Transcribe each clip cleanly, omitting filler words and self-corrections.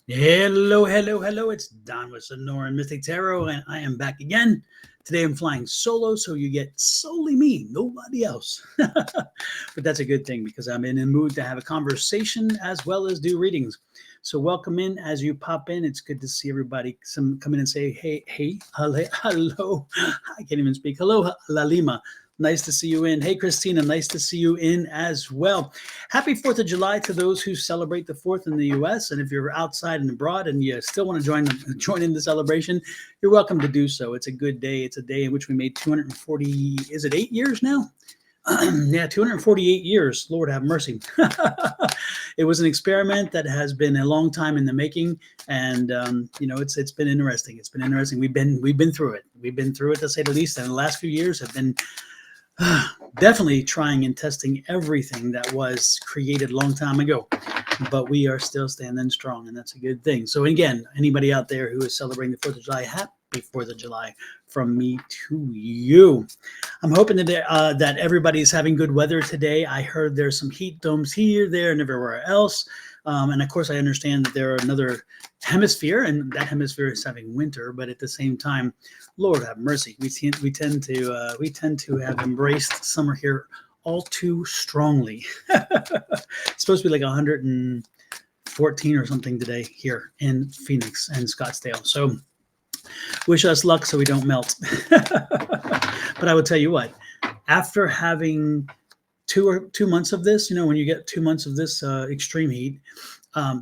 Hello, hello, hello. It's Don with Sonoran Mystic Tarot, and I am back again. Today I'm flying solo, so you get solely me, nobody else. But that's a good thing because I'm in the mood to have a conversation as well as do readings. So welcome in as you pop in. It's good to see everybody. Some come in and say, hey, hey, hello, hello. I can't even speak. Hello, Lalima. Nice to see you in. Hey, Christina, nice to see you in as well. Happy 4th of July to those who celebrate the 4th in the U.S. And if you're outside and abroad and you still want to join in the celebration, you're welcome to do so. It's a good day. It's a day in which we made 240, is it 8 years now? Yeah, 248 years. Lord have mercy. It was an experiment that has been a long time in the making, and it's been interesting. It's been interesting. We've been through it. We've been through it to say the least. And the last few years have been definitely trying and testing everything that was created a long time ago, but we are still standing strong, and that's a good thing. So again, anybody out there who is celebrating the 4th of July, happy 4th of July from me to you. I'm hoping that everybody's having good weather today. I heard there's some heat domes here, there, and everywhere else. And of course, I understand that there are another hemisphere, and that hemisphere is having winter. But at the same time, Lord have mercy, we tend to have embraced summer here all too strongly. It's supposed to be like 114 or something today here in Phoenix and Scottsdale. So wish us luck so we don't melt. But I will tell you what, after having 2 months of this, when you get 2 months of this extreme heat,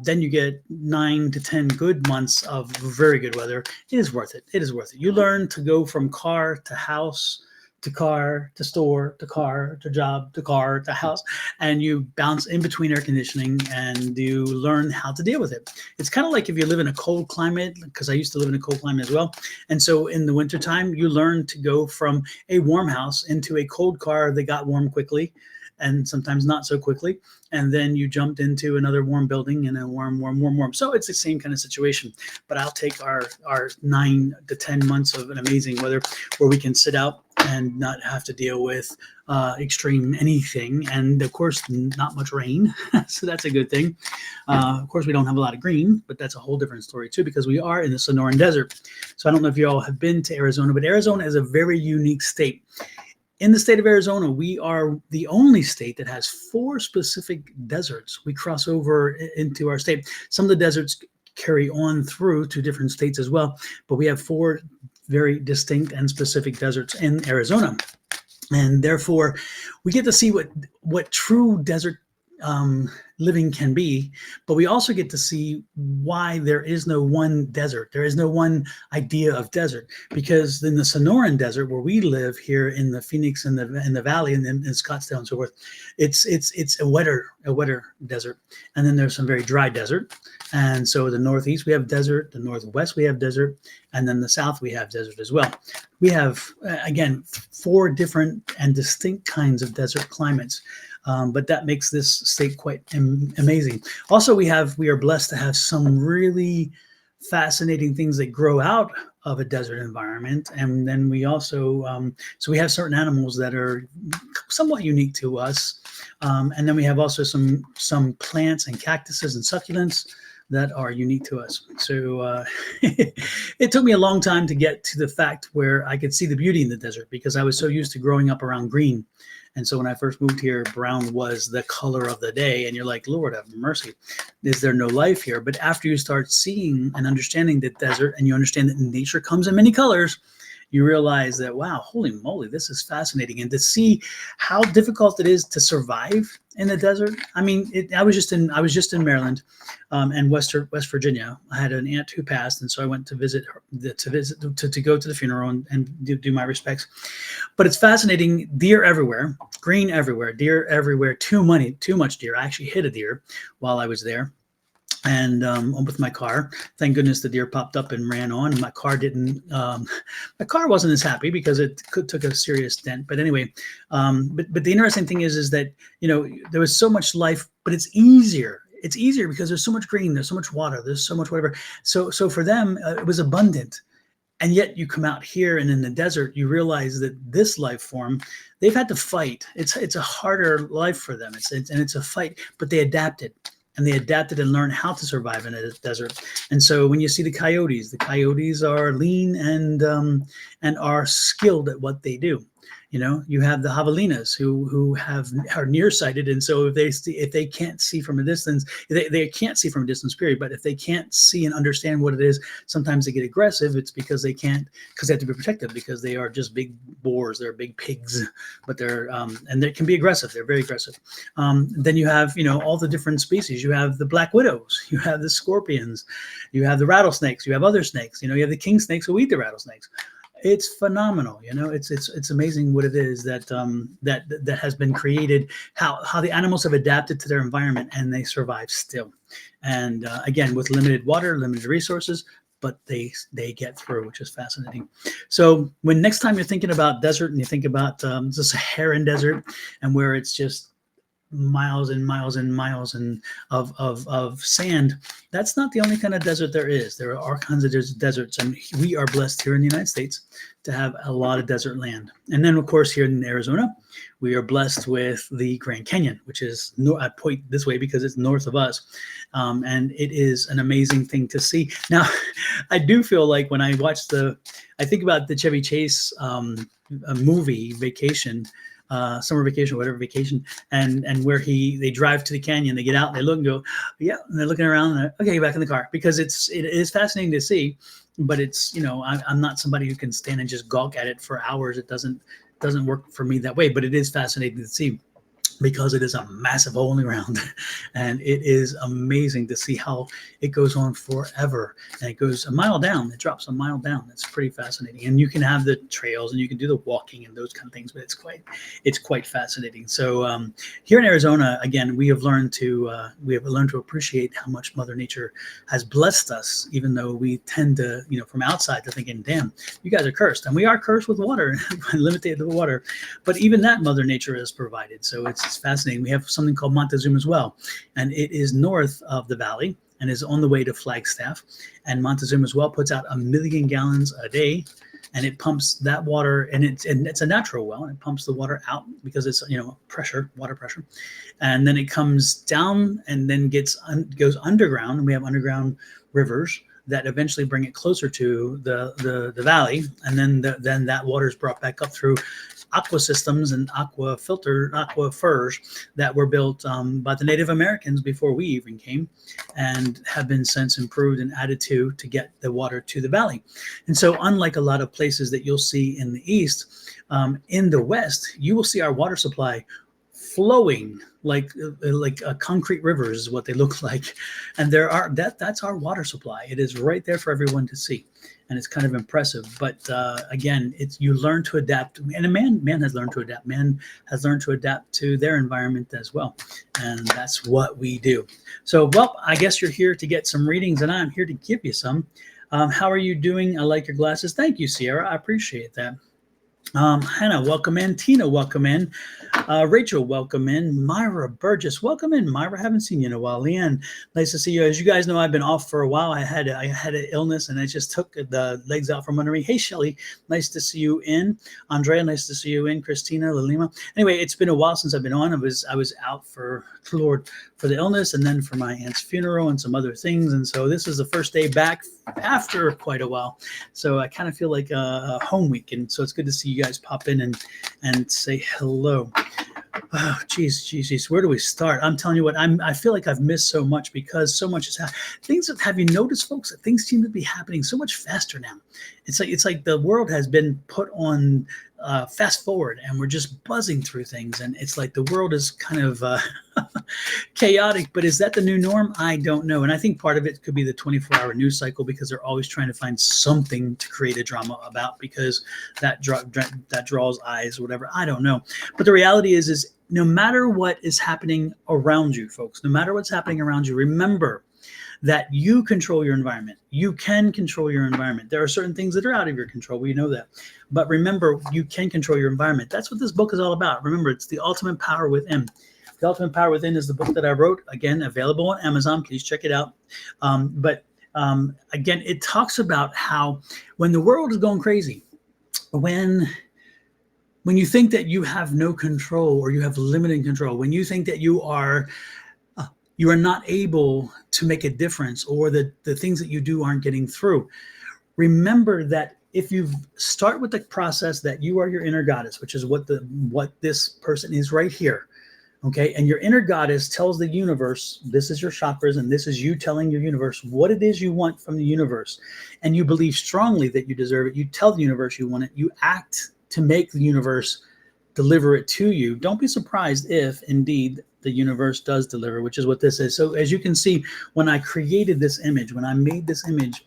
then you get 9 to 10 good months of very good weather. It is worth it. It is worth it. You learn to go from car to house to car to store to car to job to car to house, and you bounce in between air conditioning and you learn how to deal with it. It's kind of like if you live in a cold climate, because I used to live in a cold climate as well. And so in the wintertime, you learn to go from a warm house into a cold car that got warm quickly and sometimes not so quickly. And then you jumped into another warm building and a warm. So it's the same kind of situation. But I'll take our 9 to 10 months of an amazing weather where we can sit out and not have to deal with extreme anything. And of course, not much rain. So that's a good thing. Of course, we don't have a lot of green, but that's a whole different story too, because we are in the Sonoran Desert. So I don't know if you all have been to Arizona, but Arizona is a very unique state. In the state of Arizona, we are the only state that has 4 specific deserts. We cross over into our state. Some of the deserts carry on through to different states as well, but we have 4 very distinct and specific deserts in Arizona. And therefore, we get to see what true desert living can be, but we also get to see why there is no one desert. There is no one idea of desert, because in the Sonoran Desert, where we live here in the Phoenix and the Valley and in Scottsdale and so forth, it's a wetter desert, and then there's some very dry desert. And so the Northeast we have desert, the Northwest we have desert, and then the South we have desert as well. We have again 4 different and distinct kinds of desert climates. But that makes this state quite amazing. Also, we are blessed to have some really fascinating things that grow out of a desert environment, and then we also so we have certain animals that are somewhat unique to us, and then we have also some plants and cactuses and succulents that are unique to us. So it took me a long time to get to the fact where I could see the beauty in the desert, because I was so used to growing up around green. And so when I first moved here, brown was the color of the day. And you're like, Lord have mercy, is there no life here? But after you start seeing and understanding the desert, and you understand that nature comes in many colors, you realize that, wow, holy moly, this is fascinating. And to see how difficult it is to survive in the desert. I mean, I was just in Maryland and West Virginia. I had an aunt who passed, and so I went to visit her, to go to the funeral and do my respects. But it's fascinating. Deer everywhere, green everywhere, deer everywhere. Too much deer. I actually hit a deer while I was there, and with my car. Thank goodness the deer popped up and ran on. My car didn't. My car wasn't as happy because it took a serious dent. But anyway, but the interesting thing is that there was so much life, but it's easier. It's easier because there's so much green, there's so much water, there's so much whatever. So for them, it was abundant. And yet you come out here and in the desert, you realize that this life form, they've had to fight. It's a harder life for them. It's a fight, but they adapted. and they adapted and learned how to survive in a desert. And so when you see the coyotes are lean and are skilled at what they do. You know, you have the javelinas who are nearsighted, and so if they can't see from a distance, they can't see from a distance period. But if they can't see and understand what it is, sometimes they get aggressive. It's because they can't, because they have to be protected, because they are just big boars, they're big pigs, but they're and they can be aggressive. They're very aggressive. Then you have, you know, all the different species. You have the black widows, you have the scorpions, you have the rattlesnakes, you have other snakes. You know, you have the king snakes who eat the rattlesnakes. It's phenomenal. You know, it's amazing what it is that that has been created, how the animals have adapted to their environment and they survive still. And again, with limited water, limited resources, but they get through, which is fascinating. So when next time you're thinking about desert and you think about the Saharan desert, and where it's just miles and miles and miles and of sand, that's not the only kind of desert there is. There are all kinds of deserts, and we are blessed here in the United States to have a lot of desert land. And then, of course, here in Arizona, we are blessed with the Grand Canyon, which is, I point this way because it's north of us, and it is an amazing thing to see. Now, I do feel like when I watch I think about the Chevy Chase movie, Vacation, summer vacation, whatever vacation, and where they drive to the canyon, they get out, they look and go, yeah, and they're looking around, and okay, back in the car, because it is fascinating to see, but it's, you know, I'm not somebody who can stand and just gawk at it for hours. It doesn't work for me that way, but it is fascinating to see, because it is a massive hole in the ground, and it is amazing to see how it goes on forever. And it goes a mile down, it drops a mile down. It's pretty fascinating. And you can have the trails and you can do the walking and those kind of things, but it's quite fascinating. So here in Arizona, again, we have learned to appreciate how much Mother Nature has blessed us, even though we tend to, you know, from outside to thinking, damn, you guys are cursed. And we are cursed with water, limited water, but even that Mother Nature has provided. So it's fascinating. We have something called Montezuma as well, and it is north of the valley and is on the way to Flagstaff. And Montezuma as well puts out 1 million gallons a day, and it pumps that water, and it's a natural well, and it pumps the water out because it's, you know, water pressure, and then it comes down and then goes underground, and we have underground rivers that eventually bring it closer to the valley, and then that water is brought back up through aqua systems and aquifers that were built by the Native Americans before we even came, and have been since improved and added to get the water to the valley. And so, unlike a lot of places that you'll see in the east, in the west, you will see our water supply flowing like concrete rivers is what they look like, and that's our water supply. It is right there for everyone to see, and it's kind of impressive. But again, you learn to adapt, and man has learned to adapt. Man has learned to adapt to their environment as well, and that's what we do. So, well, I guess you're here to get some readings, and I'm here to give you some. How are you doing? I like your glasses. Thank you, Sierra. I appreciate that. Hannah, welcome in. Tina, welcome in. Rachel, welcome in. Myra Burgess, welcome in. Myra, haven't seen you in a while. Leanne, nice to see you. As you guys know, I've been off for a while. I had an illness, and I just took the legs out from under me. Hey, Shelly, nice to see you in. Andrea, nice to see you in. Christina, Lalima. Anyway, it's been a while since I've been on. I was out for the illness, and then for my aunt's funeral and some other things. And so this is the first day back after quite a while. So I kind of feel like a home week, and so it's good to see you guys pop in and say hello. Oh, geez. Where do we start? I'm telling you what, I feel like I've missed so much, because so much is happening. Have you noticed, folks, that things seem to be happening so much faster now? It's like the world has been put on fast forward, and we're just buzzing through things, and it's like the world is kind of chaotic. But is that the new norm? I don't know. And I think part of it could be the 24-hour news cycle, because they're always trying to find something to create a drama about, because that draws eyes or whatever. I don't know. But the reality is no matter what is happening around you, folks, no matter what's happening around you, remember that you control your environment. You can control your environment. There are certain things that are out of your control. We know that. But remember, you can control your environment. That's what this book is all about. Remember, it's The Ultimate Power Within. The Ultimate Power Within is the book that I wrote. Again, available on Amazon. Please check it out. Again, it talks about how when the world is going crazy, when you think that you have no control, or you have limited control, when you think that you are you are not able to make a difference, or the things that you do aren't getting through. Remember that if you start with the process that you are your inner goddess, which is what this person is right here, okay, and your inner goddess tells the universe, this is your chakras, and this is you telling your universe what it is you want from the universe, and you believe strongly that you deserve it. You tell the universe you want it. You act to make the universe deliver it to you. Don't be surprised if indeed the universe does deliver, which is what this is. So as you can see, when I created this image, when I made this image,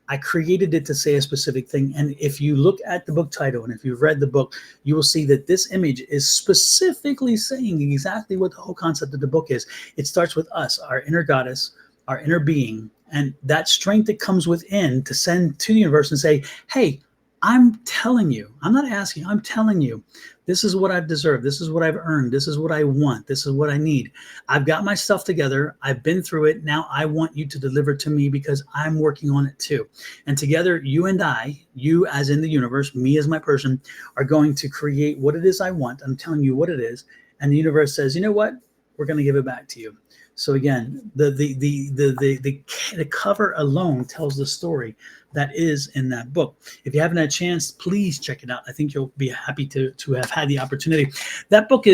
I created it to say a specific thing. And if you look at the book title, and if you've read the book, you will see that this image is specifically saying exactly what the whole concept of the book is. It starts with us, our inner goddess, our inner being, and that strength that comes within to send to the universe and say, hey, I'm telling you, I'm not asking, I'm telling you, this is what I've deserved. This is what I've earned. This is what I want. This is what I need. I've got my stuff together. I've been through it. Now I want you to deliver to me because I'm working on it too. And together, you and I, you as in the universe, me as my person, are going to create what it is I want. I'm telling you what it is. And the universe says, you know what? We're going to give it back to you. So again, the cover alone tells the story that is in that book. If you haven't had a chance, please check it out. I think you'll be happy to have had the opportunity. The book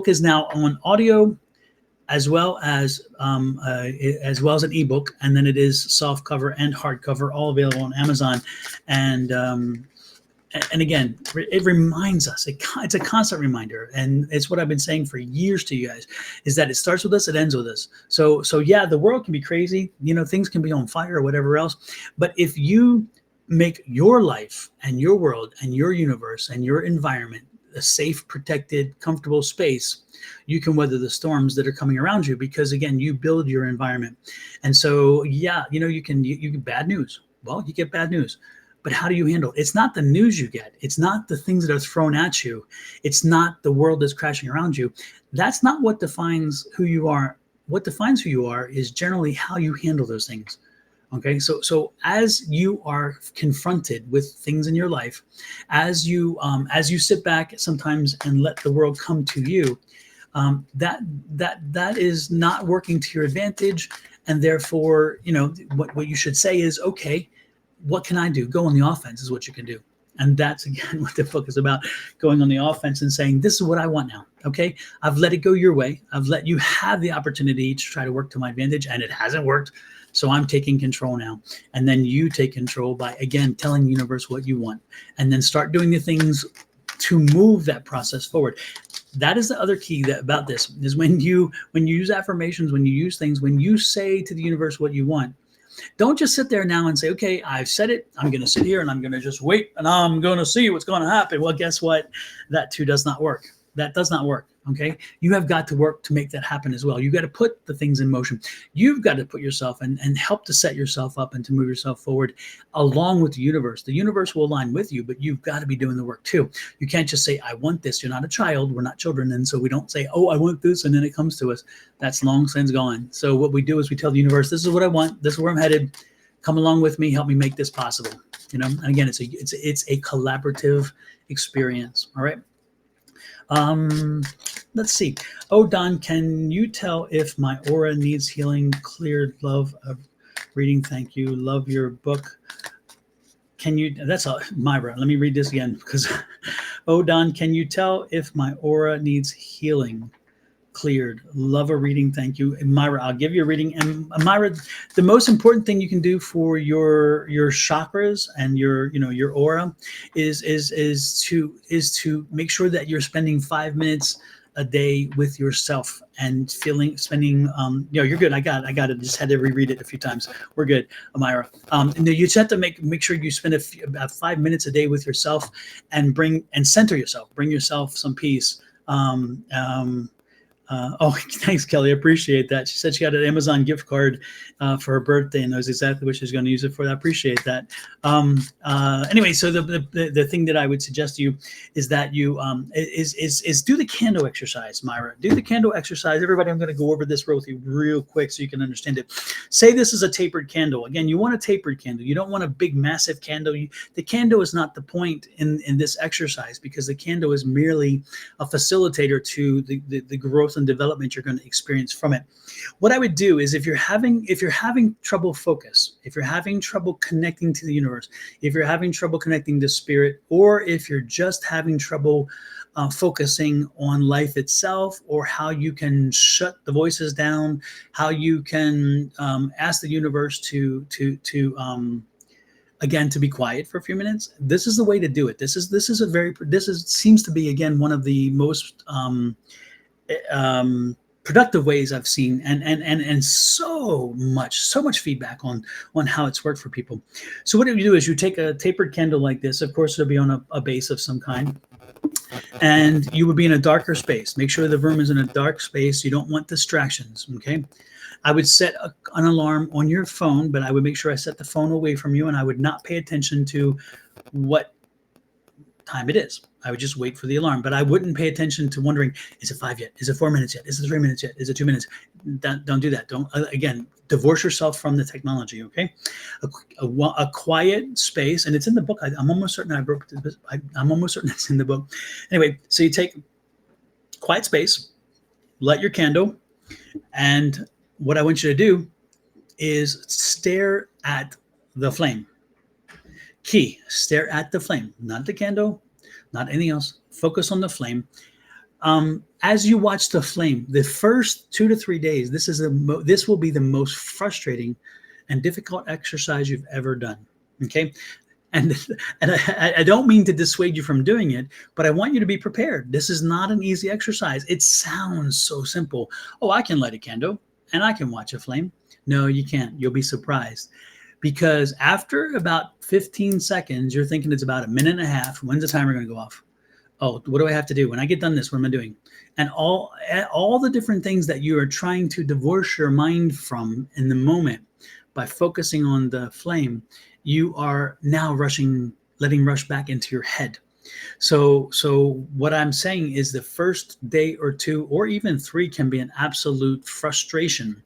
is now on audio, as well as an ebook, and then it is soft cover and hardcover, all available on Amazon. And again, it reminds us, it's a constant reminder, and it's what I've been saying for years to you guys, is that it starts with us, it ends with us. So yeah, the world can be crazy, things can be on fire or whatever else, but if you make your life and your world and your universe and your environment a safe, protected, comfortable space, you can weather the storms that are coming around you, because again, you build your environment. And so yeah, you get bad news. Well, you get bad news. But how do you handle it? It's not the news you get. It's not the things that are thrown at you. It's not the world that's crashing around you. That's not what defines who you are. What defines who you are is generally how you handle those things. Okay, so as you are confronted with things in your life, as you sit back sometimes and let the world come to you, that is not working to your advantage, and therefore, what you should say is, okay, what can I do? Go on the offense is what you can do. And that's, again, what the book is about, going on the offense and saying, this is what I want now. Okay, I've let it go your way. I've let you have the opportunity to try to work to my advantage, and it hasn't worked. So I'm taking control now. And then you take control by, again, telling the universe what you want, and then start doing the things to move that process forward. That is the other key about this, is when you use affirmations, when you use things, when you say to the universe what you want, don't just sit there now and say, okay, I've said it. I'm going to sit here and I'm going to just wait and I'm going to see what's going to happen. Well, guess what? That too does not work. That does not work. Okay. You have got to work to make that happen as well. You got to put the things in motion. You've got to put yourself and help to set yourself up and to move yourself forward along with the universe. The universe will align with you, but you've got to be doing the work too. You can't just say, I want this. You're not a child. We're not children. And so we don't say, oh, I want this, and then it comes to us. That's long since gone. So what we do is we tell the universe, this is what I want. This is where I'm headed. Come along with me. Help me make this possible. And again, it's a collaborative experience. All right. Let's see. Oh, Don, can you tell if my aura needs healing? Cleared. Love reading. Thank you. Love your book. Can you? That's all, Myra. Let me read this again, because oh, Don, can you tell if my aura needs healing? Cleared. Love a reading. Thank you. And Myra, I'll give you a reading. And Myra, the most important thing you can do for your chakras and your aura is to make sure that you're spending 5 minutes a day with yourself and spending you're good. I got it. Just had to reread it a few times. We're good, Myra. And you just have to make sure you spend about 5 minutes a day with yourself and center yourself. Bring yourself some peace. Oh, thanks, Kelly. I appreciate that. She said she got an Amazon gift card for her birthday and knows exactly what she's going to use it for. I appreciate that. Anyway, so the thing that I would suggest to you is that you is do the candle exercise, Myra. Do the candle exercise. Everybody, I'm going to go over this with you real quick so you can understand it. Say this is a tapered candle. Again, you want a tapered candle. You don't want a big, massive candle. The candle is not the point in this exercise, because the candle is merely a facilitator to the growth and development you're going to experience from it. What I would do is if you're having trouble focus, if you're having trouble connecting to the universe, if you're having trouble connecting to spirit, or if you're just having trouble focusing on life itself, or how you can shut the voices down, how you can ask the universe to again, to be quiet for a few minutes. This is the way to do it. This seems to be, again, one of the most productive ways I've seen, and so much feedback on how it's worked for people. So what you do is you take a tapered candle like this. Of course, it'll be on a base of some kind, and you would be in a darker space. Make sure the room is in a dark space. You don't want distractions. Okay. I would set an alarm on your phone, but I would make sure I set the phone away from you, and I would not pay attention to what time it is. I would just wait for the alarm, but I wouldn't pay attention to wondering, is it 5 yet? Is it 4 minutes yet? Is it 3 minutes yet? Is it 2 minutes? Don't do that. Don't, again, divorce yourself from the technology, okay? A quiet space, and it's in the book. I'm almost certain I'm almost certain it's in the book. Anyway, so you take quiet space, light your candle, and what I want you to do is stare at the flame. Key, stare at the flame, not the candle, not anything else. Focus on the flame. As you watch the flame, the first 2 to 3 days, this will be the most frustrating and difficult exercise you've ever done. Okay, and I don't mean to dissuade you from doing it, but I want you to be prepared. This is not an easy exercise. It sounds so simple. Oh, I can light a candle and I can watch a flame. No, you can't. You'll be surprised. Because after about 15 seconds, you're thinking it's about a minute and a half. When's the timer going to go off? Oh, what do I have to do? When I get done this, what am I doing? And all the different things that you are trying to divorce your mind from in the moment by focusing on the flame, you are now letting rush back into your head. So what I'm saying is the first day or 2 or even 3 can be an absolute frustration,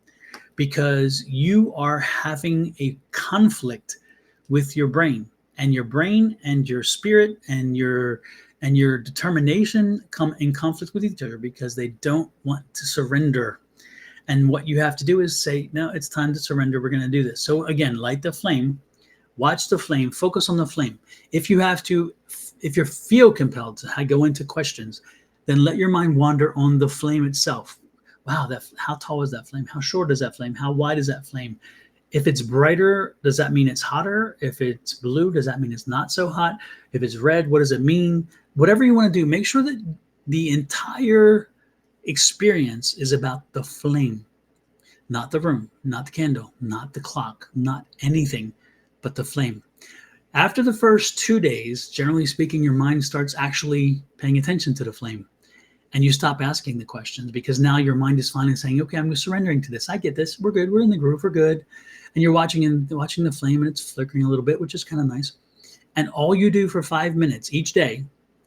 because you are having a conflict with your brain, and your spirit and your determination come in conflict with each other because they don't want to surrender. And what you have to do is say, no, it's time to surrender. We're going to do this. So again, light the flame, watch the flame, focus on the flame. If you feel compelled to go into questions, then let your mind wander on the flame itself. Wow, how tall is that flame? How short is that flame? How wide is that flame? If it's brighter, does that mean it's hotter? If it's blue, does that mean it's not so hot? If it's red, what does it mean? Whatever you want to do, make sure that the entire experience is about the flame, not the room, not the candle, not the clock, not anything, but the flame. After the first 2 days, generally speaking, your mind starts actually paying attention to the flame. And you stop asking the questions, because now your mind is finally saying, okay, I'm surrendering to this. I get this. We're good. We're in the groove. We're good. And you're watching the flame, and it's flickering a little bit, which is kind of nice. And all you do for 5 minutes each day,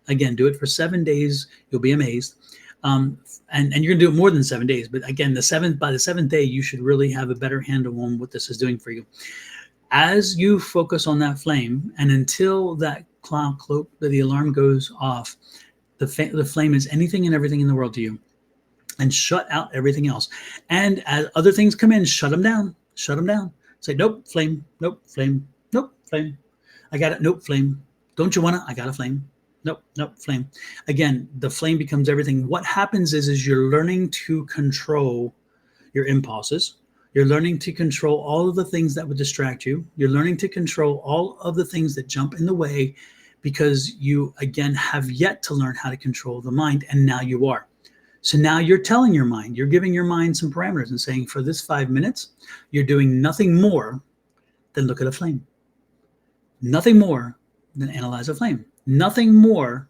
again, do it for 7 days. You'll be amazed. And you're going to do it more than 7 days. But again, by the 7th day, you should really have a better handle on what this is doing for you. As you focus on that flame, and until that the alarm goes off, the flame is anything and everything in the world to you, and shut out everything else. And as other things come in, shut them down. Shut them down. Say, nope, flame. Nope, flame. Nope, flame. I got it. Nope, flame. Don't you want it? I got a flame. Nope, flame. Again, the flame becomes everything. What happens is you're learning to control your impulses. You're learning to control all of the things that would distract you. You're learning to control all of the things that jump in the way, because you, again, have yet to learn how to control the mind, and now you are. So now you're telling your mind, you're giving your mind some parameters and saying, for this 5 minutes, you're doing nothing more than look at a flame. Nothing more than analyze a flame. Nothing more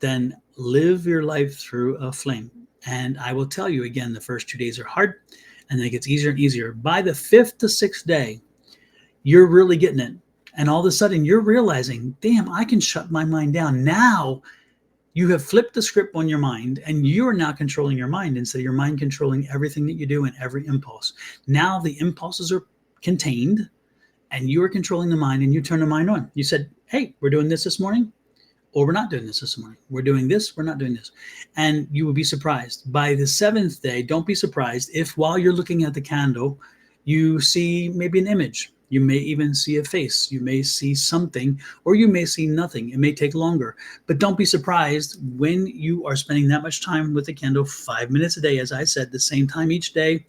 than live your life through a flame. And I will tell you again, the first 2 days are hard, and then it gets easier and easier. By the 5th to 6th day, you're really getting it. And all of a sudden you're realizing, damn, I can shut my mind down. Now you have flipped the script on your mind, and you are now controlling your mind instead of your mind controlling everything that you do and every impulse. Now the impulses are contained, and you are controlling the mind, and you turn the mind on. You said, hey, we're doing this morning. or we're not doing this morning. We're doing this, we're not doing this. And you will be surprised. By the seventh day, don't be surprised if while you're looking at the candle, you see maybe an image. You may even see a face. You may see something, or you may see nothing. It may take longer. But don't be surprised when you are spending that much time with the candle, 5 minutes a day, as I said, the same time each day.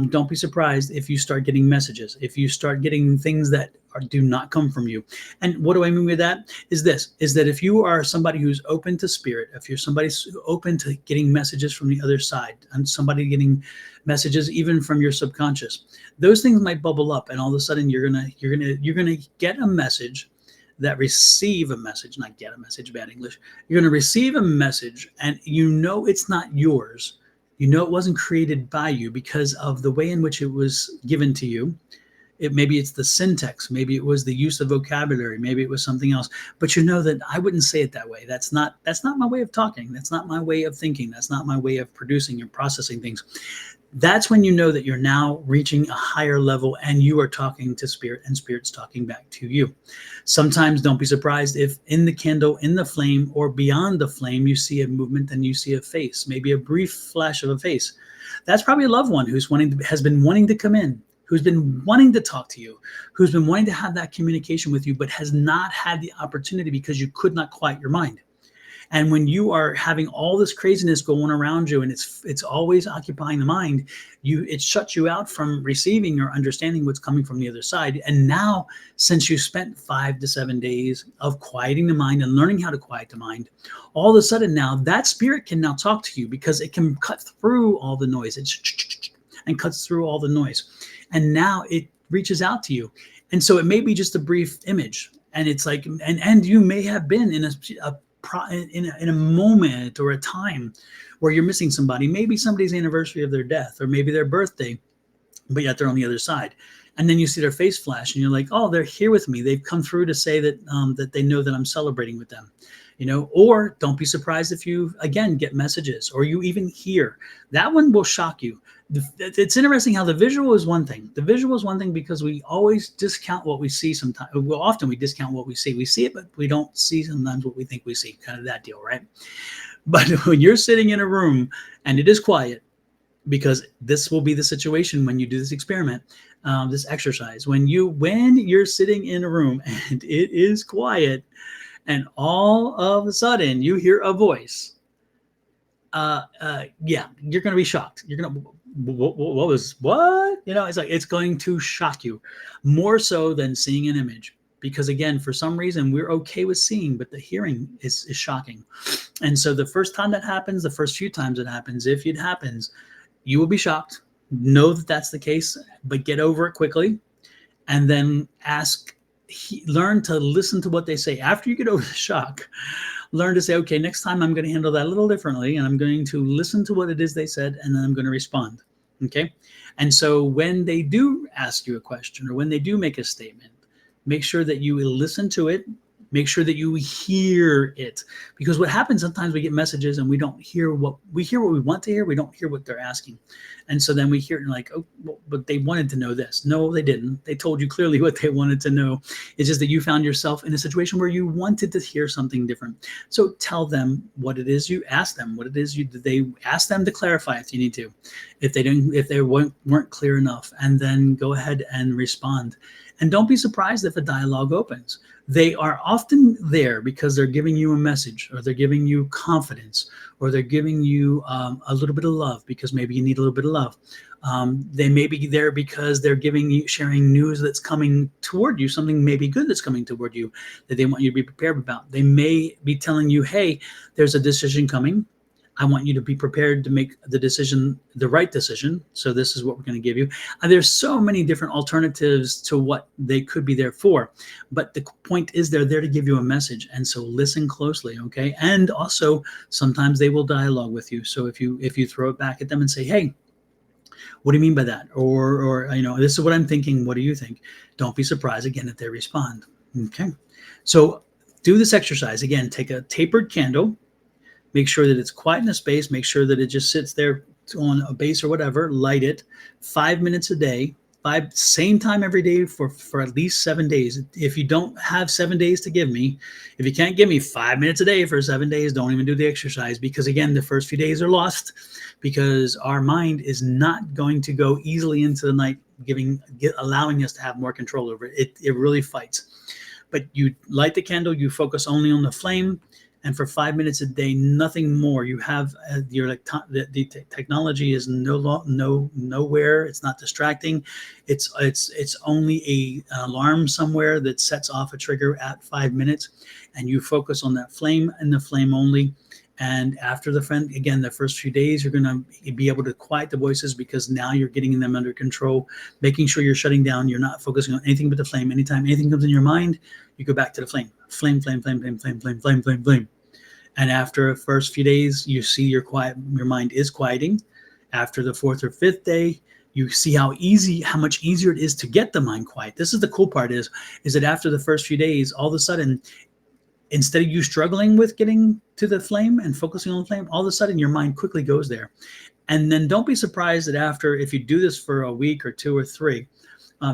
Don't be surprised if you start getting messages, if you start getting things that do not come from you. And what do I mean with that? Is that if you are somebody who's open to spirit, if you're somebody open to getting messages from the other side, and somebody getting messages even from your subconscious, those things might bubble up, and all of a sudden you're gonna get a message, not get a message, bad English. You're gonna receive a message, and you know it's not yours. You know it wasn't created by you because of the way in which it was given to you. Maybe it's the syntax, maybe it was the use of vocabulary, maybe it was something else. But you know that I wouldn't say it that way. That's not my way of talking. That's not my way of thinking. That's not my way of producing and processing things. That's when you know that you're now reaching a higher level and you are talking to spirit and spirit's talking back to you. Sometimes don't be surprised if in the candle, in the flame, or beyond the flame, you see a movement and you see a face, maybe a brief flash of a face. That's probably a loved one has been wanting to come in, who's been wanting to talk to you, who's been wanting to have that communication with you, but has not had the opportunity because you could not quiet your mind. And when you are having all this craziness going around you and it's always occupying the mind, it shuts you out from receiving or understanding what's coming from the other side. And now, since you spent 5 to 7 days of quieting the mind and learning how to quiet the mind, all of a sudden now that spirit can now talk to you because it can cut through all the noise. And cuts through all the noise. And now it reaches out to you. And so it may be just a brief image. And it's like, and you may have been in a moment or a time where you're missing somebody, maybe somebody's anniversary of their death or maybe their birthday, but yet they're on the other side. And then you see their face flash and you're like, oh, they're here with me. They've come through to say that they know that I'm celebrating with them. Or don't be surprised if you again get messages or you even hear. That one will shock you. It's interesting how the visual is one thing. The visual is one thing because we always discount what we see sometimes. Well, often we discount what we see. We see it, but we don't see sometimes what we think we see. Kind of that deal, right? But when you're sitting in a room and it is quiet, because this will be the situation when you do this experiment, this exercise. When you're sitting in a room and it is quiet, and all of a sudden you hear a voice, you're going to be shocked. You're going to, what? It's like, it's going to shock you more so than seeing an image. Because again, for some reason, we're okay with seeing, but the hearing is shocking. And so the first time that happens, the first few times it happens, if it happens, you will be shocked. Know that that's the case, but get over it quickly. And then learn to listen to what they say. After you get over the shock, learn to say, okay, next time I'm going to handle that a little differently, and I'm going to listen to what it is they said, and then I'm going to respond. Okay? And so when they do ask you a question or when they do make a statement, make sure that you listen to it. Make sure that you hear it, because what happens sometimes, we get messages and we don't hear what we want to hear. We don't hear what they're asking. And so then we hear it and like, oh, well, but they wanted to know this. No, they didn't. They told you clearly what they wanted to know. It's just that you found yourself in a situation where you wanted to hear something different. So tell them what it is you asked them, what it is they ask them to clarify if you need to, if they weren't clear enough, and then go ahead and respond. And don't be surprised if a dialogue opens. They are often there because they're giving you a message, or they're giving you confidence, or they're giving you a little bit of love because maybe you need a little bit of love. They may be there because they're sharing news that's coming toward you, something maybe good that's coming toward you that they want you to be prepared about. They may be telling you, hey, there's a decision coming. I want you to be prepared to make the right decision. So this is what we're going to give you. There's so many different alternatives to what they could be there for. But the point is they're there to give you a message. And so listen closely, okay? And also sometimes they will dialogue with you. So if you throw it back at them and say, hey, what do you mean by that? Or this is what I'm thinking. What do you think? Don't be surprised again if they respond. Okay. So do this exercise. Again, take a tapered candle. Make sure that it's quiet in a space. Make sure that it just sits there on a base or whatever. Light it 5 minutes a day. same time every day for at least 7 days. If you don't have 7 days to give me, if you can't give me 5 minutes a day for 7 days, don't even do the exercise, because again, the first few days are lost because our mind is not going to go easily into the night, allowing us to have more control over it. It really fights. But you light the candle, you focus only on the flame, and for 5 minutes a day, nothing more. You have the technology is nowhere. It's not distracting. It's only an alarm somewhere that sets off a trigger at 5 minutes, and you focus on that flame and the flame only. And after the first few days, you're going to be able to quiet the voices, because now you're getting them under control, making sure you're shutting down. You're not focusing on anything but the flame. Anytime anything comes in your mind, you go back to the flame. Flame, flame, flame, flame, flame, flame, flame, flame, flame. And after the first few days, you see your mind is quieting. After the fourth or fifth day, you see how much easier it is to get the mind quiet. This is the cool part is that after the first few days, all of a sudden, instead of you struggling with getting to the flame and focusing on the flame, all of a sudden your mind quickly goes there. And then don't be surprised that if you do this for a week or 2 or 3,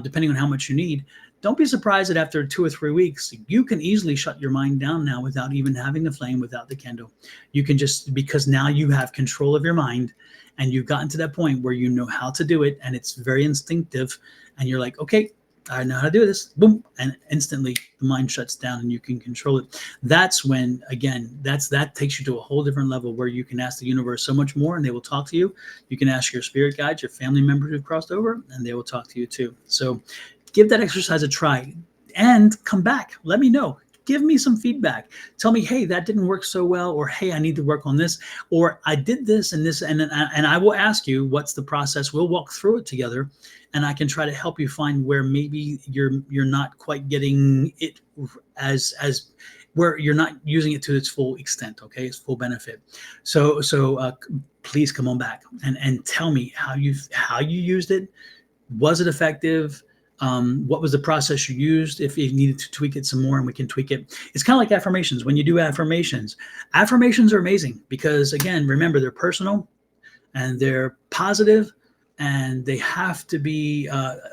depending on how much you need, don't be surprised that after 2 or 3 weeks, you can easily shut your mind down now without even having the flame, without the candle. You can because now you have control of your mind, and you've gotten to that point where you know how to do it, and it's very instinctive, and you're like, okay, I know how to do this. Boom. And instantly the mind shuts down and you can control it. That's when, again, that takes you to a whole different level where you can ask the universe so much more and they will talk to you. You can ask your spirit guides, your family members who've crossed over, and they will talk to you too. So give that exercise a try and come back. Let me know. Give me some feedback. Tell me, hey, that didn't work so well, or hey, I need to work on this, or I did this and this, and I will ask you what's the process. We'll walk through it together, and I can try to help you find where maybe you're not quite getting it as where you're not using it to its full extent. Okay, its full benefit. So please come on back and tell me how you used it. Was it effective? What was the process you used? If you needed to tweak it some more, and we can tweak it. It's kind of like affirmations. When you do affirmations are amazing because, again, remember, they're personal and they're positive, and they have to be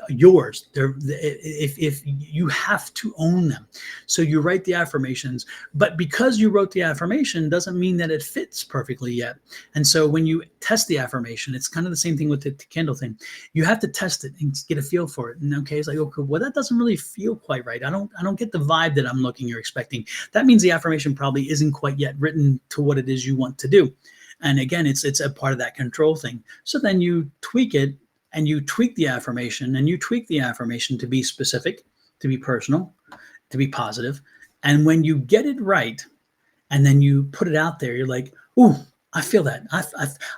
yours. If you have to own them. So you write the affirmations, but because you wrote the affirmation doesn't mean that it fits perfectly yet. And so when you test the affirmation, it's kind of the same thing with the candle thing. You have to test it and get a feel for it. And okay, it's like, okay, well, that doesn't really feel quite right. I don't get the vibe that I'm looking or expecting. That means the affirmation probably isn't quite yet written to what it is you want to do. And again, it's a part of that control thing. So then you tweak it, and you tweak the affirmation, and you tweak the affirmation to be specific, to be personal, to be positive. And when you get it right, and then you put it out there, you're like, ooh, I feel that.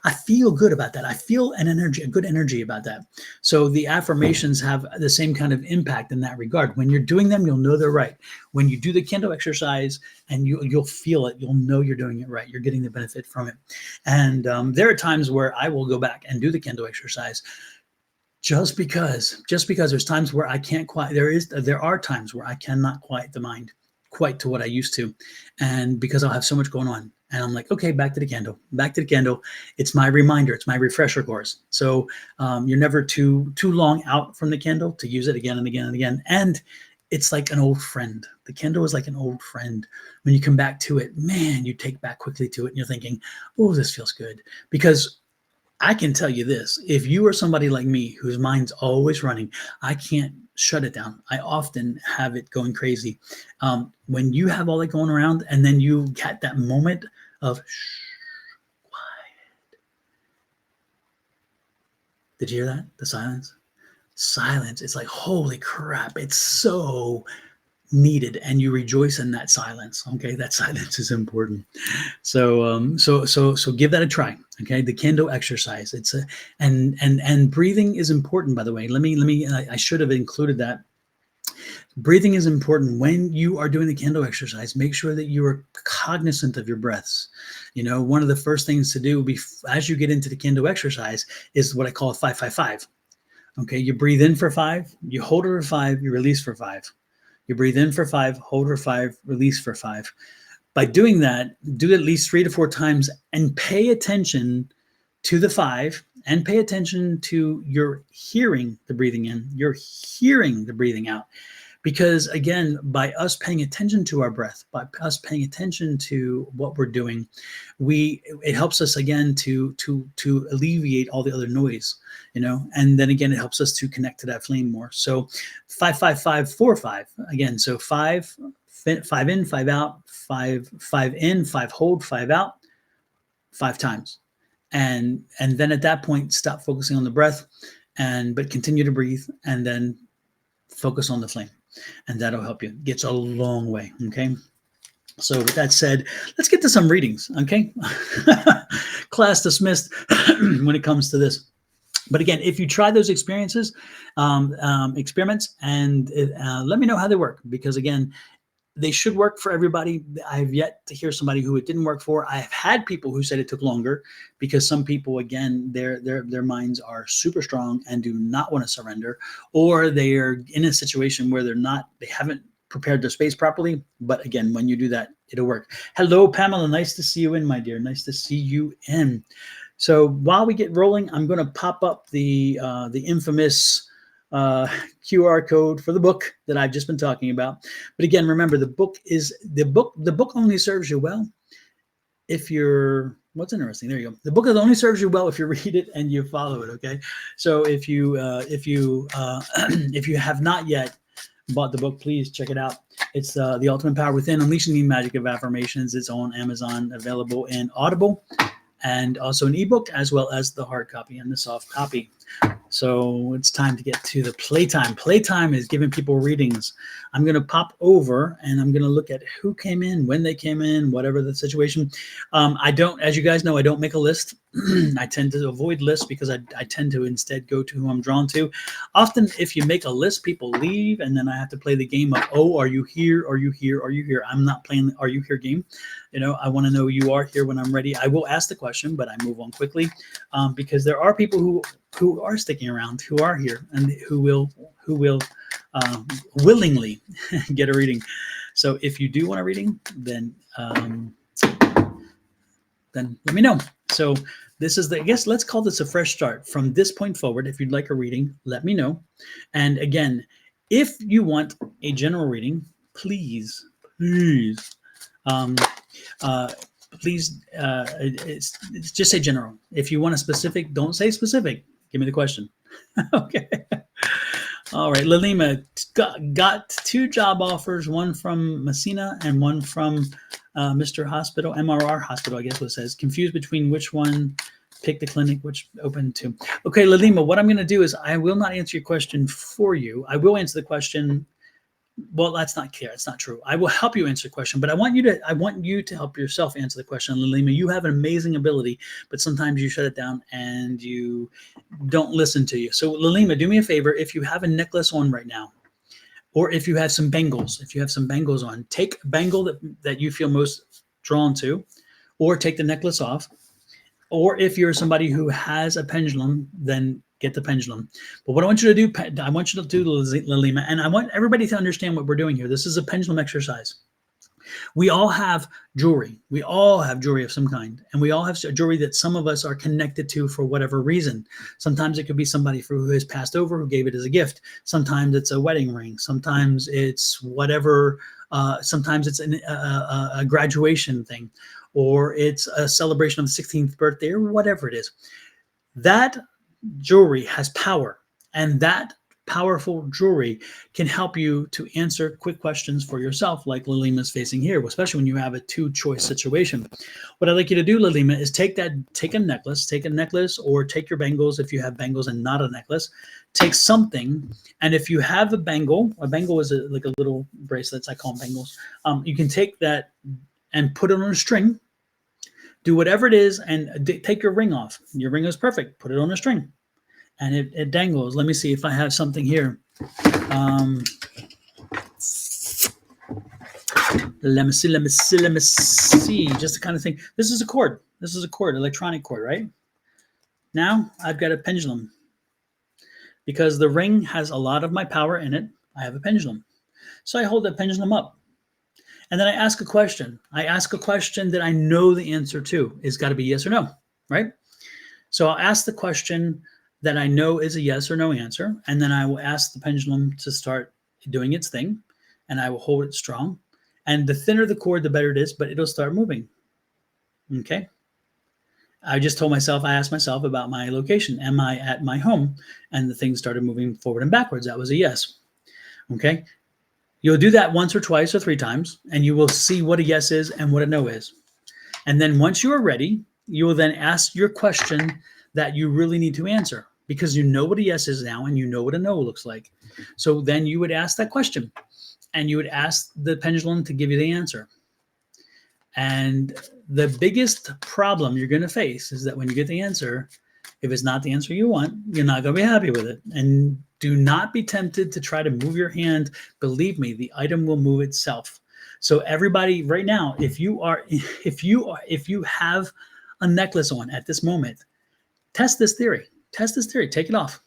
I feel good about that. I feel a good energy about that. So the affirmations have the same kind of impact in that regard. When you're doing them, you'll know they're right. When you do the candle exercise, and you'll feel it, you'll know you're doing it right. You're getting the benefit from it. And there are times where I will go back and do the candle exercise, just because there's times where I can't there are times where I cannot quiet the mind quite to what I used to, and because I'll have so much going on, and I'm like, okay, back to the candle. It's my reminder, it's my refresher course. So you're never too long out from the candle to use it again and again and again. And it's like an old friend. The candle is like an old friend. When you come back to it, man, you take back quickly to it, and you're thinking, oh, this feels good. Because I can tell you this, if you are somebody like me whose mind's always running, I can't shut it down. I often have it going crazy. When you have all that going around, and then you get that moment of shh, quiet. Did you hear that? The silence? Silence. It's like, holy crap. It's so needed, and you rejoice in that silence. Okay, that silence is important. So so give that a try. Okay, the candle exercise. It's and breathing is important, by the way. Let me I should have included that. Breathing is important when you are doing the candle exercise. Make sure that you are cognizant of your breaths. One of the first things to do as you get into the candle exercise is what I call a 5-5-5. Okay, you breathe in for 5, you hold it for 5, you release for 5. You breathe in for 5, hold for 5, release for 5. By doing that, do it at least 3 to 4 times, and pay attention to the 5 and pay attention to your hearing the breathing in, you're hearing the breathing out. Because again, by us paying attention to our breath, by us paying attention to what we're doing, it helps us again to alleviate all the other noise, and then again, it helps us to connect to that flame more. So 5-5-5-4-5 again. So five in, five out, five in, five hold, five out, 5 times. And then at that point, stop focusing on the breath but continue to breathe, and then focus on the flame. And that'll help you. It gets a long way. Okay. So with that said, let's get to some readings. Okay. Class dismissed when it comes to this. But again, if you try those experiments, and let me know how they work, because again, they should work for everybody. I've yet to hear somebody who it didn't work for. I've had people who said it took longer, because some people, again, their minds are super strong and do not want to surrender, or they are in a situation where they haven't prepared their space properly. But again, when you do that, it'll work. Hello, Pamela. Nice to see you in, my dear. Nice to see you in. So while we get rolling, I'm going to pop up the infamous QR code for the book that I've just been talking about. But again, remember, the book only serves you well if you're, what's interesting, there you go. The book only serves you well if you read it and you follow it. Okay. So if you have not yet bought the book, please check it out. It's The Ultimate Power Within, Unleashing the Magic of Affirmations. It's on Amazon, available in Audible, and also an ebook, as well as the hard copy and the soft copy. So it's time to get to the playtime. Playtime is giving people readings. I'm going to pop over and I'm going to look at who came in, when they came in, whatever the situation. I don't, as you guys know, I don't make a list. I tend to avoid lists because I tend to instead go to who I'm drawn to. Often, if you make a list, people leave, and then I have to play the game of, oh, are you here? Are you here? Are you here? I'm not playing the are you here game. I want to know you are here when I'm ready. I will ask the question, but I move on quickly, because there are people who are sticking around, who are here, and who will willingly get a reading. So if you do want a reading, then let me know. So this is I guess let's call this a fresh start. From this point forward, if you'd like a reading, let me know. And again, if you want a general reading, please, it's just say general. If you want a specific, don't say specific. Give me the question. Okay. All right. Lalima got 2 job offers, one from Messina and one from Mr. Hospital, MRR Hospital, I guess what it says. Confused between which one, pick the clinic, which open to. Okay, Lalima, what I'm going to do is I will not answer your question for you. I will answer the question. Well, that's not clear. It's not true. I will help you answer the question, but I want you to help yourself answer the question, Lalima. You have an amazing ability, but sometimes you shut it down and you don't listen to you. So Lalima, do me a favor. If you have a necklace on right now, or if you have some bangles, on, take a bangle that you feel most drawn to, or take the necklace off. Or if you're somebody who has a pendulum, then get the pendulum. But what I want you to do, Lalima, and I want everybody to understand what we're doing here. This is a pendulum exercise. We all have jewelry. We all have jewelry of some kind. And we all have jewelry that some of us are connected to for whatever reason. Sometimes it could be somebody who has passed over, who gave it as a gift. Sometimes it's a wedding ring. Sometimes it's whatever. Sometimes it's a graduation thing, or it's a celebration of the 16th birthday, or whatever it is. That jewelry has power, and that powerful jewelry can help you to answer quick questions for yourself, like Lalima's facing here, especially when you have a 2-choice situation. What I'd like you to do, Lalima, is take a necklace, or take your bangles if you have bangles and not a necklace. Take something, and if you have a bangle is like a little bracelets, I call them bangles. You can take that and put it on a string. Do whatever it is, and take your ring off. Your ring is perfect. Put it on a string, and it dangles. Let me see if I have something here. Let me see. Just the kind of thing. This is a cord. Electronic cord, right? Now I've got a pendulum. Because the ring has a lot of my power in it, I have a pendulum. So I hold that pendulum up. And then I ask a question. I ask a question that I know the answer to. It's got to be yes or no, right? So I'll ask the question that I know is a yes or no answer, and then I will ask the pendulum to start doing its thing, and I will hold it strong. And the thinner the cord, the better it is, but it'll start moving. Okay. I just told myself, I asked myself about my location. Am I at my home? And the thing started moving forward and backwards. That was a yes. Okay. You'll do that once or twice or 3 times, and you will see what a yes is and what a no is. And then once you are ready, you will then ask your question that you really need to answer, because you know what a yes is now and you know what a no looks like. So then you would ask that question, and you would ask the pendulum to give you the answer. And the biggest problem you're going to face is that when you get the answer, if it's not the answer you want, you're not going to be happy with it. And do not be tempted to try to move your hand. Believe me, the item will move itself. So everybody right now, if you have a necklace on at this moment, test this theory. Test this theory. Take it off.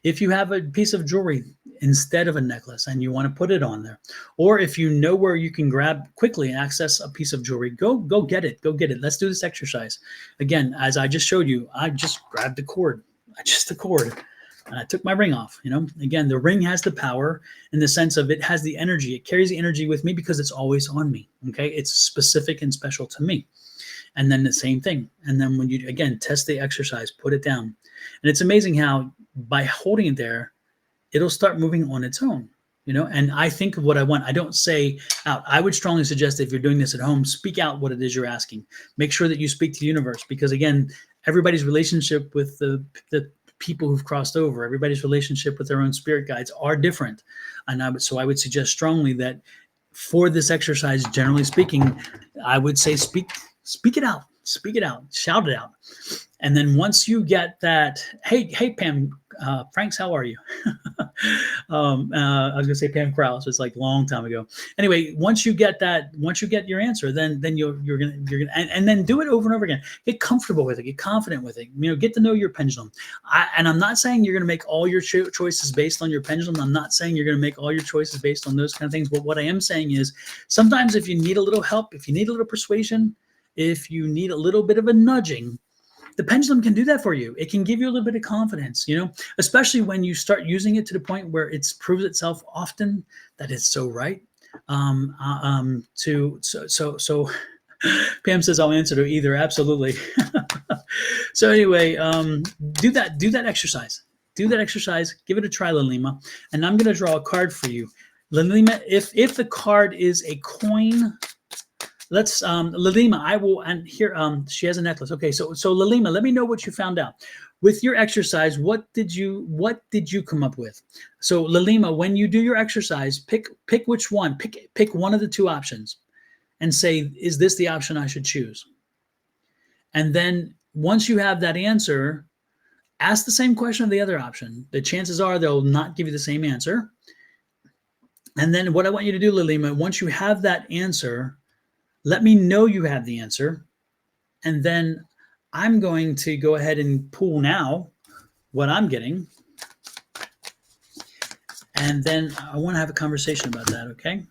If you have a piece of jewelry instead of a necklace and you want to put it on there, or if you know where you can grab quickly and access a piece of jewelry, go get it. Go get it. Let's do this exercise. Again, as I just showed you, I just grabbed the cord. And I took my ring off. Again, the ring has the power in the sense of it has the energy. It carries the energy with me because it's always on me. Okay, it's specific and special to me. And then the same thing. And then when you, again, test the exercise, put it down. And it's amazing how by holding it there, it'll start moving on its own, and I think of what I want. I don't say out. I would strongly suggest that if you're doing this at home, speak out what it is you're asking. Make sure that you speak to the universe, because again, everybody's relationship with the people who've crossed over, everybody's relationship with their own spirit guides are different. And so I would suggest strongly that for this exercise, generally speaking, I would say speak it out, shout it out. And then once you get that, hey Pam, Franks, how are you? I was gonna say Pam Krause. It's like a long time ago. Anyway, once you get your answer, then you're gonna and then do it over and over again. Get comfortable with it. Get confident with it. Get to know your pendulum. And I'm not saying you're gonna make all your choices based on your pendulum. I'm not saying you're gonna make all your choices based on those kind of things. But what I am saying is, sometimes if you need a little help, if you need a little persuasion, if you need a little bit of a nudging, the pendulum can do that for you. It can give you a little bit of confidence, especially when you start using it to the point where it proves itself often that it's so right. So Pam says I'll answer to either. Absolutely. So anyway, do that exercise. Do that exercise. Give it a try, Lalima. And I'm going to draw a card for you, Lalima. If the card is a coin. Let's Lalima, I will, and here she has a necklace. Okay, so Lalima, let me know what you found out. With your exercise, what did you come up with? So Lalima, when you do your exercise, pick which one. Pick one of the 2 options and say, is this the option I should choose? And then once you have that answer, ask the same question of the other option. The chances are they'll not give you the same answer. And then what I want you to do, Lalima, once you have that answer, let me know you have the answer, and then I'm going to go ahead and pull now what I'm getting, and then I want to have a conversation about that, okay?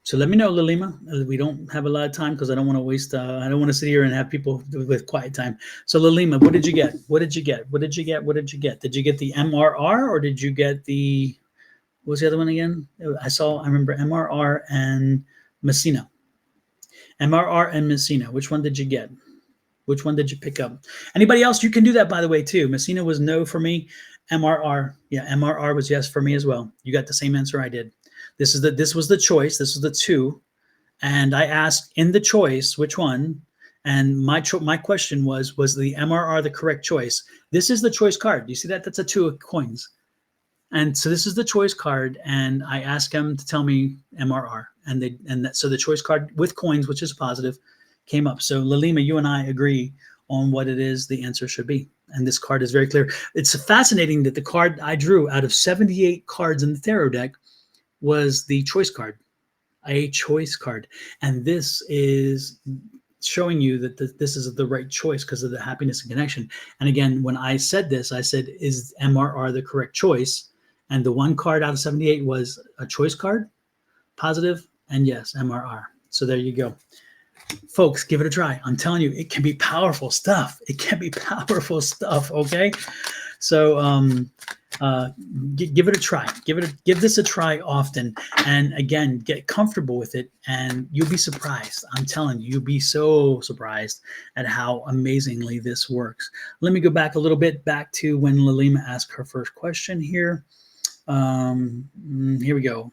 So let me know, Lalima. We don't have a lot of time because I don't want to waste. I don't want to sit here and have people with quiet time. So Lalima, what did you get? What did you get? Did you get the MRR, or did you get the? What was the other one again? I remember MRR and Messina. MRR and Messina. Which one did you get? Which one did you pick up? Anybody else? You can do that, by the way, too. Messina was no for me. MRR, yeah, MRR was yes for me as well. You got the same answer I did. This was the choice. This was the 2, and I asked in the choice which one. And my question was the MRR the correct choice? This is the choice card. You see that? That's a 2 of coins. And so this is the choice card, and I asked them to tell me MRR, so the choice card with coins, which is positive, came up. So Lalima, you and I agree on what it is the answer should be. And this card is very clear. It's fascinating that the card I drew out of 78 cards in the tarot deck was the choice card, a choice card. And this is showing you that this is the right choice because of the happiness and connection. And again, when I said this, I said, is MRR the correct choice? And the one card out of 78 was a choice card, positive, and yes, MRR. So there you go. Folks, give it a try. I'm telling you, it can be powerful stuff. It can be powerful stuff, okay? So give it a try. Give this a try often, and again, get comfortable with it, and you'll be surprised. I'm telling you, you'll be so surprised at how amazingly this works. Let me go back a little bit, back to when Lalima asked her first question here. Here we go.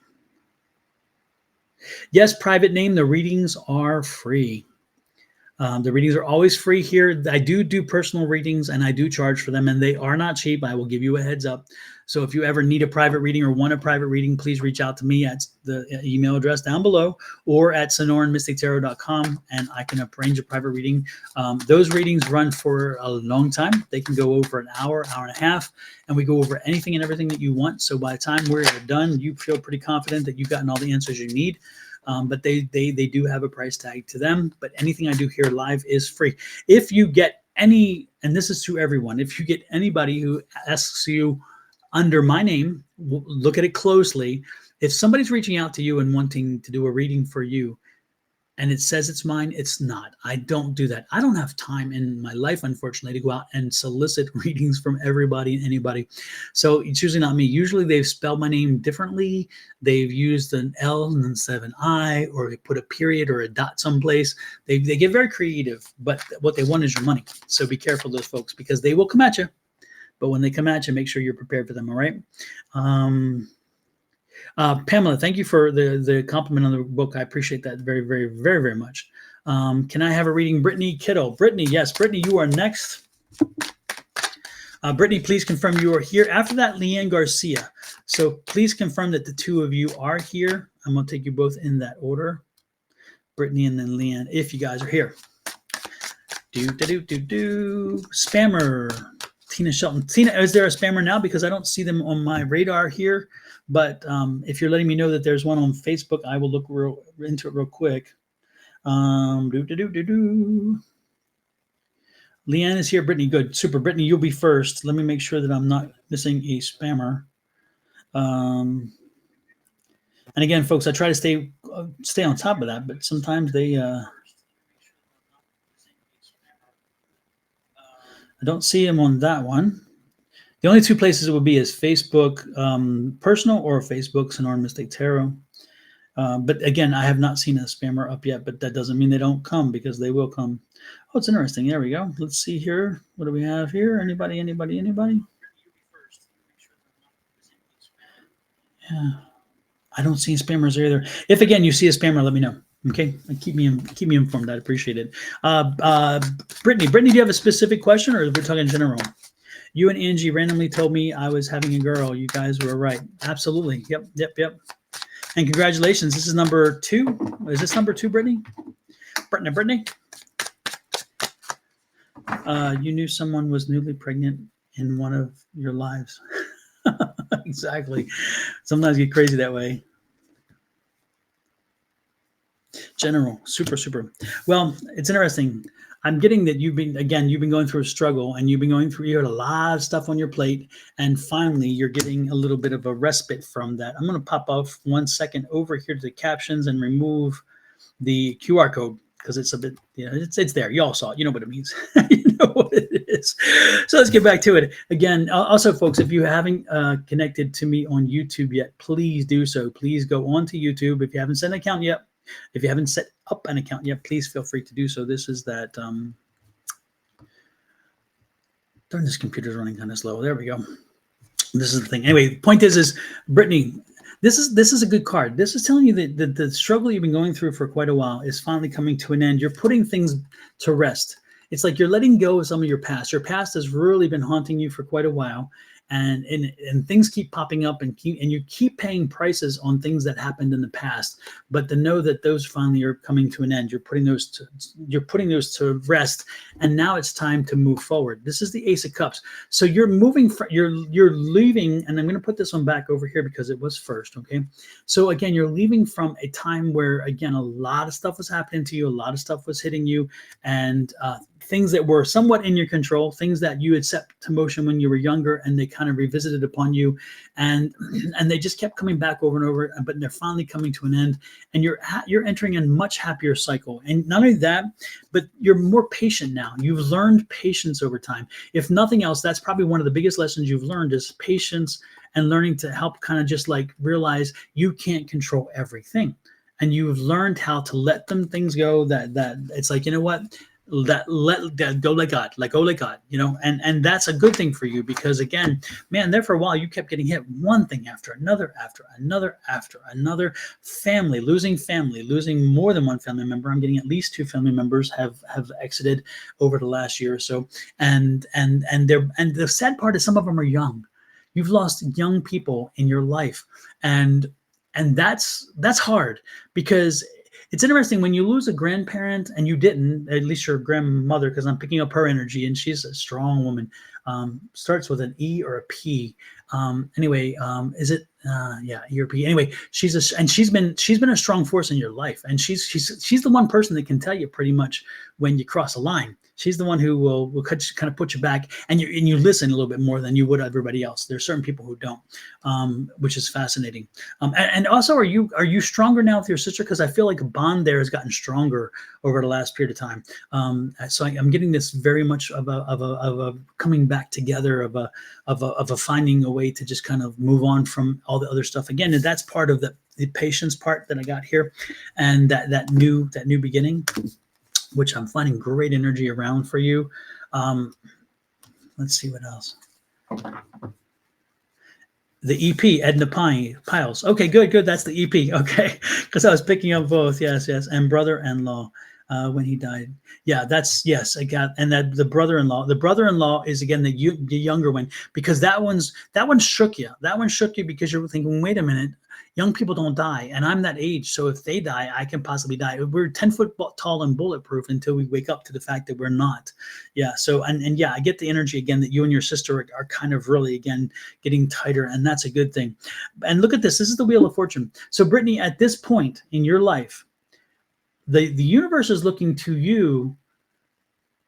Yes, private name. The readings are free. The readings are always free here. I do personal readings, and I do charge for them, and they are not cheap. I will give you a heads up. So if you ever need a private reading or want a private reading, please reach out to me at the email address down below or at sonoranmystictarot.com, and I can arrange a private reading. Those readings run for a long time. They can go over an hour, hour and a half, and we go over anything and everything that you want. So by the time we're done, you feel pretty confident that you've gotten all the answers you need. But they do have a price tag to them. But anything I do here live is free. If you get any, and this is to everyone, if you get anybody who asks you under my name, look at it closely. If somebody's reaching out to you and wanting to do a reading for you, and it says it's mine, it's not. I don't do that. I don't have time in my life, unfortunately, to go out and solicit readings from everybody and anybody. So it's usually not me. Usually they've spelled my name differently. They've used an L instead of an I, or they put a period or a dot someplace. They get very creative, but what they want is your money. So be careful of those folks, because they will come at you. But when they come at you, make sure you're prepared for them, all right? Pamela, thank you for the compliment on the book. I appreciate that very, very, very, very much. Can I have a reading? Brittany Kittle. Brittany, yes. Brittany, you are next. Brittany, please confirm you are here. After that, Leanne Garcia. So please confirm that the two of you are here. I'm going to take you both in that order. Brittany and then Leanne, if you guys are here. Spammer. Tina Shelton. Tina, is there a spammer now? Because I don't see them on my radar here. But if you're letting me know that there's one on Facebook, I will look into it real quick. Leanne is here. Brittany, good. Super. Brittany, you'll be first. Let me make sure that I'm not missing a spammer. And again, folks, I try to stay on top of that, but sometimes they... I don't see him on that one. The only two places it would be is Facebook personal or Facebook Sonoran Mystic Tarot. But again, I have not seen a spammer up yet, but that doesn't mean they don't come, because they will come. Oh, it's interesting. There we go. Let's see here. What do we have here? Anybody? Yeah. I don't see spammers either. If again you see a spammer, let me know. Okay, keep me informed. I'd appreciate it. Brittany, do you have a specific question, or we're talking general? You and Angie randomly told me I was having a girl. You guys were right. Absolutely. Yep. And congratulations. This is number 2. Is this number 2, Brittany? Brittany. You knew someone was newly pregnant in one of your lives. Exactly. Sometimes you get crazy that way. General, super. Well, it's interesting. I'm getting that you've been going through a struggle, and you had a lot of stuff on your plate, and finally you're getting a little bit of a respite from that. I'm going to pop off 1 second over here to the captions and remove the QR code, because it's a bit, it's there. You all saw it. You know what it means. You know what it is. So let's get back to it. Again, also, folks, if you haven't connected to me on YouTube yet, please do so. Please go on to YouTube. If you haven't set an account yet, please feel free to do so. This is that. Darn, this computer's running kind of slow. There we go. This is the thing. Anyway, point is Brittany, this is a good card. This is telling you that the struggle you've been going through for quite a while is finally coming to an end. You're putting things to rest. It's like you're letting go of some of your past. Your past has really been haunting you for quite a while. And things keep popping up, and you keep paying prices on things that happened in the past. But to know that those finally are coming to an end, you're putting those to rest, and now it's time to move forward. This is the Ace of Cups. So you're moving, you're leaving, and I'm going to put this one back over here because it was first. Okay, so again, you're leaving from a time where again a lot of stuff was happening to you, a lot of stuff was hitting you, and things that were somewhat in your control, things that you had set to motion when you were younger, and they kind kind of revisited upon you, and they just kept coming back over and over, but they're finally coming to an end, and you're entering a much happier cycle. And not only that, but you're more patient now. You've learned patience over time. If nothing else, that's probably one of the biggest lessons you've learned is patience, and learning to help kind of just like realize you can't control everything. And you've learned how to let things go, that it's like, you know what, that go, let God, let go, let God, you know, and that's a good thing for you, because again, man, there for a while you kept getting hit one thing after another, losing more than one family member. I'm getting at least 2 family members have exited over the last year or so, and the sad part is some of them are young. You've lost young people in your life, and that's hard, because it's interesting when you lose a grandparent, and you didn't, at least your grandmother, because I'm picking up her energy, and she's a strong woman. Starts with an E or a P. Is it? Yeah, E or P. Anyway, she's been a strong force in your life, and she's the one person that can tell you pretty much when you cross a line. She's the one who will kind of put you back, and you listen a little bit more than you would everybody else. There's certain people who don't, which is fascinating. And also, are you stronger now with your sister? Because I feel like a bond there has gotten stronger over the last period of time. So I'm getting this very much of a coming back together, of a finding a way to just kind of move on from all the other stuff again. And that's part of the patience part that I got here, and that new beginning, which I'm finding great energy around for you. Let's see what else. The EP, Edna Piles. Okay, good. That's the EP. Okay, because I was picking up both. Yes. And brother-in-law when he died. Yeah, yes. I got, and that the brother-in-law. The brother-in-law is again the younger one, because that one shook you. That one shook you because you're thinking, wait a minute. Young people don't die, and I'm that age, so if they die, I can possibly die. We're 10 foot tall and bulletproof until we wake up to the fact that we're not. Yeah, so, and yeah, I get the energy again that you and your sister are kind of really, again, getting tighter, and that's a good thing. And look at this. This is the Wheel of Fortune. So, Brittany, at this point in your life, the universe is looking to you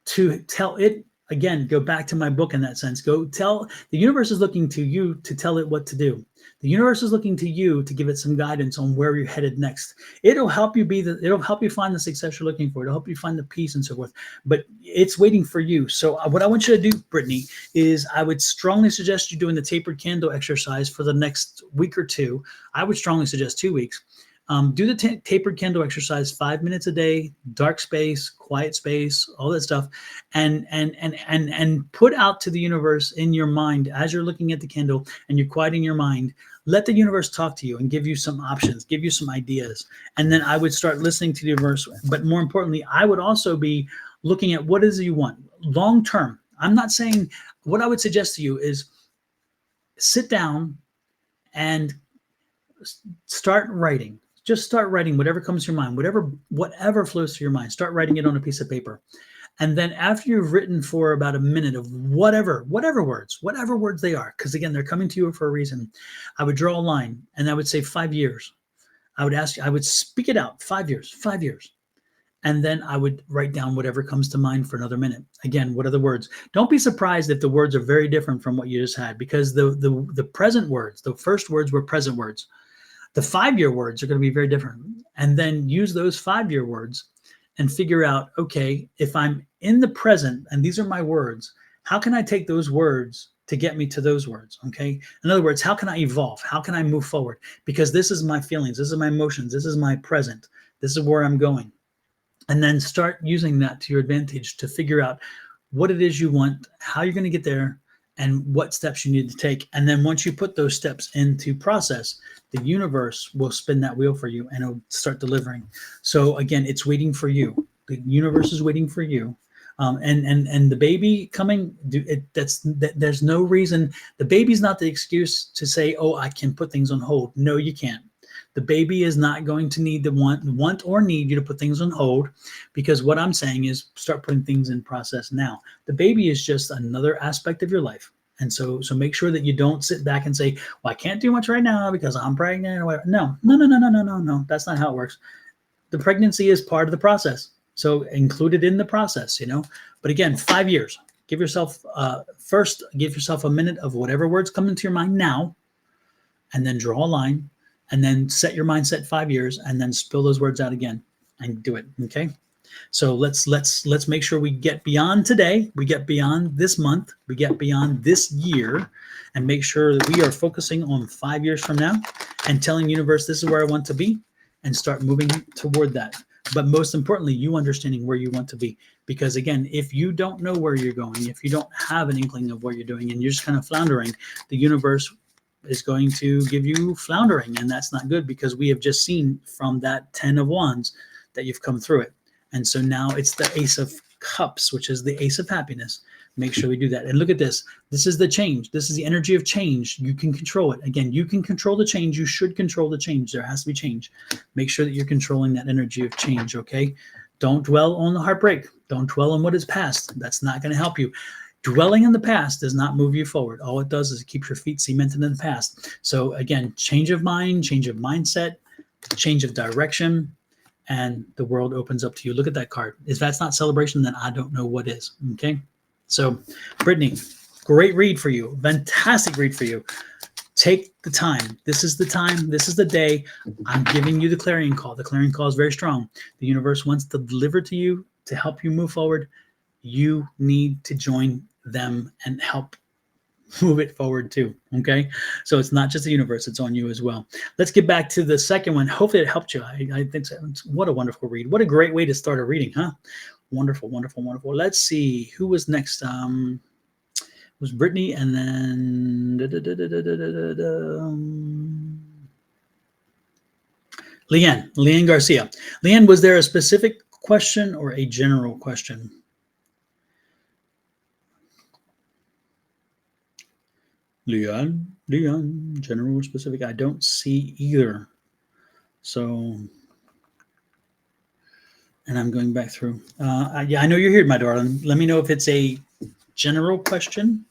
to tell it, again, go back to my book in that sense. The universe is looking to you to tell it what to do. The universe is looking to you to give it some guidance on where you're headed next. It'll help you it'll help you find the success you're looking for. It'll help you find the peace and so forth, but it's waiting for you. So what I want you to do, Brittany, is I would strongly suggest you doing the tapered candle exercise for the next week or 2. I would strongly suggest 2 weeks. Do the tapered candle exercise 5 minutes a day, dark space, quiet space, all that stuff, and put out to the universe in your mind as you're looking at the candle and you're quieting your mind. Let the universe talk to you and give you some options, give you some ideas, and then I would start listening to the universe. But more importantly, I would also be looking at what is it you want long term. I'm not saying, what I would suggest to you is sit down and start writing. Just start writing whatever comes to your mind, whatever flows through your mind. Start writing it on a piece of paper. And then after you've written for about a minute of whatever words they are, because again, they're coming to you for a reason, I would draw a line and I would say 5 years. I would speak it out, 5 years. And then I would write down whatever comes to mind for another minute. Again, what are the words? Don't be surprised if the words are very different from what you just had, because the present words, the first words were present words. The 5-year words are going to be very different. And then use those 5-year words and figure out, okay, if I'm in the present and these are my words, how can I take those words to get me to those words? Okay. In other words, how can I evolve? How can I move forward? Because this is my feelings. This is my emotions. This is my present. This is where I'm going. And then start using that to your advantage to figure out what it is you want, how you're going to get there, and what steps you need to take. And then once you put those steps into process, the universe will spin that wheel for you and it'll start delivering. So again, it's waiting for you. The universe is waiting for you. And the baby coming, there's no reason. The baby's not the excuse to say, oh, I can put things on hold. No, you can't. The baby is not going to need to want or need you to put things on hold, because what I'm saying is start putting things in process now. The baby is just another aspect of your life. And so make sure that you don't sit back and say, well, I can't do much right now because I'm pregnant or whatever. No. That's not how it works. The pregnancy is part of the process. So include it in the process, But again, 5 years. Give yourself first, give yourself a minute of whatever words come into your mind now, and then draw a line, and then set your mindset 5 years, and then spill those words out again and do it. Okay. So let's make sure we get beyond today, we get beyond this month, we get beyond this year, and make sure that we are focusing on 5 years from now and telling universe this is where I want to be, and start moving toward that. But most importantly, you understanding where you want to be. Because again, if you don't know where you're going, if you don't have an inkling of what you're doing and you're just kind of floundering, the universe is going to give you floundering, and that's not good, because we have just seen from that 10 of Wands that you've come through it. And so now it's the Ace of Cups, which is the Ace of Happiness. Make sure we do that. And look at this. This is the change. This is the energy of change. You can control it. Again, you can control the change. You should control the change. There has to be change. Make sure that you're controlling that energy of change, okay? Don't dwell on the heartbreak. Don't dwell on what is past. That's not going to help you. Dwelling in the past does not move you forward. All it does is keep your feet cemented in the past. So again, change of mind, change of mindset, change of direction, and the world opens up to you. Look at that card. If that's not celebration, then I don't know what is. Okay. So Brittany, great read for you. Fantastic read for you. Take the time. This is the time. This is the day. I'm giving you the clarion call. The clarion call is very strong. The universe wants to deliver to you to help you move forward. You need to join them and help move it forward too. Okay. So it's not just the universe, it's on you as well. Let's get back to the second one. Hopefully it helped you. I think so. What a wonderful read. What a great way to start a reading, huh? Wonderful, wonderful, wonderful. Let's see who was next. It was Brittany, and then Leanne Garcia. Leanne, was there a specific question or a general question? Leon, general or specific? I don't see either. So, and I'm going back through. Yeah, I know you're here, my darling. Let me know if it's a general question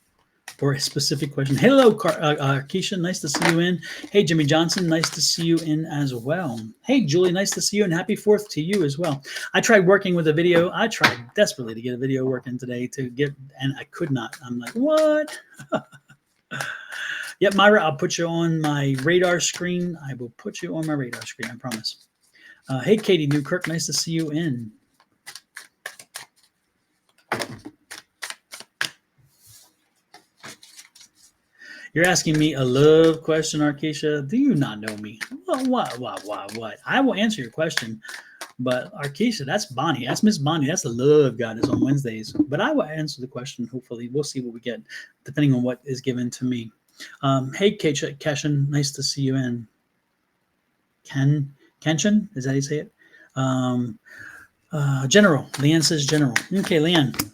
or a specific question. Hello, Keisha, nice to see you in. Hey, Jimmy Johnson, nice to see you in as well. Hey, Julie, nice to see you, and happy 4th to you as well. I tried working with a video. I tried desperately to get a video working today and I could not. I'm like, what? Yep, Myra, I'll put you on my radar screen. I will put you on my radar screen, I promise. Hey, Katie Newkirk, nice to see you in. You're asking me a love question, Arkeisha. Do you not know me? Well, what? I will answer your question. But Arkeisha, that's Bonnie. That's Miss Bonnie. That's the love goddess on Wednesdays. But I will answer the question, hopefully. We'll see what we get, depending on what is given to me. Hey, Keshin, nice to see you in. Kenshin, is that how you say it? General. Leanne says general. Okay, Leanne.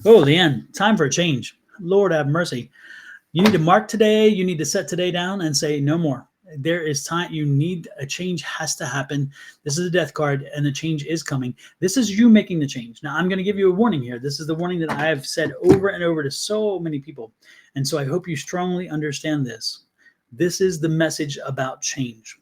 Oh, Leanne, time for a change. Lord have mercy. You need to mark today. You need to set today down and say no more. There is time. You need a change has to happen. This is a death card, and the change is coming. This is you making the change. Now, I'm going to give you a warning here. This is the warning that I have said over and over to so many people. And so I hope you strongly understand this. This is the message about change.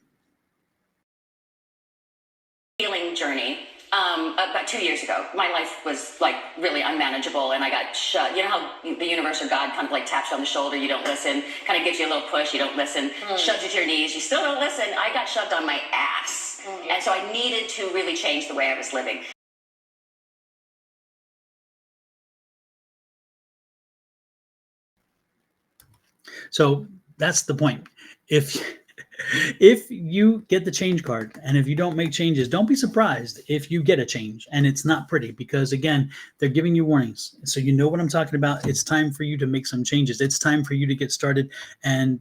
Healing journey. About 2 years ago, my life was like really unmanageable, and I got shut. You know how the universe or God kind of like taps you on the shoulder, you don't listen, kind of gives you a little push, you don't listen, shoves you to your knees, you still don't listen. I got shoved on my ass, and so I needed to really change the way I was living. So that's the point. If you get the change card, and if you don't make changes, don't be surprised if you get a change and it's not pretty, because again, they're giving you warnings. So you know what I'm talking about. It's time for you to make some changes. It's time for you to get started, and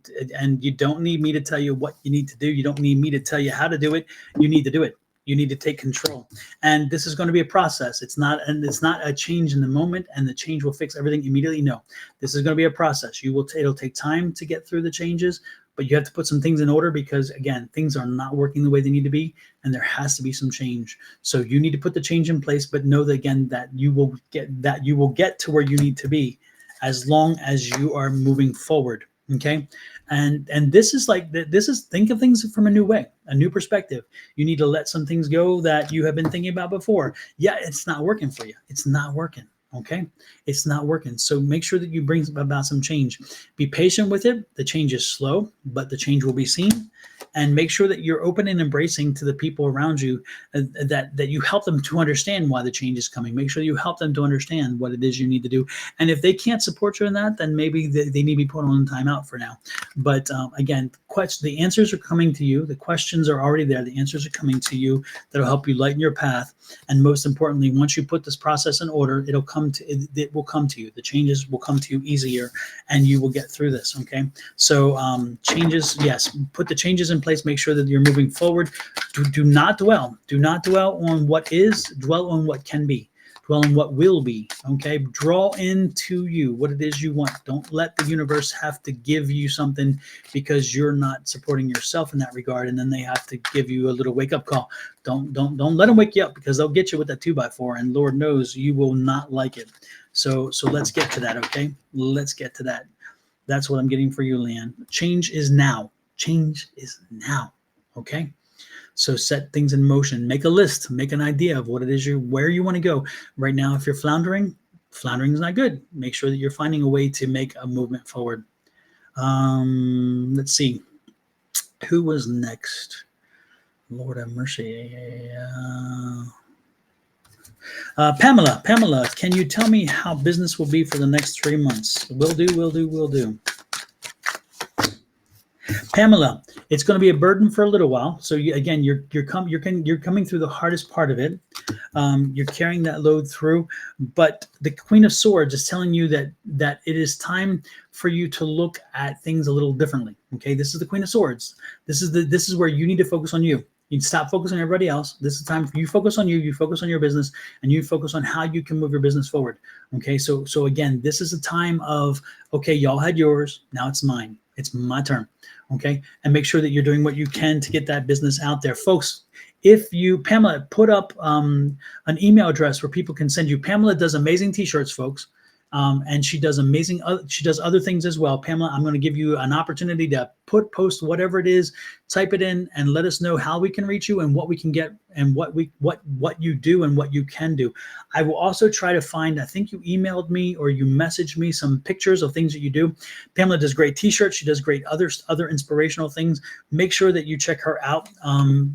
you don't need me to tell you what you need to do. You don't need me to tell you how to do it. You need to do it. You need to take control. And this is going to be a process. It's not a change in the moment and the change will fix everything immediately. No, this is going to be a process. It'll take time to get through the changes, but you have to put some things in order, because again, things are not working the way they need to be, and there has to be some change. So you need to put the change in place, but know that again, that you will get to where you need to be as long as you are moving forward. Okay. And this is think of things from a new way, a new perspective. You need to let some things go that you have been thinking about before. Yeah, it's not working for you. It's not working. Okay, it's not working. So make sure that you bring about some change. Be patient with it. The change is slow, but the change will be seen. And make sure that you're open and embracing to the people around you, that you help them to understand why the change is coming. Make sure you help them to understand what it is you need to do. And if they can't support you in that, then maybe they need to be put on timeout for now. But again, the answers are coming to you. The questions are already there. The answers are coming to you. That'll help you lighten your path. And most importantly, once you put this process in order, it will come to you. The changes will come to you easier, and you will get through this. Okay. So changes, yes, put the changes in place. Make sure that you're moving forward. Do not dwell. Do not dwell on what is. Dwell on what can be. Dwell on what will be. Okay. Draw into you what it is you want. Don't let the universe have to give you something because you're not supporting yourself in that regard, and then they have to give you a little wake up call. Don't let them wake you up, because they'll get you with that 2x4, and Lord knows you will not like it. So let's get to that. Okay. Let's get to that. That's what I'm getting for you, Leanne. Change is now. Change is now. Okay. So set things in motion. Make a list. Make an idea of what it is where you want to go. Right now, if you're floundering is not good. Make sure that you're finding a way to make a movement forward. Let's see. Who was next? Lord have mercy. Pamela, can you tell me how business will be for the next 3 months? Will do. Pamela, it's going to be a burden for a little while. So you're coming through the hardest part of it. You're carrying that load through, but the Queen of Swords is telling you that it is time for you to look at things a little differently. Okay, this is the Queen of Swords. This is where you need to focus on you. You stop focusing on everybody else. This is time for you focus on you. You focus on your business, and you focus on how you can move your business forward. Okay, so again, this is a time of, okay, y'all had yours, now it's mine. It's my turn. Okay, and make sure that you're doing what you can to get that business out there, folks. If you, Pamela, put up an email address where people can send you. Pamela does amazing t-shirts, folks. And she does she does other things as well. Pamela, I'm going to give you an opportunity to post whatever it is, type it in, and let us know how we can reach you and what we can get and what you do and what you can do. I will also try to find, I think you emailed me or you messaged me some pictures of things that you do. Pamela does great t-shirts. She does great other inspirational things. Make sure that you check her out.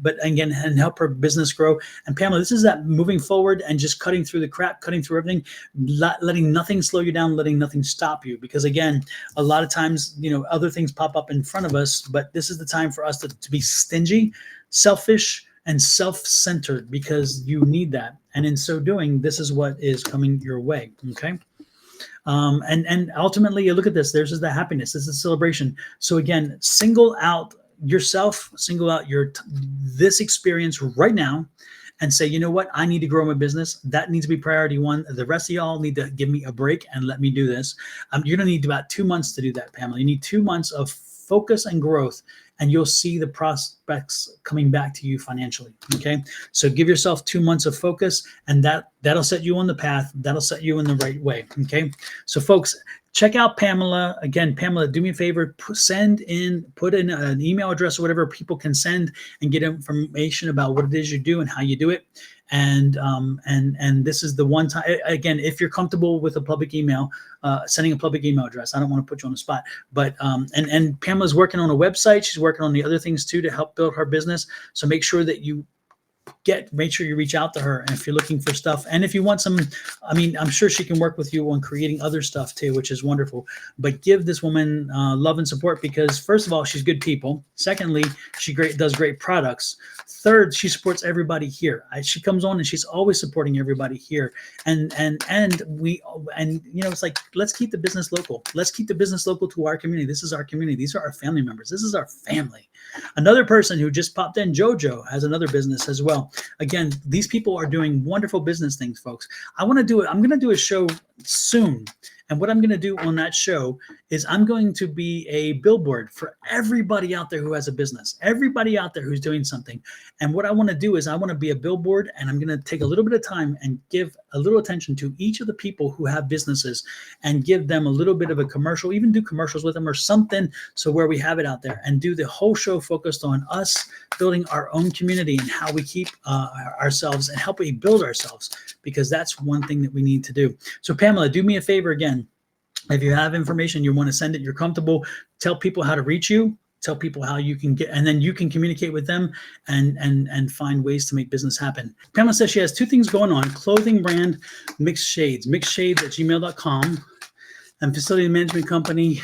But again, and help her business grow. And Pamela, this is that moving forward and just cutting through the crap, cutting through everything, letting nothing slow you down, letting nothing stop you. Because again, a lot of times, other things pop up in front of us, but this is the time for us to be stingy, selfish, and self-centered, because you need that. And in so doing, this is what is coming your way. Okay. And ultimately, you look at this, there's the happiness. This is celebration. So again, single out yourself, single out this experience right now, and say, you know what, I need to grow my business. That needs to be priority one. The rest of y'all need to give me a break and let me do this. You're going to need about 2 months to do that, Pamela. You need 2 months of focus and growth, and you'll see the prospects coming back to you financially. Okay. So give yourself 2 months of focus, and that'll set you on the path. That'll set you in the right way. Okay. So folks, check out Pamela. Again, Pamela, do me a favor, put in an email address or whatever people can send and get information about what it is you do and how you do it. And this is the one time, again, if you're comfortable with a public email, sending a public email address. I don't want to put you on the spot, but and Pamela's working on a website. She's working on the other things too to help build her business. So make sure that you make sure you reach out to her. And if you're looking for stuff, and if you want some, I'm sure she can work with you on creating other stuff too, which is wonderful. But give this woman love and support, because first of all, she's good people. Secondly, she does great products. Third, she supports everybody here. She comes on and she's always supporting everybody here. And it's like, let's keep the business local. Let's keep the business local to our community. This is our community. These are our family members. This is our family. Another person who just popped in, Jojo, has another business as well. Again, these people are doing wonderful business things, folks. I'm going to do a show soon, And what I'm going to do on that show is I'm going to be a billboard for everybody out there who has a business, everybody out there who's doing something. And what I want to do is I want to be a billboard, and I'm going to take a little bit of time and give a little attention to each of the people who have businesses and give them a little bit of a commercial, even do commercials with them or something. So where we have it out there, and do the whole show focused on us building our own community and how we keep ourselves and help we build ourselves, because that's one thing that we need to do. So Pamela, do me a favor again. If you have information you want to send it, you're comfortable, tell people how to reach you, tell people how you can get, and then you can communicate with them and find ways to make business happen. Pamela says she has two things going on: clothing brand, mixed shades at gmail.com, and facility management company.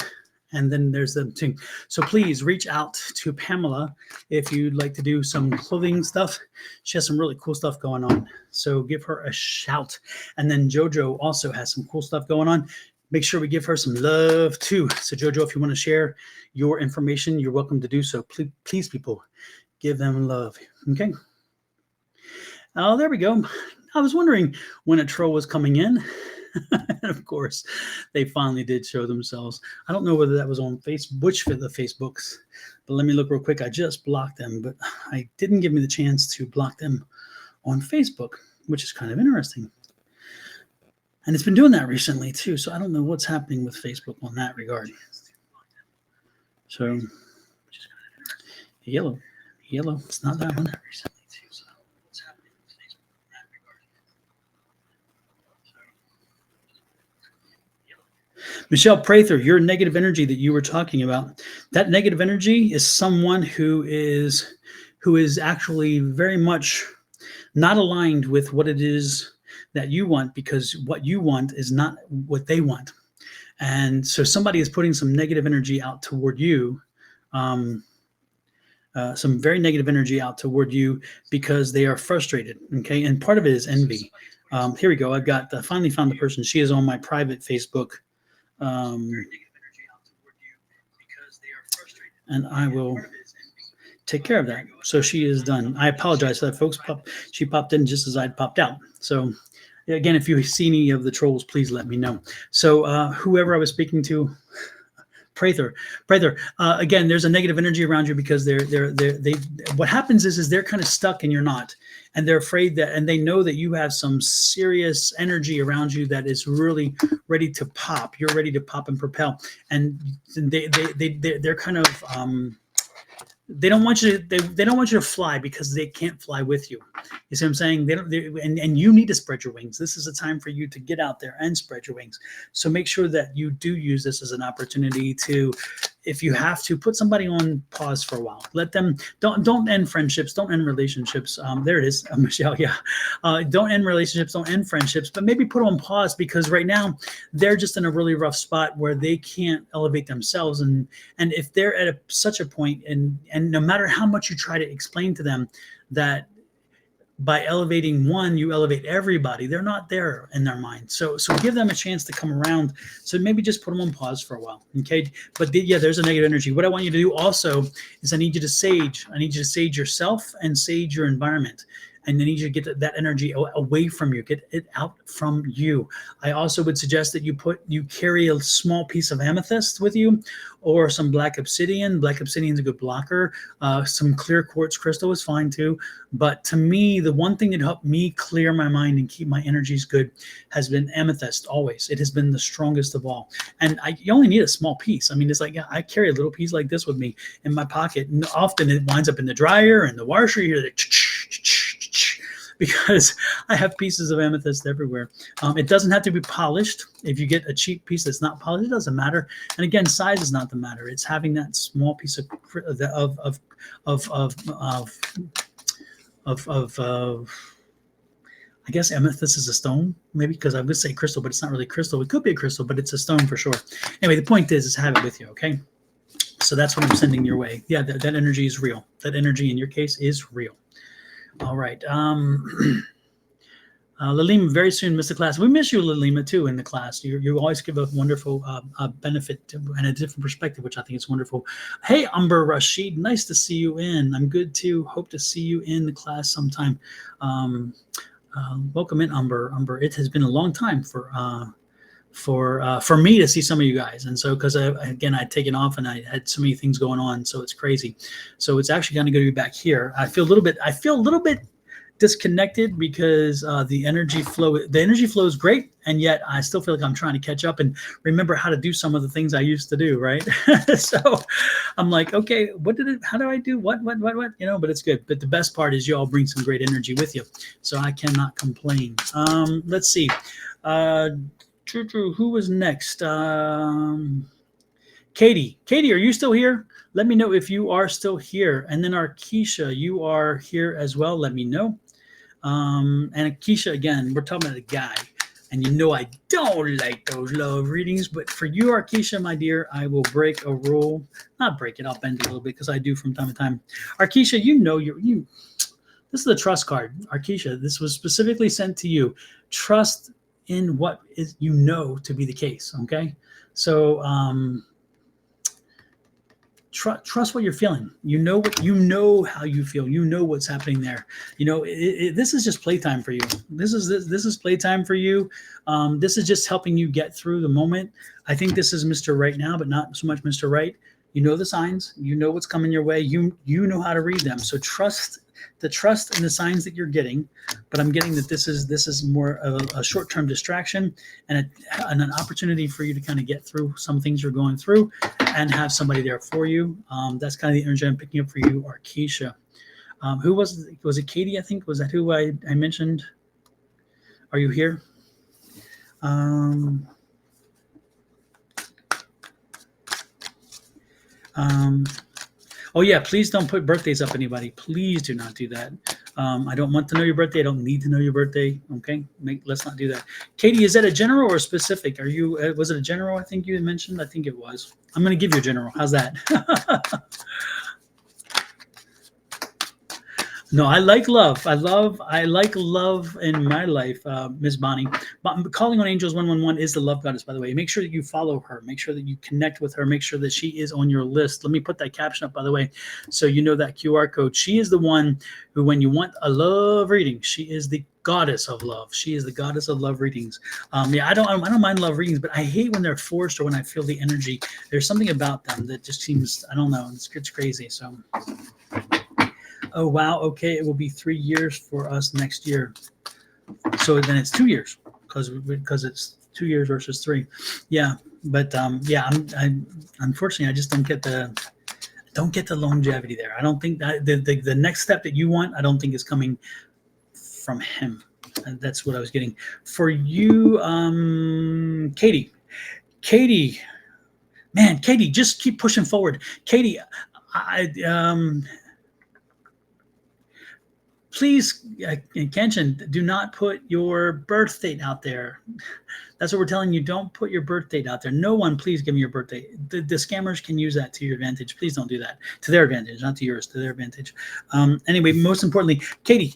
And then there's the thing. So please reach out to Pamela if you'd like to do some clothing stuff. She has some really cool stuff going on. So give her a shout. And then JoJo also has some cool stuff going on. Make sure we give her some love too. So JoJo, if you want to share your information, you're welcome to do so. Please people, give them love. Okay. Oh, there we go. I was wondering when a troll was coming in. And of course, they finally did show themselves. I don't know whether that was on Facebook, which of the Facebooks, but let me look real quick. I just blocked them, but I didn't give me the chance to block them on Facebook, which is kind of interesting. And it's been doing that recently too, so I don't know what's happening with Facebook on that regard. So, yellow, it's not that one. Michelle Prather, your negative energy that you were talking about, that negative energy is someone who is actually very much not aligned with what it is that you want, because what you want is not what they want. And so somebody is putting some negative energy out toward you, some very negative energy out toward you because they are frustrated. Okay. And part of it is envy. Here we go. I've got finally found the person. She is on my private Facebook. And I will take care of that. So she is done. I apologize for that, folks. She popped in just as I'd popped out. So again, if you see any of the trolls, please let me know. So whoever I was speaking to, Prather. Again, there's a negative energy around you because they what happens is they're kind of stuck and you're not, and they're afraid that, and they know that you have some serious energy around you that is really ready to pop. You're ready to pop and propel, and they're kind of they don't want you to they don't want you to fly because they can't fly with you. You see what I'm saying? And you need to spread your wings. This is a time for you to get out there and spread your wings. So make sure that you do use this as an opportunity to, if you have to, put somebody on pause for a while. Let them, don't end friendships, don't end relationships. There it is, Michelle. Yeah, don't end relationships, don't end friendships, but maybe put them on pause because right now they're just in a really rough spot where they can't elevate themselves. And if they're at such a point, and no matter how much you try to explain to them that by elevating one, you elevate everybody, they're not there in their mind. So give them a chance to come around. So maybe just put them on pause for a while. Okay. But yeah, there's a negative energy. What I want you to do also is I need you to sage yourself and sage your environment. And I need you to get that energy away from you, get it out from you. I also would suggest that you carry a small piece of amethyst with you, or some black obsidian. Black obsidian is a good blocker. Some clear quartz crystal is fine too. But to me, the one thing that helped me clear my mind and keep my energies good has been amethyst. Always, it has been the strongest of all. And you only need a small piece. I mean, it's like I carry a little piece like this with me in my pocket, and often it winds up in the dryer and the washer. You hear the because I have pieces of amethyst everywhere. It doesn't have to be polished. If you get a cheap piece that's not polished, it doesn't matter. And again, size is not the matter. It's having that small piece of I guess amethyst is a stone, maybe, because I'm going to say crystal, but it's not really crystal. It could be a crystal, but it's a stone for sure. Anyway, the point is have it with you, okay? So that's what I'm sending your way. Yeah, that energy is real. That energy in your case is real. All right. Lalima, very soon miss the class. We miss you, Lalima, too, in the class. You always give a wonderful benefit and a different perspective, which I think is wonderful. Hey, Umber Rashid, nice to see you in. I'm good, too. Hope to see you in the class sometime. Welcome in, Umber. It has been a long time for me to see some of you guys. And so because again I'd taken off and I had so many things going on, so it's crazy. So it's actually kind of going to be back here. I feel a little bit disconnected because the energy flow is great, and yet I still feel like I'm trying to catch up and remember how to do some of the things I used to do, right? So I'm like, okay, how do I do what, you know? But it's good. But the best part is you all bring some great energy with you, so I cannot complain. Let's see. True. Who was next? Katie, are you still here? Let me know if you are still here. And then Arkisha, you are here as well. Let me know. And Arkisha, again, we're talking about a guy. And you know I don't like those love readings. But for you, Arkisha, my dear, I will break a rule. Not break it, I'll bend it a little bit because I do from time to time. Arkisha, you know you. This is the trust card. Arkisha, this was specifically sent to you. Trust in what is you know to be the case. Okay, so trust what you're feeling. You know how you feel. You know what's happening there. You know this is just playtime for you. This is playtime for you. This is just helping you get through the moment. I think this is Mr. Right now, but not so much Mr. Right. You know the signs. You know what's coming your way. You know how to read them. So trust in the signs that you're getting. But I'm getting that this is more of a short-term distraction and an opportunity for you to kind of get through some things you're going through and have somebody there for you. That's kind of the energy I'm picking up for you, Arkisha. Who was it? Katie, I think. Was that who I mentioned? Are you here? Oh yeah, please don't put birthdays up, anybody. Please do not do that. I don't want to know your birthday. I don't need to know your birthday. Okay, let's not do that. Katie, is that a general or a specific? Are you? Was it a general? I think you had mentioned. I think it was. I'm going to give you a general. How's that? No, I like love. I like love in my life, Ms. Bonnie. But calling on Angels 111 is the love goddess, by the way. Make sure that you follow her. Make sure that you connect with her. Make sure that she is on your list. Let me put that caption up, by the way, so you know that QR code. She is the one who, when you want a love reading, she is the goddess of love. She is the goddess of love readings. Yeah, I don't mind love readings, but I hate when they're forced or when I feel the energy. There's something about them that just seems, I don't know, it's crazy. So. Oh, wow. Okay. It will be 3 years for us next year. So then it's 2 years because it's 2 years versus 3. Yeah. But yeah, I'm unfortunately, I just don't get the longevity there. I don't think that the next step that you want, I don't think is coming from him. And that's what I was getting for you. Katie, man, Katie, just keep pushing forward. Katie, please, Kenshin, do not put your birth date out there. That's what we're telling you. Don't put your birth date out there. No one, please give me your birthday. The scammers can use that to your advantage. Please don't do that. To their advantage, not to yours, to their advantage. Anyway, most importantly, Katie,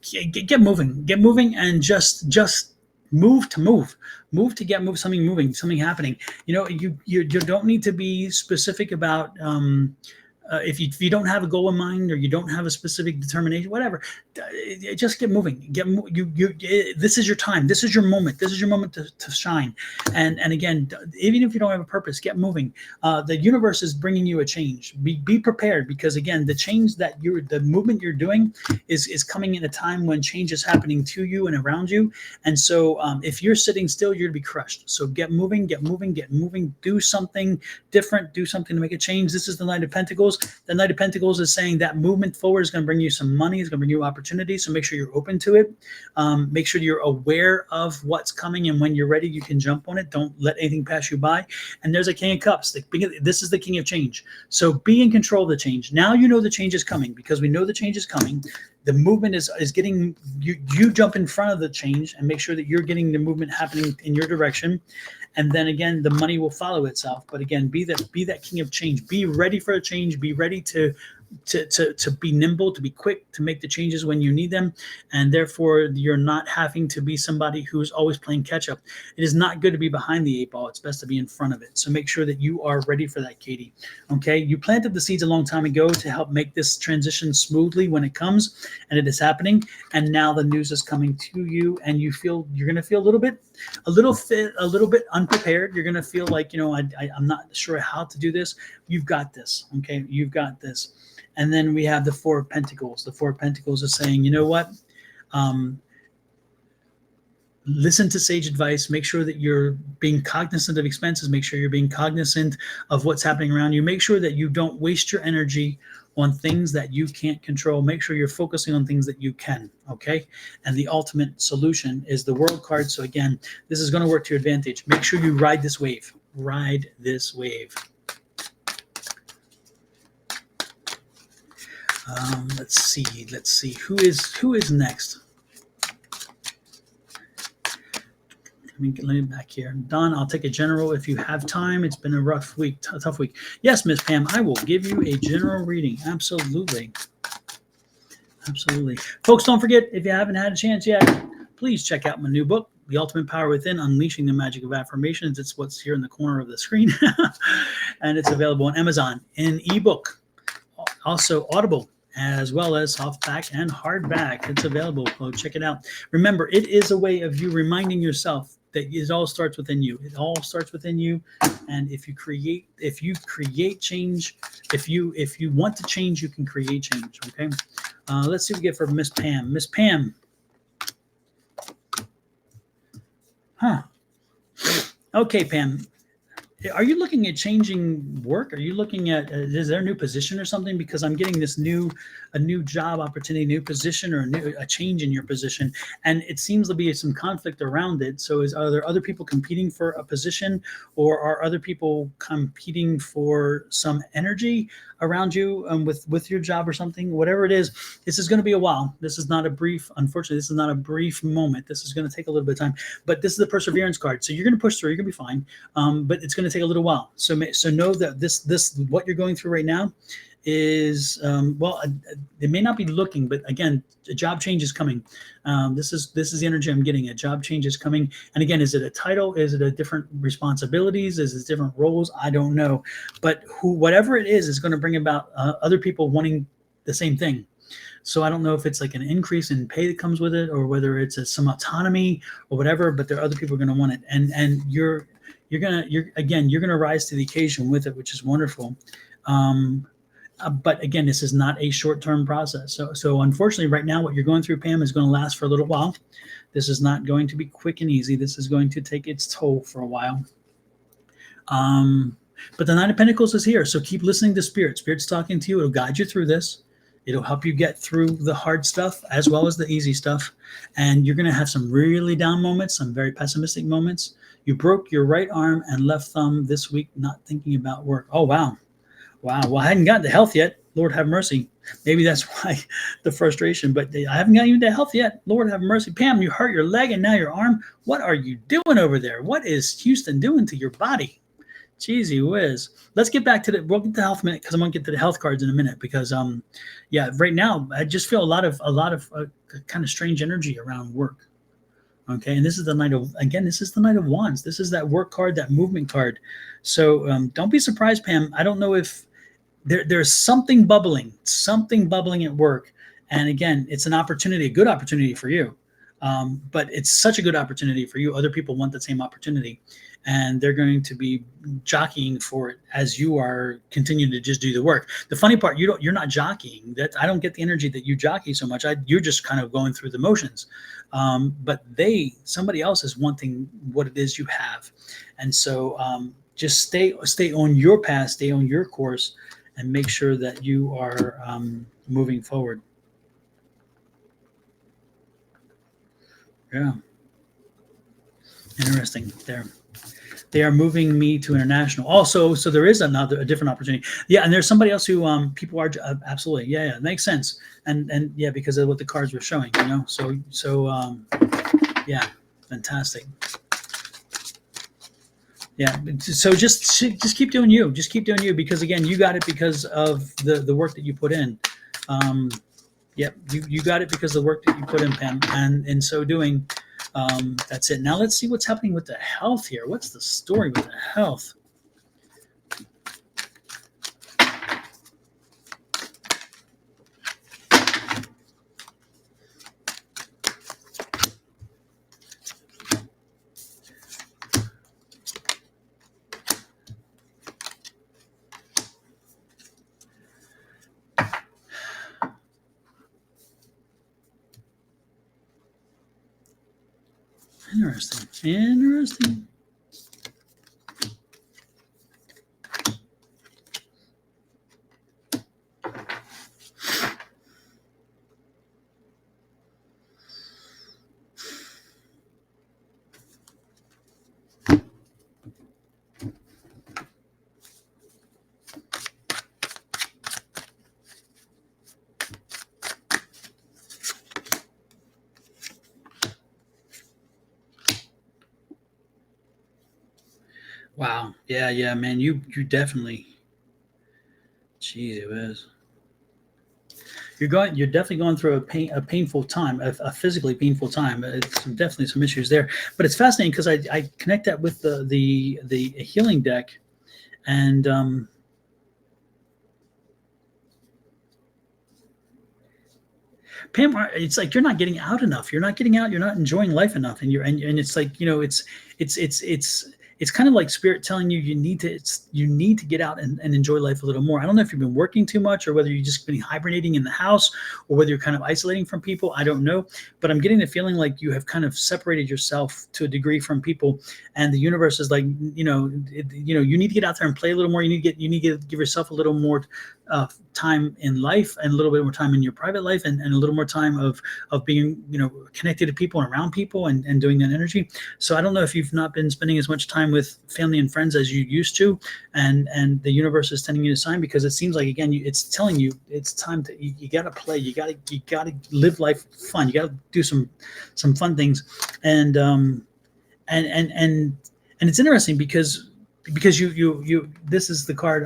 get moving and just move to get something happening. You know, you don't need to be specific about if you don't have a goal in mind or you don't have a specific determination, whatever, just get moving. This is your time. This is your moment. This is your moment to shine. And again, even if you don't have a purpose, get moving. The universe is bringing you a change. Be prepared, because again, the change that the movement you're doing is coming in a time when change is happening to you and around you. And so if you're sitting still, you're gonna be crushed. So get moving. Do something different. Do something to make a change. This is the Knight of Pentacles. The Knight of Pentacles is saying that movement forward is going to bring you some money. It's going to bring you opportunities. So make sure you're open to it. Make sure you're aware of what's coming, and when you're ready, you can jump on it. Don't let anything pass you by. And there's a King of Cups. This is the King of Change. So be in control of the change. Now you know the change is coming, because we know the change is coming. The movement is getting you jump in front of the change and make sure that you're getting the movement happening in your direction. And then again, the money will follow itself. But again, be that king of change. Be ready for a change. Be ready to be nimble, to be quick, to make the changes when you need them. And therefore, you're not having to be somebody who's always playing catch up. It is not good to be behind the 8 ball. It's best to be in front of it. So make sure that you are ready for that, Katie. Okay. You planted the seeds a long time ago to help make this transition smoothly when it comes, and it is happening. And now the news is coming to you, and you're going to feel a little bit a little bit unprepared. You're going to feel like, I'm not sure how to do this. You've got this. Okay. You've got this. And then we have the Four of Pentacles. The Four of Pentacles is saying, you know what? Listen to sage advice. Make sure that you're being cognizant of expenses. Make sure you're being cognizant of what's happening around you. Make sure that you don't waste your energy on things that you can't control. Make sure you're focusing on things that you can, okay? And the ultimate solution is the World card. So again, this is going to work to your advantage. Make sure you ride this wave. Ride this wave. Let's see. Who is next? Let me back here. Don, I'll take a general if you have time. It's been a rough week, tough week. Yes, Miss Pam, I will give you a general reading. Absolutely. Absolutely. Folks, don't forget, if you haven't had a chance yet, please check out my new book, The Ultimate Power Within, Unleashing the Magic of Affirmations. It's what's here in the corner of the screen. And it's available on Amazon in ebook, also Audible, as well as softback and hardback. It's available. Go check it out. Remember, it is a way of you reminding yourself that it all starts within you. It all starts within you. And if you create change, if you want to change, you can create change. Okay. Let's see what we get for Miss Pam. Miss Pam. Huh. Okay, Pam. Are you looking at changing work? Are you looking at, is there a new position or something? Because I'm getting this a new job opportunity, new position, or a change in your position. And it seems to be some conflict around it. So are there other people competing for a position, or are other people competing for some energy around you with your job or something? Whatever it is, this is going to be a while. This is not a brief, unfortunately, this is not a brief moment. This is going to take a little bit of time, but this is the perseverance card. So you're going to push through, you're going to be fine. But it's going to take a little while. So know that this what you're going through right now is it may not be looking, but again, a job change is coming. This is the energy I'm getting. A job change is coming. And again, is it a title? Is it a different responsibilities? Is it different roles? I don't know. But whatever it is going to bring about other people wanting the same thing. So I don't know if it's like an increase in pay that comes with it, or whether it's some autonomy or whatever. But there are other people who are going to want it, and you're gonna rise to the occasion with it, which is wonderful. But again, this is not a short-term process. So unfortunately, right now, what you're going through, Pam, is going to last for a little while. This is not going to be quick and easy. This is going to take its toll for a while. But the Nine of Pentacles is here, so keep listening to Spirit. Spirit's talking to you. It'll guide you through this. It'll help you get through the hard stuff as well as the easy stuff. And you're going to have some really down moments, some very pessimistic moments. You broke your right arm and left thumb this week not thinking about work. Oh, wow. Wow. Well, I hadn't gotten to health yet. Lord have mercy. Maybe that's why the frustration, but I haven't gotten even to health yet. Lord have mercy. Pam, you hurt your leg and now your arm. What are you doing over there? What is Houston doing to your body? Jeezy whiz. Let's get back to we'll get to health minute, because I'm going to get to the health cards in a minute, because right now I just feel a lot of kind of strange energy around work. Okay, and this is the Knight of Wands. This is that work card, that movement card. So don't be surprised, Pam. I don't know if there's something bubbling at work, and again, it's an opportunity, a good opportunity for you. But it's such a good opportunity for you. Other people want the same opportunity, and they're going to be jockeying for it as you are continuing to just do the work. The funny part, you're not jockeying. That I don't get the energy that you jockey so much. You're just kind of going through the motions. But somebody else is wanting what it is you have, and so just stay on your path, stay on your course, and make sure that you are moving forward. Yeah. Interesting. They are moving me to international. Also, so there is a different opportunity. Yeah, and there's somebody else who people are absolutely. Yeah, makes sense. And yeah, because of what the cards were showing, So yeah, fantastic. Yeah, so just keep doing you. Just keep doing you, because again, you got it because of the work that you put in. Yep, you got it because of the work that you put in, Pam, and in so doing, that's it. Now let's see what's happening with the health here. What's the story with the health? Interesting. Interesting. Wow. Yeah, yeah, man. You definitely. Jeez, it was. You're definitely going through a painful time, a physically painful time. It's definitely some issues there, but it's fascinating because I connect that with the healing deck, and Pam, it's like you're not getting out enough. You're not getting out. You're not enjoying life enough, and and it's like it's it's kind of like spirit telling you you need to get out and enjoy life a little more. I don't know if you've been working too much or whether you're just been hibernating in the house or whether you're kind of isolating from people. I don't know, but I'm getting the feeling like you have kind of separated yourself to a degree from people, and the universe is like you need to get out there and play a little more. You need to give yourself a little more time in life and a little bit more time in your private life and a little more time of being connected to people and around people and doing that energy. So I don't know if you've not been spending as much time with family and friends as you used to, and the universe is sending you a sign because it seems like again it's telling you it's time to you got to play, you got to live life fun, you got to do some fun things, and and it's interesting because you this is the card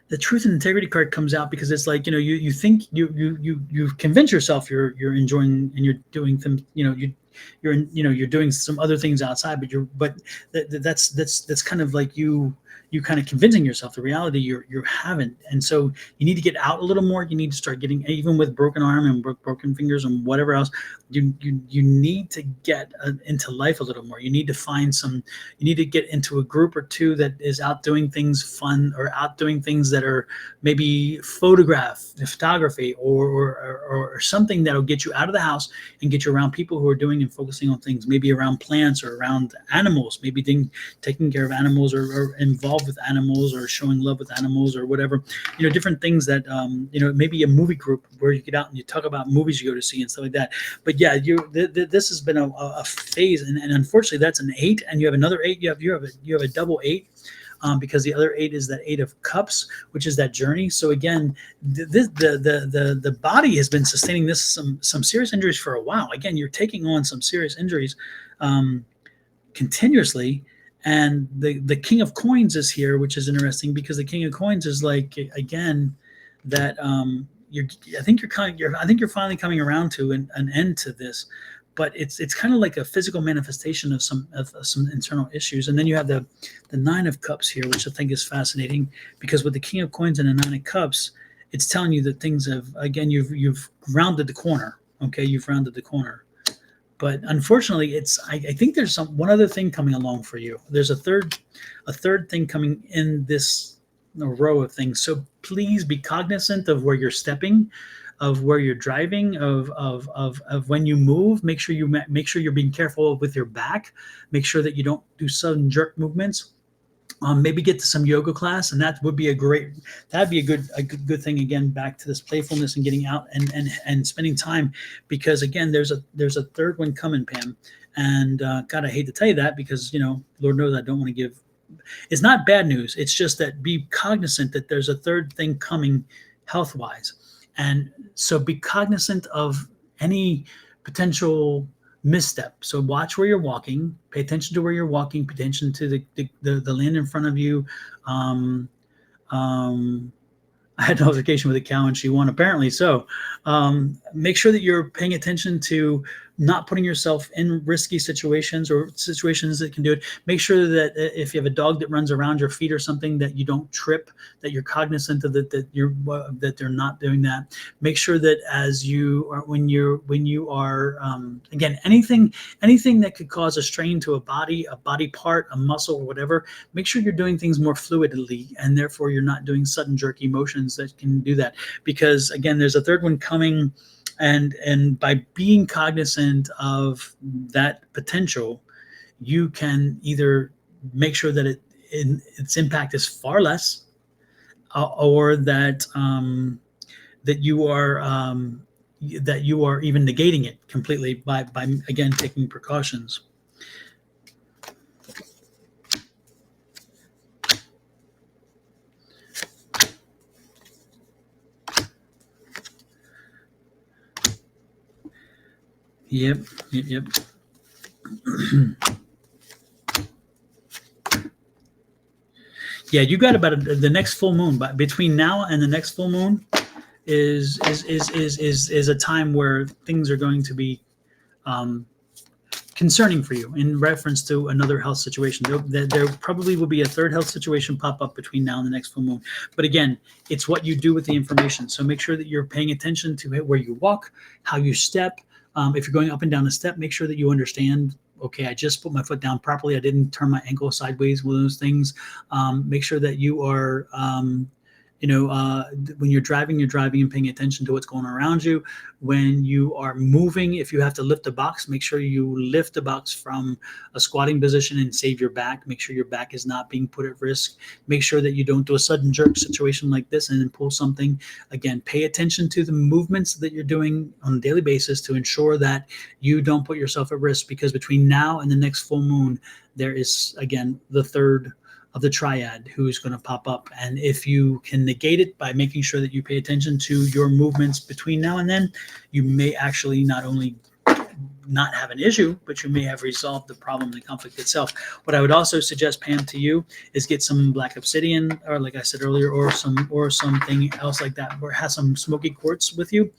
the truth and integrity card comes out because it's like you think you convince yourself you're enjoying and you're doing things you're doing some other things outside but that's kind of like you kind of convincing yourself the reality you haven't, and so you need to get out a little more. You need to start getting, even with broken arm and broken fingers and whatever else, you need to get into life a little more. You need to find you need to get into a group or two that is out doing things fun or out doing things that are maybe photography or something that'll get you out of the house and get you around people who are doing and focusing on things, maybe around plants or around animals, maybe taking care of animals or involved with animals or showing love with animals or whatever, different things that maybe a movie group where you get out and you talk about movies you go to see and stuff like that. But yeah, this has been a phase, and unfortunately that's an 8, and you have another 8. You have a double 8. Because the other 8 is that 8 of cups, which is that journey. So again, the body has been sustaining some serious injuries for a while. Again, you're taking on some serious injuries continuously, and the King of Coins is here, which is interesting because the King of Coins is like again that I think you're finally coming around to an end to this, but it's kind of like a physical manifestation of some internal issues. And then you have the 9 of Cups here, which I think is fascinating because with the King of Coins and the 9 of Cups, it's telling you that things have, again, you've rounded the corner. Okay, you've rounded the corner. But unfortunately, I think there's one other thing coming along for you. There's a third thing coming in this row of things. So please be cognizant of where you're stepping, of where you're driving, of when you move. Make sure you're being careful with your back. Make sure that you don't do sudden jerk movements. Maybe get to some yoga class, and that would be a good thing. Again, back to this playfulness and getting out and spending time, because again, there's a third one coming, Pam, and God, I hate to tell you that because Lord knows I don't want to give. It's not bad news. It's just that be cognizant that there's a third thing coming, health wise, and so be cognizant of any potential misstep. So watch where you're walking, pay attention to where you're walking, pay attention to the land in front of you. Um, um, I had notification with a cow and she won, apparently. So make sure that you're paying attention to not putting yourself in risky situations or situations that can do it. Make sure that if you have a dog that runs around your feet or something, that you don't trip, that you're cognizant of that they're not doing that. Make sure that when you are again, anything that could cause a strain to a body part, a muscle or whatever, make sure you're doing things more fluidly, and therefore you're not doing sudden jerky motions that can do that. Because again, there's a third one coming, And by being cognizant of that potential, you can either make sure that its impact is far less, or that you are even negating it completely by again taking precautions. Yep, yep, yep. Yeah, you got about the next full moon, but between now and the next full moon is a time where things are going to be um, concerning for you in reference to another health situation. There probably will be a third health situation pop up between now and the next full moon. But again, it's what you do with the information. So make sure that you're paying attention to where you walk, how you step. If you're going up and down a step, make sure that you understand, okay, I just put my foot down properly. I didn't turn my ankle sideways, one of those things. Make sure that you are when you're driving and paying attention to what's going on around you. When you are moving, if you have to lift a box, make sure you lift the box from a squatting position and save your back. Make sure your back is not being put at risk. Make sure that you don't do a sudden jerk situation like this and then pull something. Again, pay attention to the movements that you're doing on a daily basis to ensure that you don't put yourself at risk, because between now and the next full moon, there is, again, the third of the triad who's going to pop up. And if you can negate it by making sure that you pay attention to your movements between now and then, you may actually not only not have an issue, but you may have resolved the problem, the conflict itself. What I would also suggest, Pam, to you is get some black obsidian, or like I said earlier, or something else like that, or have some smoky quartz with you.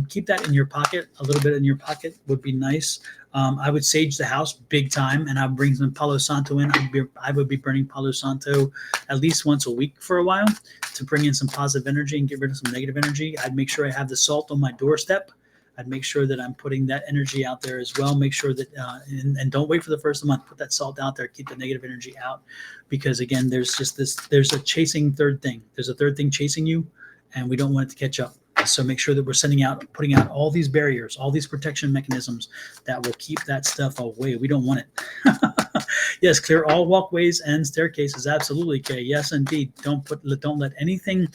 Keep that in your pocket. A little bit in your pocket would be nice. I would sage the house big time, and I'd bring some Palo Santo in. I would be burning Palo Santo at least once a week for a while to bring in some positive energy and get rid of some negative energy. I'd make sure I have the salt on my doorstep. I'd make sure that I'm putting that energy out there as well. Make sure that, and don't wait for the first of the month. Put that salt out there. Keep the negative energy out, because again, there's a chasing third thing. There's a third thing chasing you, and we don't want it to catch up. So make sure that we're putting out all these barriers, all these protection mechanisms that will keep that stuff away. We don't want it. Yes, clear all walkways and staircases. Absolutely, Kay. Yes, indeed. Don't let anything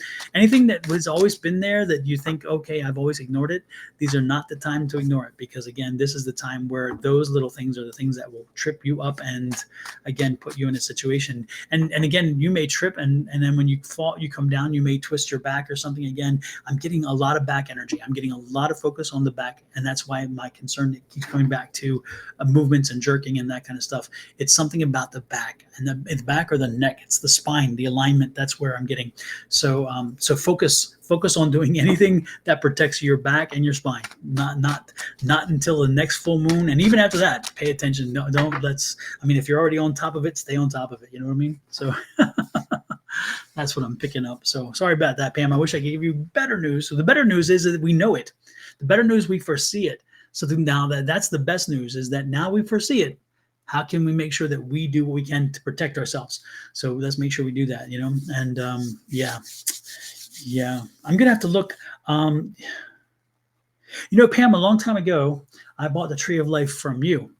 that has always been there that you think, okay, I've always ignored it. These are not the time to ignore it, because again, this is the time where those little things are the things that will trip you up and again put you in a situation. And again, you may trip, and then when you fall, you come down, you may twist your back or something. Again, I'm getting a lot of back energy. I'm getting a lot of focus on the back, and that's why my concern keeps coming back to movements and jerking and that kind of stuff. It's something about the back, and the back or the neck. It's the spine, the alignment. That's where I'm getting. So focus on doing anything that protects your back and your spine. Not until the next full moon, and even after that, pay attention. No, don't let's. I mean, if you're already on top of it, stay on top of it. You know what I mean? So. That's what I'm picking up. So sorry about that, Pam. I wish I could give you better news. So the better news is that we know it. The better news, we foresee it. So now that's the best news, is that now we foresee it. How can we make sure that we do what we can to protect ourselves? So let's make sure we do that, and yeah. I'm going to have to look. Pam, a long time ago, I bought the Tree of Life from you,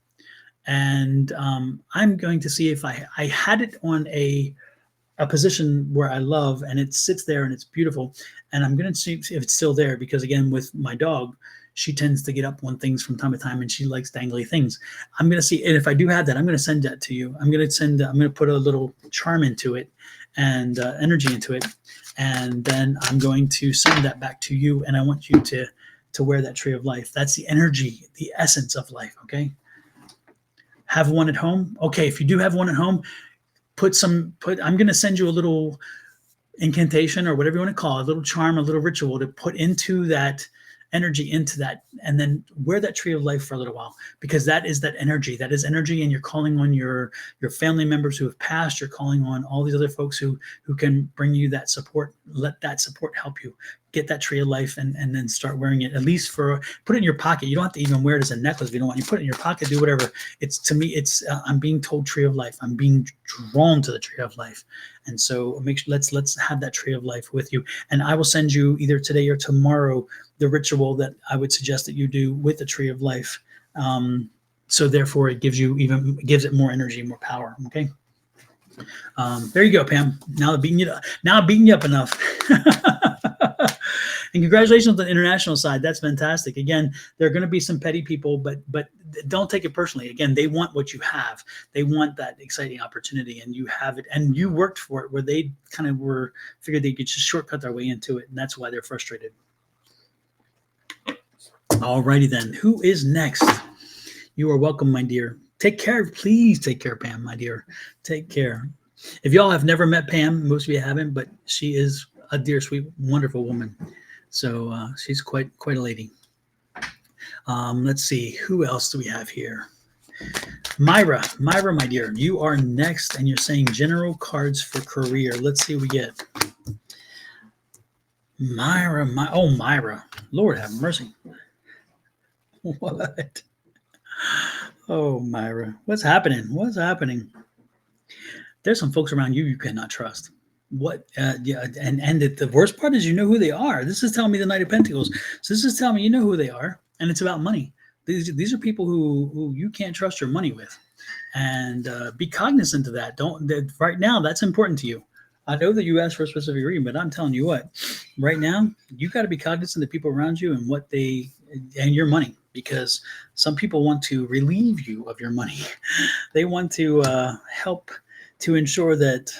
and I'm going to see if I had it on a position where I love, and it sits there and it's beautiful. And I'm going to see if it's still there, because again, with my dog, she tends to get up on things from time to time, and she likes dangly things. I'm going to see, and if I do have that, I'm going to send that to you. I'm going to put a little charm into it and energy into it. And then I'm going to send that back to you. And I want you to wear that Tree of Life. That's the energy, the essence of life. Okay. Have one at home. Okay. If you do have one at home, I'm going to send you a little incantation, or whatever you want to call it, a little charm, a little ritual to put into that energy, into that, and then wear that Tree of Life for a little while, because that is that energy. That is energy, and you're calling on your family members who have passed. You're calling on all these other folks who can bring you that support. Let that support help you. get that tree of life and then start wearing it, at least put it in your pocket. You don't have to even wear it as a necklace if you don't want. You put it in your pocket, do whatever. It's, to me, it's I'm being told tree of life. I'm being drawn to the tree of life. And so make sure, let's have that tree of life with you. And I will send you either today or tomorrow the ritual that I would suggest that you do with the tree of life. So therefore it gives it more energy, more power. Okay. There you go, Pam. Now I'm beating you up enough. And congratulations on the international side. That's fantastic. Again, there are going to be some petty people, but don't take it personally. Again, they want what you have. They want that exciting opportunity, and you have it, and you worked for it, where they kind of figured they could just shortcut their way into it, and that's why they're frustrated. All righty then. Who is next? You are welcome, my dear. Take care. Please take care, Pam, my dear. Take care. If y'all have never met Pam, most of you haven't, but she is a dear, sweet, wonderful woman. So she's quite a lady. Let's see. Who else do we have here? Myra, my dear, you are next, and you're saying general cards for career. Let's see what we get. Myra, Myra. Lord have mercy. What? Oh, Myra. What's happening? What's happening? There's some folks around you cannot trust. What? Yeah, and the worst part is you know who they are. This is telling me the Knight of Pentacles. So this is telling me you know who they are, and it's about money. These are people who you can't trust your money with, and be cognizant of that. Right now, that's important to you. I know that you asked for a specific reading, but I'm telling you what, right now, you got to be cognizant of the people around you and your money, because some people want to relieve you of your money. They want to help to ensure that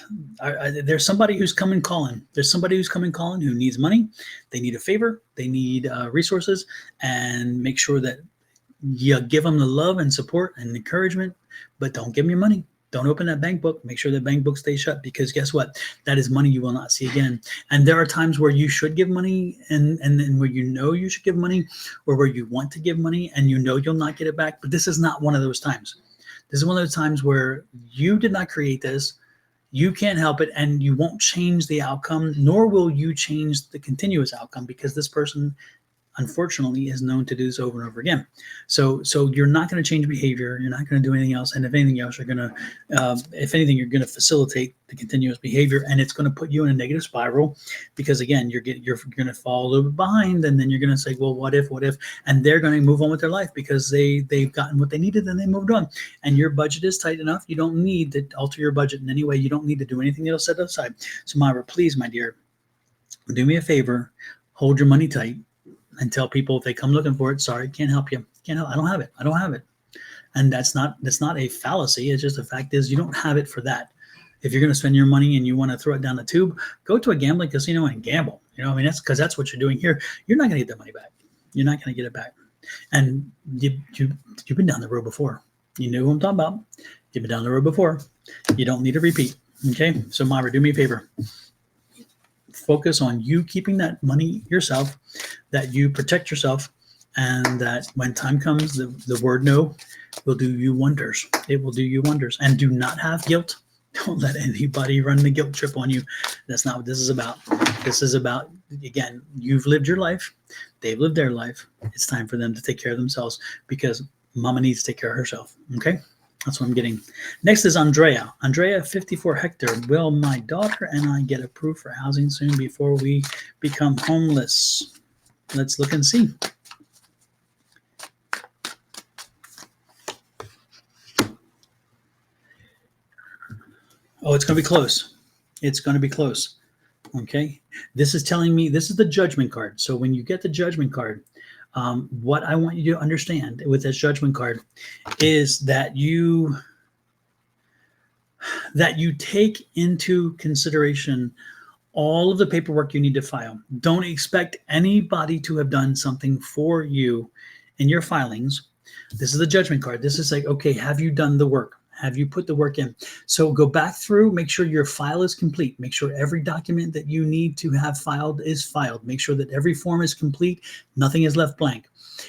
there's somebody who's coming calling. There's somebody who's coming calling who needs money. They need a favor. They need resources, and make sure that you give them the love and support and encouragement, but don't give them your money. Don't open that bank book. Make sure that bank book stays shut, because guess what? That is money you will not see again. And there are times where you should give money and where you know you should give money, or where you want to give money and you know you'll not get it back. But this is not one of those times. This is one of those times where you did not create this. You can't help it, and you won't change the outcome, nor will you change the continuous outcome, because this person, unfortunately, is known to do this over and over again. So you're not going to change behavior. You're not going to do anything else. And if anything else, you're going to facilitate the continuous behavior, and it's going to put you in a negative spiral, because again, you're going to fall a little bit behind, and then you're going to say, well, what if, and they're going to move on with their life because they've gotten what they needed and they moved on. And your budget is tight enough. You don't need to alter your budget in any way. You don't need to do anything else set aside. So Myra, please, my dear, do me a favor, hold your money tight. And tell people if they come looking for it, sorry, can't help you. Can't help. I don't have it. And that's not a fallacy. It's just the fact is you don't have it for that. If you're going to spend your money and you want to throw it down the tube, go to a gambling casino and gamble. You know, I mean, that's what you're doing here. You're not going to get that money back. You're not going to get it back. And you've been down the road before. You know who I'm talking about. You've been down the road before. You don't need to repeat. Okay. So Myra, do me a favor. Focus on you keeping that money yourself, that you protect yourself, and that when time comes, the word no will do you wonders. It will do you wonders. And do not have guilt. Don't let anybody run the guilt trip on you. That's not what this is about. This is about, again, you've lived your life. They've lived their life. It's time for them to take care of themselves, because mama needs to take care of herself. Okay? That's what I'm getting. Next is Andrea. Andrea, 54 Hector. Will my daughter and I get approved for housing soon before we become homeless? Let's look and see. Oh, it's going to be close. It's going to be close. Okay. This is telling me, this is the judgment card. So when you get the judgment card, what I want you to understand with this judgment card is that you take into consideration all of the paperwork you need to file. Don't expect anybody to have done something for you in your filings. This is the judgment card. This is like, okay, have you done the work? Have you put the work in? So go back through, make sure your file is complete. Make sure every document that you need to have filed is filed. Make sure that every form is complete. Nothing is left blank.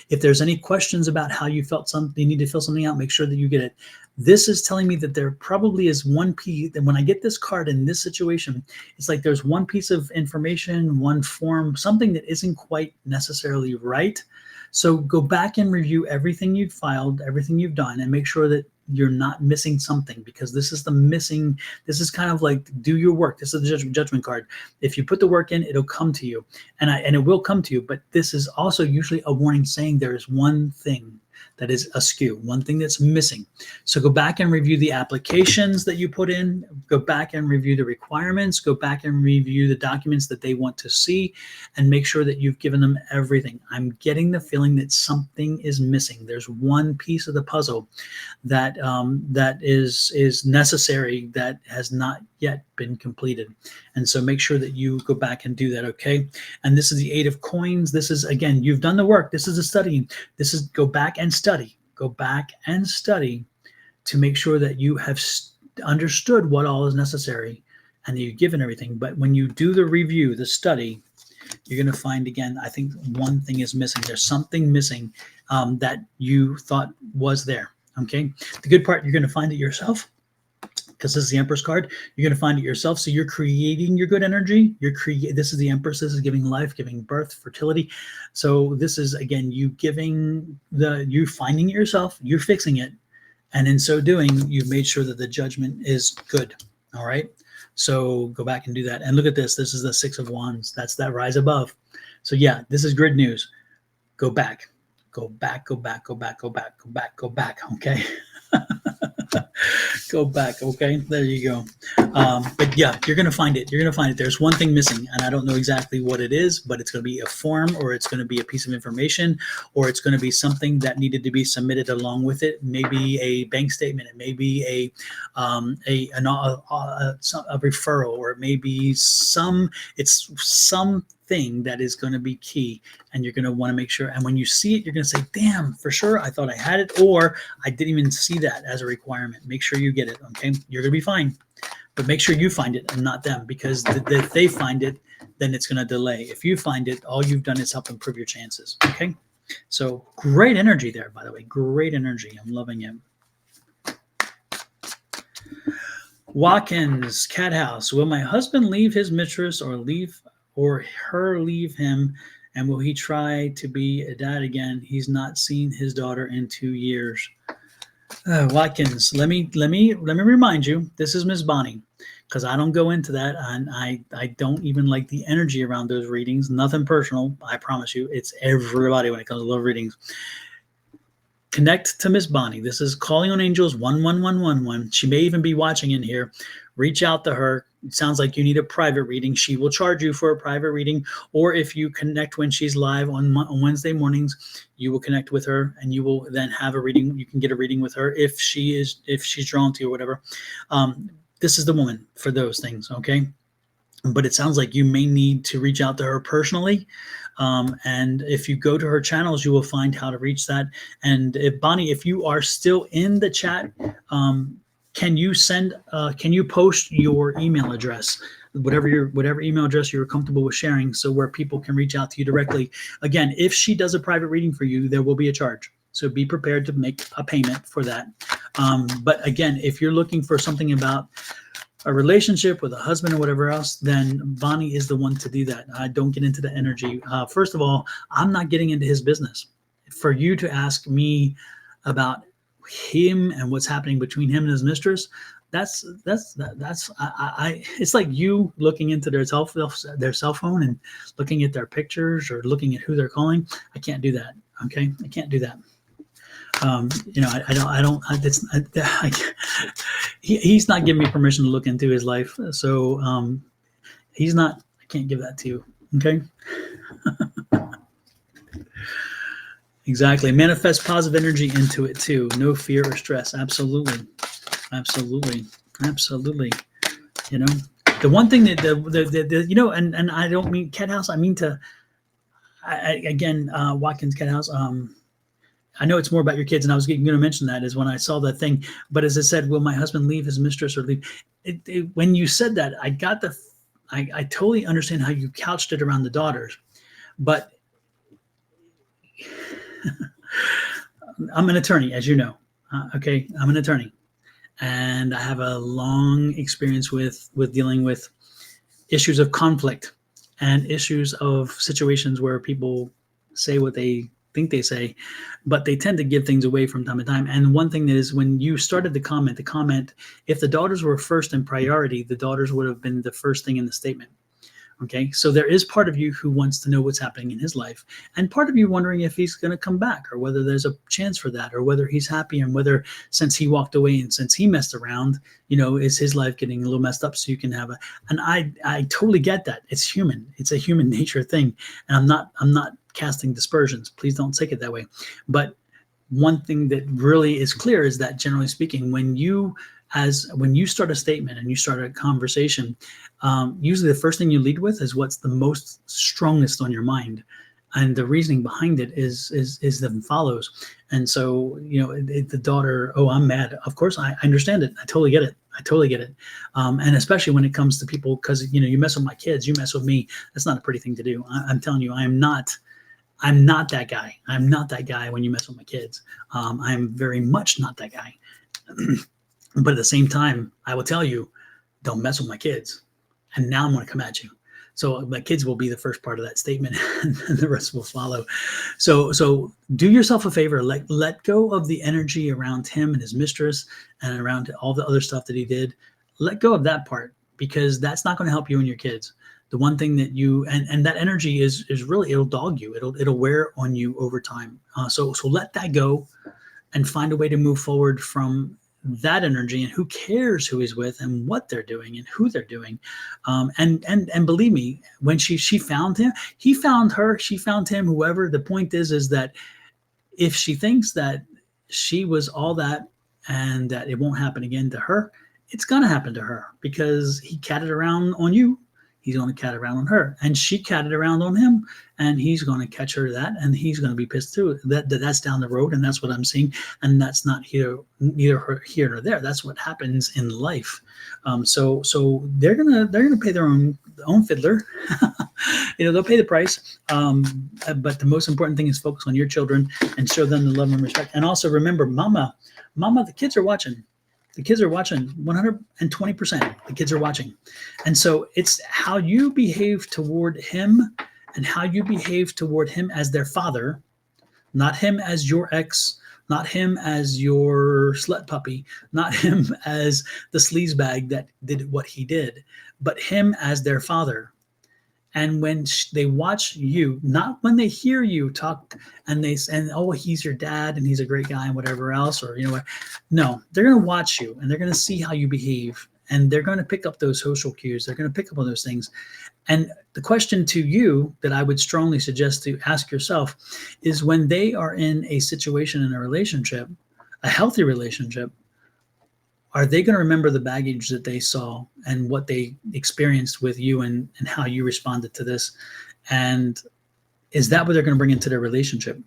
If there's any questions about how you felt something, you need to fill something out, make sure that you get it. This is telling me that there probably is one piece, that when I get this card in this situation, it's like there's one piece of information, one form, something that isn't quite necessarily right. So go back and review everything you've filed, everything you've done, and make sure that you're not missing something, because this is the missing. This is kind of like, do your work. This is the judgment card. If you put the work in, it'll come to you, and it will come to you. But this is also usually a warning saying there is one thing that is askew, one thing that's missing. So go back and review the applications that you put in, go back and review the requirements, go back and review the documents that they want to see, and make sure that you've given them everything. I'm getting the feeling that something is missing. There's one piece of the puzzle that that is necessary, that has not yet been completed. And so make sure that you go back and do that, okay? And this is the 8 of coins. This is, again, you've done the work. This is the studying. This is go back and study. Go back and study to make sure that you have understood what all is necessary and that you've given everything. But when you do the review, the study, you're going to find, again, I think one thing is missing. There's something missing that you thought was there, okay? The good part, you're going to find it yourself, because this is the Empress card. You're going to find it yourself. So you're creating your good energy. This is the Empress. This is giving life, giving birth, fertility. So this is, again, you finding it yourself, you're fixing it. And in so doing, you've made sure that the judgment is good. All right. So go back and do that. And look at this. This is the 6 of Wands. That's that rise above. So yeah, this is good news. Go back, go back, go back, go back, go back, go back, go back. Okay. Go back. Okay, there you go. But yeah, you're going to find it. You're going to find it. There's one thing missing, and I don't know exactly what it is, but it's going to be a form, or it's going to be a piece of information, or it's going to be something that needed to be submitted along with it. Maybe a bank statement. It may be a referral, or it may be something that is going to be key, and you're going to want to make sure. And when you see it, you're going to say, damn, for sure, I thought I had it, or I didn't even see that as a requirement. Make sure you get it, okay? You're going to be fine, but make sure you find it and not them, because if they find it, then it's going to delay. If you find it, all you've done is help improve your chances, okay? So great energy there, by the way. Great energy. I'm loving it. Watkins, Cat House. Will my husband leave his mistress, or her leave him, and will he try to be a dad again? He's not seen his daughter in 2 years. Watkins, let me remind you, this is Miss Bonnie, because I don't go into that, and I don't even like the energy around those readings. Nothing personal, I promise you. It's everybody when it comes to love readings. Connect to Miss Bonnie. This is Calling on Angels 11111. She may even be watching in here. Reach out to her. It sounds like you need a private reading. She will charge you for a private reading, or if you connect when she's live on Wednesday mornings, you will connect with her, and you will then have a reading. You can get a reading with her if she's drawn to you or whatever. This is the woman for those things, okay? But it sounds like you may need to reach out to her personally. And if you go to her channels, you will find how to reach that. And if Bonnie, if you are still in the chat, can you post your email address, whatever email address you're comfortable with sharing, so where people can reach out to you directly? Again, if she does a private reading for you, there will be a charge. So be prepared to make a payment for that. But again, if you're looking for something about a relationship with a husband or whatever else, then Bonnie is the one to do that. I don't get into the energy. First of all, I'm not getting into his business. For you to ask me about him and what's happening between him and his mistress, it's like you looking into their cell phone and looking at their pictures or looking at who they're calling. I can't do that. Okay, I can't do that. He's not giving me permission to look into his life. So I can't give that to you. Okay. Exactly. Manifest positive energy into it too. No fear or stress. Absolutely. Absolutely. Absolutely. You know, the one thing that and I don't mean Cat House. I mean Watkins Cat House. I know it's more about your kids, and I was going to mention that is when I saw that thing. But as I said, will my husband leave his mistress or leave? When you said that, I totally understand how you couched it around the daughters, but I'm an attorney, as you know. Okay, I'm an attorney, and I have a long experience with dealing with issues of conflict and issues of situations where people say what they think they say, but they tend to give things away from time to time. And one thing that is, when you started the comment, if the daughters were first in priority, the daughters would have been the first thing in the statement. Okay, so there is part of you who wants to know what's happening in his life, and part of you wondering if he's going to come back, or whether there's a chance for that, or whether he's happy, and whether, since he walked away and since he messed around, is his life getting a little messed up so you can have a. And I totally get that. It's human. It's a human nature thing, and I'm not casting dispersions. Please don't take it that way. But one thing that really is clear is that, generally speaking, when you start a statement and you start a conversation, usually the first thing you lead with is what's the most strongest on your mind, and the reasoning behind it is then follows. And so, the daughter, oh, I'm mad. Of course, I understand it. I totally get it. And especially when it comes to people, because you mess with my kids, you mess with me. That's not a pretty thing to do. I'm telling you, I'm not that guy. I'm not that guy when you mess with my kids. I'm very much not that guy. But at the same time, I will tell you, don't mess with my kids. And now I'm going to come at you. So my kids will be the first part of that statement, and the rest will follow. So do yourself a favor. Let go of the energy around him and his mistress and around all the other stuff that he did. Let go of that part, because that's not going to help you and your kids. The one thing that and that energy is really, it'll dog you. It'll wear on you over time. So let that go and find a way to move forward from that energy. And who cares who he's with and what they're doing and who they're doing. And believe me, when she found him, he found her, she found him, whoever. The point is that if she thinks that she was all that and that it won't happen again to her, it's going to happen to her, because he catted around on you. He's going to cat around on her, and she catted around on him, and he's going to catch her that, and he's going to be pissed too. That's down the road, and that's what I'm seeing, and that's not neither here nor there. That's what happens in life. So they're gonna pay their own fiddler. They'll pay the price. But the most important thing is focus on your children and show them the love and respect. And also remember, mama, the kids are watching. The kids are watching 120%. The kids are watching. And so it's how you behave toward him, and how you behave toward him as their father, not him as your ex, not him as your slut puppy, not him as the sleazebag that did what he did, but him as their father. And when they watch you, not when they hear you talk and oh, he's your dad and he's a great guy and whatever else, or what. No, they're going to watch you, and they're going to see how you behave, and they're going to pick up those social cues. They're going to pick up on those things. And the question to you that I would strongly suggest to ask yourself is, when they are in a situation, in a relationship, a healthy relationship, are they going to remember the baggage that they saw and what they experienced with you, and how you responded to this? And is that what they're going to bring into their relationship?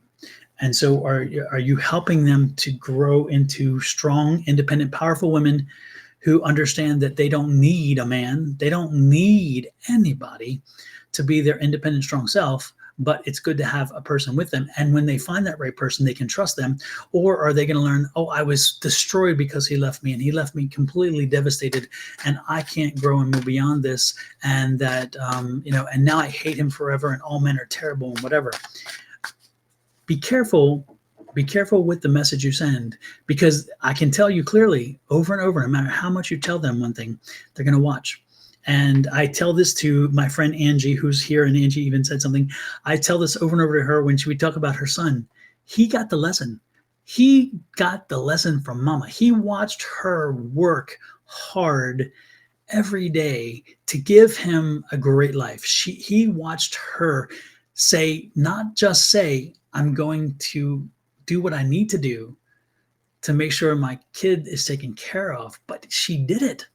And so are you helping them to grow into strong, independent, powerful women who understand that they don't need a man, they don't need anybody to be their independent, strong self, but it's good to have a person with them. And when they find that right person, they can trust them. Or are they going to learn, oh, I was destroyed because he left me, and he left me completely devastated, and I can't grow and move beyond this, and that, and now I hate him forever, and all men are terrible and whatever. Be careful with the message you send, because I can tell you clearly over and over, no matter how much you tell them one thing, they're going to watch. And I tell this to my friend Angie, who's here, and Angie even said something. I tell this over and over to her when we talk about her son. He got the lesson. He got the lesson from mama. He watched her work hard every day to give him a great life. He watched her not just say, I'm going to do what I need to do to make sure my kid is taken care of, but she did it.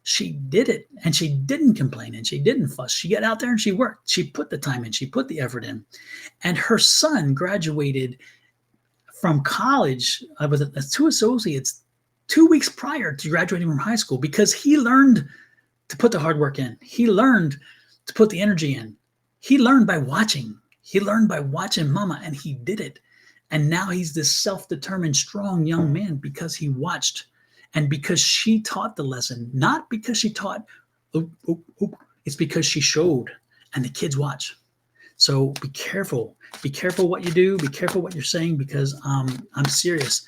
She did it, and she didn't complain, and she didn't fuss. She got out there and she worked. She put the time in. She put the effort in. And her son graduated from college. I was at 2 associates 2 weeks prior to graduating from high school because he learned to put the hard work in. He learned to put the energy in. He learned by watching. He learned by watching mama, and he did it. And now he's this self-determined, strong young man because he watched and because she taught the lesson, not because she taught, it's because she showed and the kids watch. So be careful. Be careful what you do. Be careful what you're saying because I'm serious.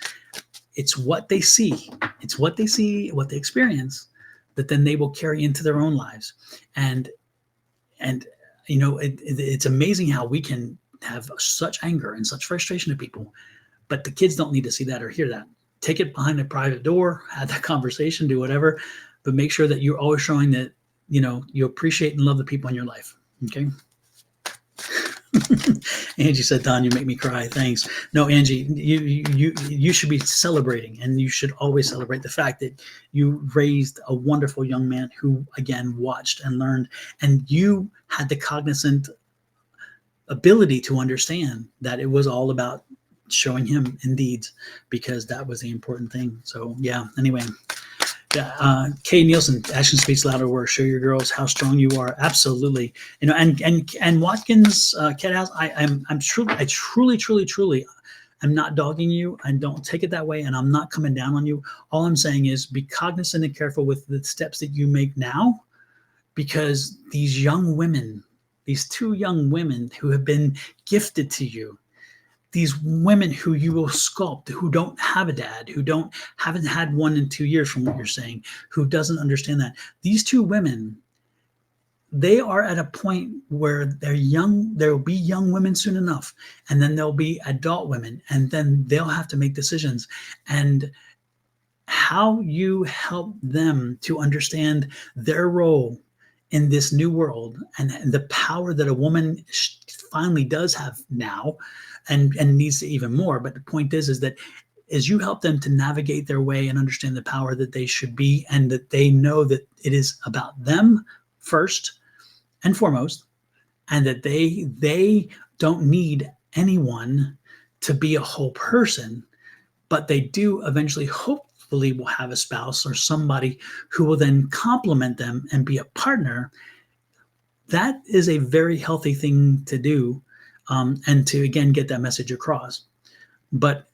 It's what they see. It's what they see, what they experience, that then they will carry into their own lives. And it's amazing how we can have such anger and such frustration to people, but the kids don't need to see that or hear that. Take it behind a private door, have that conversation, do whatever, but make sure that you're always showing that, you appreciate and love the people in your life. Okay. Angie said, Don, you make me cry. Thanks. No, Angie, you should be celebrating, and you should always celebrate the fact that you raised a wonderful young man who, again, watched and learned, and you had the cognizant ability to understand that it was all about showing him in deeds, because that was the important thing. So yeah, anyway. Kay Nielsen, action speaks louder words. Show your girls how strong you are. Absolutely. And Watkins, Cat House, I truly am not dogging you. I don't take it that way, and I'm not coming down on you. All I'm saying is be cognizant and careful with the steps that you make now, because these young women, these two young women who have been gifted to you, these women who you will sculpt, who don't have a dad, who haven't had one in 2 years from what you're saying, who doesn't understand that. These two women, they are at a point where they're young. There will be young women soon enough, and then there'll be adult women, and then they'll have to make decisions. And how you help them to understand their role in this new world and the power that a woman finally does have now, and needs to even more. But the point is that as you help them to navigate their way and understand the power that they should be, and that they know that it is about them first and foremost, and that they don't need anyone to be a whole person, but they do eventually hopefully will have a spouse or somebody who will then complement them and be a partner. That is a very healthy thing to do, and to, again, get that message across. But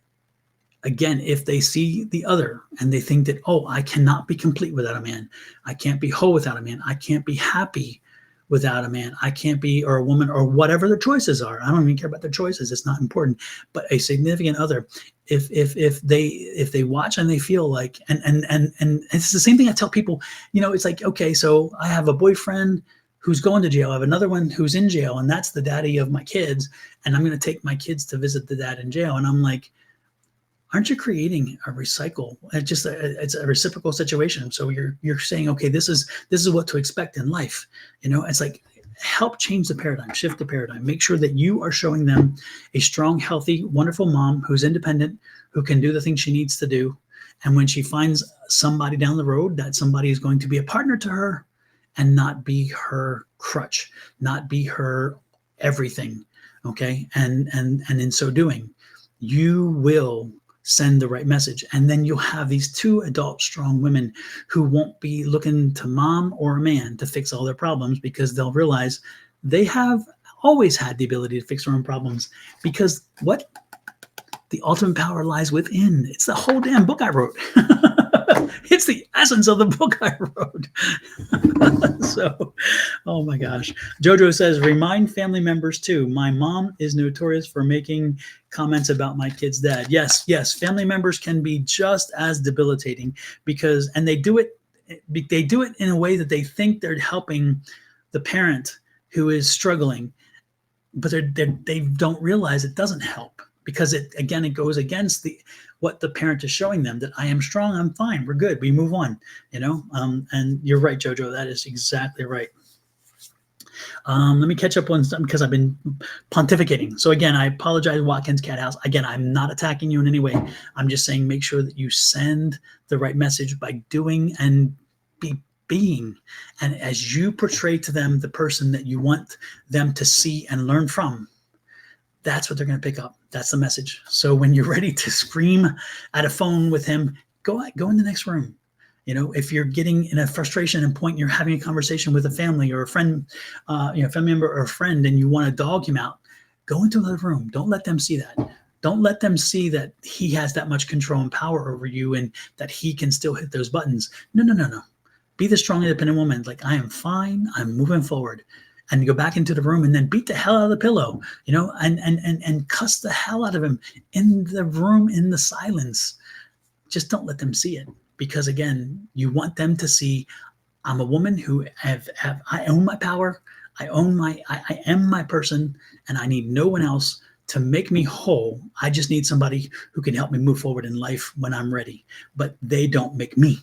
again, if they see the other and they think that, oh, I cannot be complete without a man, I can't be whole without a man, I can't be happy without a man, I can't be, or a woman, or whatever their choices are. I don't even care about their choices. It's not important. But a significant other, if they watch and they feel like, and it's the same thing I tell people, it's like, okay, so I have a boyfriend who's going to jail. I have another one who's in jail, and that's the daddy of my kids. And I'm going to take my kids to visit the dad in jail. And I'm like, aren't you creating a recycle? It's a reciprocal situation. So you're saying, okay, this is what to expect in life. It's like, help change the paradigm, shift the paradigm. Make sure that you are showing them a strong, healthy, wonderful mom who's independent, who can do the things she needs to do. And when she finds somebody down the road, that somebody is going to be a partner to her and not be her crutch, not be her everything. Okay. And in so doing, you will send the right message. And then you'll have these two adult, strong women who won't be looking to mom or a man to fix all their problems, because they'll realize they have always had the ability to fix their own problems, because what? The ultimate power lies within. It's the whole damn book I wrote. It's the essence of the book I wrote. So, oh my gosh. Jojo says, remind family members too. My mom is notorious for making comments about my kid's dad. Yes. Family members can be just as debilitating, because, and they do it in a way that they think they're helping the parent who is struggling, but they don't realize it doesn't help, because it goes against what the parent is showing them, that I am strong, I'm fine, we're good, we move on, and you're right, Jojo, that is exactly right. Let me catch up on something, because I've been pontificating. So again, I apologize, Watkins Cat House. Again, I'm not attacking you in any way. I'm just saying, make sure that you send the right message by doing and being. And as you portray to them the person that you want them to see and learn from, that's what they're going to pick up. That's the message. So when you're ready to scream at a phone with him, go in the next room. If you're getting in a frustration and point, you're having a conversation with a family or a friend, family member or a friend, and you want to dog him out, go into another room. Don't let them see that. Don't let them see that he has that much control and power over you and that he can still hit those buttons. No. Be the strong, independent woman. Like, I am fine. I'm moving forward. And you go back into the room and then beat the hell out of the pillow, and cuss the hell out of him in the room, in the silence. Just don't let them see it. Because again, you want them to see, I'm a woman who I own my power. I am my person, and I need no one else to make me whole. I just need somebody who can help me move forward in life when I'm ready. But they don't make me.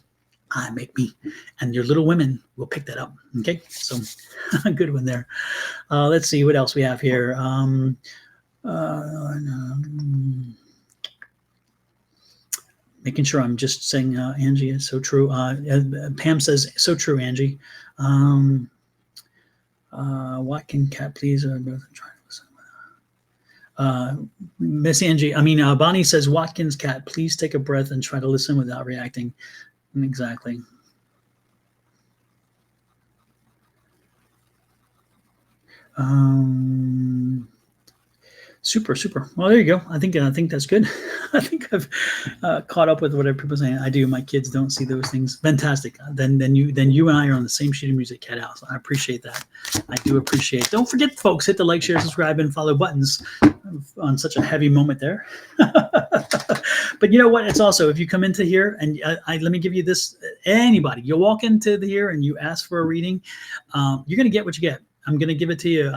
I make me. And your little women will pick that up. Okay. So good one there. Let's see what else we have here. Making sure I'm just saying, Angie, is so true. Pam says, so true, Angie. What can Cat please? Miss Angie, Bonnie says, Watkins, Cat, please take a breath and try to listen without reacting. Exactly. Super. Well, there you go. I think that's good. I think I've caught up with whatever people are saying. I do. My kids don't see those things. Fantastic. Then you and I are on the same sheet of music, Cat House. I appreciate that. I do appreciate. Don't forget, folks, hit the like, share, subscribe, and follow buttons on such a heavy moment there. But you know what? It's also, if you come into here and let me give you this. Anybody, you walk into here and you ask for a reading, you're going to get what you get. I'm going to give it to you.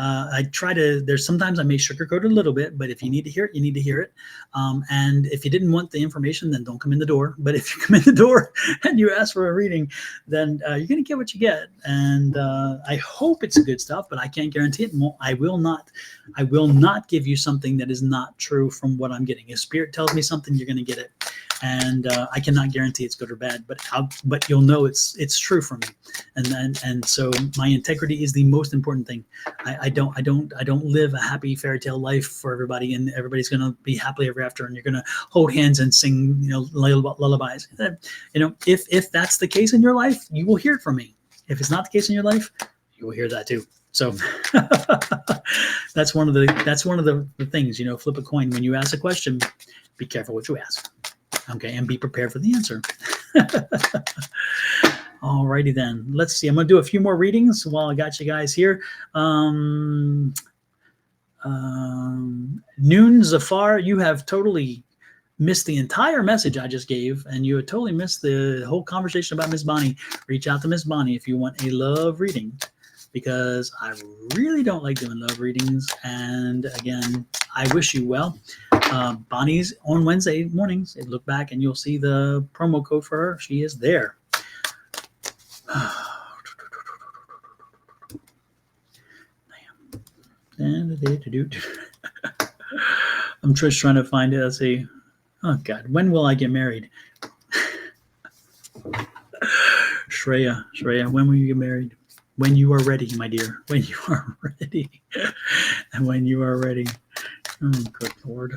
There's sometimes I may sugarcoat it a little bit, but if you need to hear it, you need to hear it. And if you didn't want the information, then don't come in the door. But if you come in the door and you ask for a reading, then you're going to get what you get. And I hope it's good stuff, but I can't guarantee it. I will not give you something that is not true from what I'm getting. If Spirit tells me something, you're going to get it. And I cannot guarantee it's good or bad, but you'll know it's true for me, and so my integrity is the most important thing. I don't live a happy fairy tale life for everybody, and everybody's going to be happily ever after, and you're going to hold hands and sing lullabies. If that's the case in your life, you will hear it from me. If it's not the case in your life, you will hear that too. So that's one of the things. Flip a coin. When you ask a question, be careful what you ask. Okay, and be prepared for the answer. Alrighty then. Let's see. I'm going to do a few more readings while I got you guys here. Noon Zafar, you have totally missed the entire message I just gave, and you have totally missed the whole conversation about Miss Bonnie. Reach out to Miss Bonnie if you want a love reading, because I really don't like doing love readings. And again, I wish you well. Bonnie's on Wednesday mornings. Look back and you'll see the promo code for her. She is there. I'm just trying to find it. Let's see. Oh God, when will I get married? Shreya, when will you get married? When you are ready, my dear. When you are ready. And when you are ready. Oh, good Lord.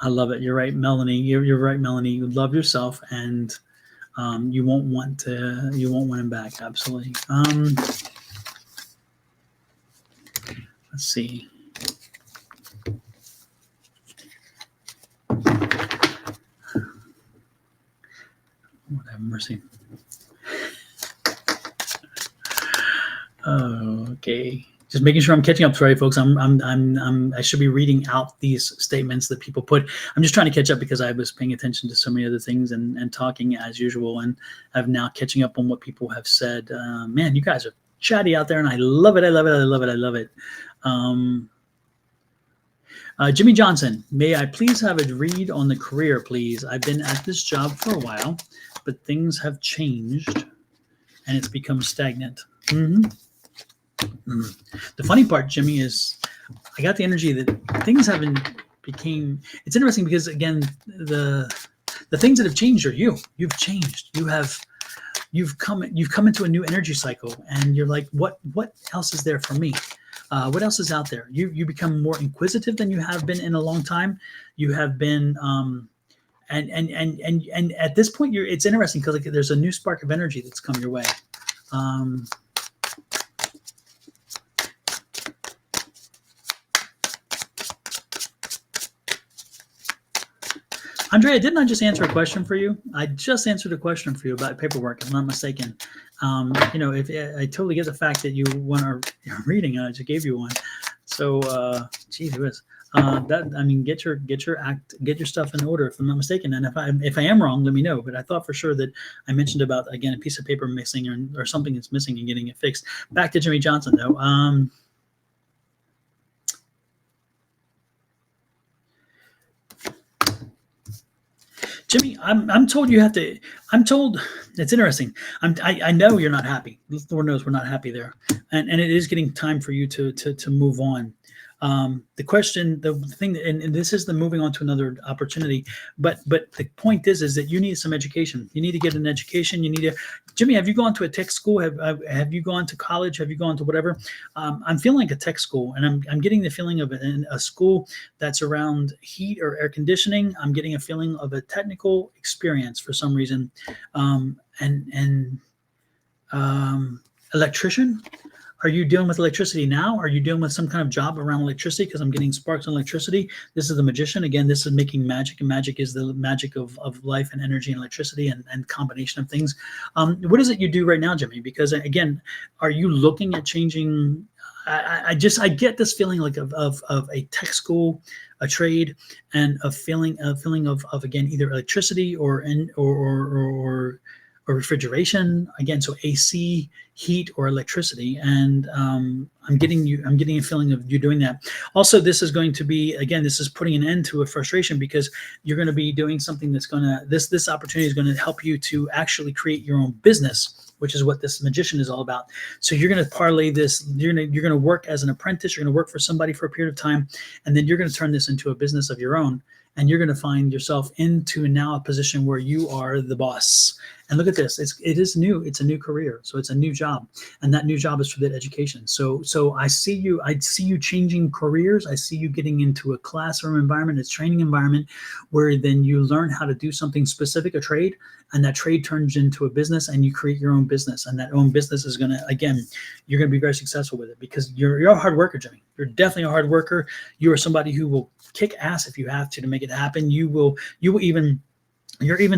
I love it. You're right, Melanie. You're right, Melanie. You love yourself, and you won't want him back. Absolutely. Let's see. Lord have mercy. Okay, just making sure I'm catching up. Sorry, folks. I should be reading out these statements that people put. I'm just trying to catch up because I was paying attention to so many other things and talking as usual, and I'm now catching up on what people have said. Man, you guys are chatty out there, and I love it. I love it. Jimmy Johnson, may I please have a read on the career, please? I've been at this job for a while, but things have changed, and it's become stagnant. The funny part, Jimmy, is I got the energy that things haven't became. It's interesting because again, the things that have changed are you. You've changed. You have you've come into a new energy cycle, and you're like, what else is there for me? What else is out there? You become more inquisitive than you have been in a long time. You have been and at this point, it's interesting because like there's a new spark of energy that's come your way. Andrea, didn't I just answer a question for you? I just answered a question for you about paperwork, if I'm not mistaken. If I totally get the fact that you want a reading, and I just gave you one. So, geez, it was. Get your stuff in order, if I'm not mistaken. And if I am wrong, let me know. But I thought for sure that I mentioned about, again, a piece of paper missing or something that's missing and getting it fixed. Back to Jimmy Johnson though. Jimmy, I'm told you have to. I'm told it's interesting. I know you're not happy. Lord knows we're not happy there, and it is getting time for you to move on. The question, the thing, and this is the moving on to another opportunity. But the point is that you need some education. You need to get an education. You need to. Jimmy, have you gone to a tech school? Have you gone to college? Have you gone to whatever? I'm feeling like a tech school, and I'm getting the feeling of a school that's around heat or air conditioning. I'm getting a feeling of a technical experience for some reason, electrician. Are you dealing with electricity now? Are you dealing with some kind of job around electricity? Because I'm getting sparks on electricity. This is the magician. Again, this is making magic, and magic is the magic of life and energy and electricity and combination of things. What is it you do right now, Jimmy? Because again, are you looking at changing? I get this feeling like of a tech school, a trade, and a feeling of again either electricity or refrigeration, again, so AC, heat, or electricity. And I'm getting a feeling of you doing that. Also, this is going to be, again, this is putting an end to a frustration, because you're going to be doing something that's going to, this opportunity is going to help you to actually create your own business, which is what this magician is all about. So you're going to parlay this, you're going to work as an apprentice, you're going to work for somebody for a period of time, and then you're going to turn this into a business of your own. And you're going to find yourself into now a position where you are the boss. And look at this. It is new. It's a new career. So it's a new job. And that new job is for that education. So I see you changing careers. I see you getting into a classroom environment, a training environment, where then you learn how to do something specific, a trade, and that trade turns into a business, and you create your own business. And that own business is going to, again, you're going to be very successful with it, because you're a hard worker, Jimmy. You're definitely a hard worker. You are somebody who will kick ass if you have to make it happen. You're even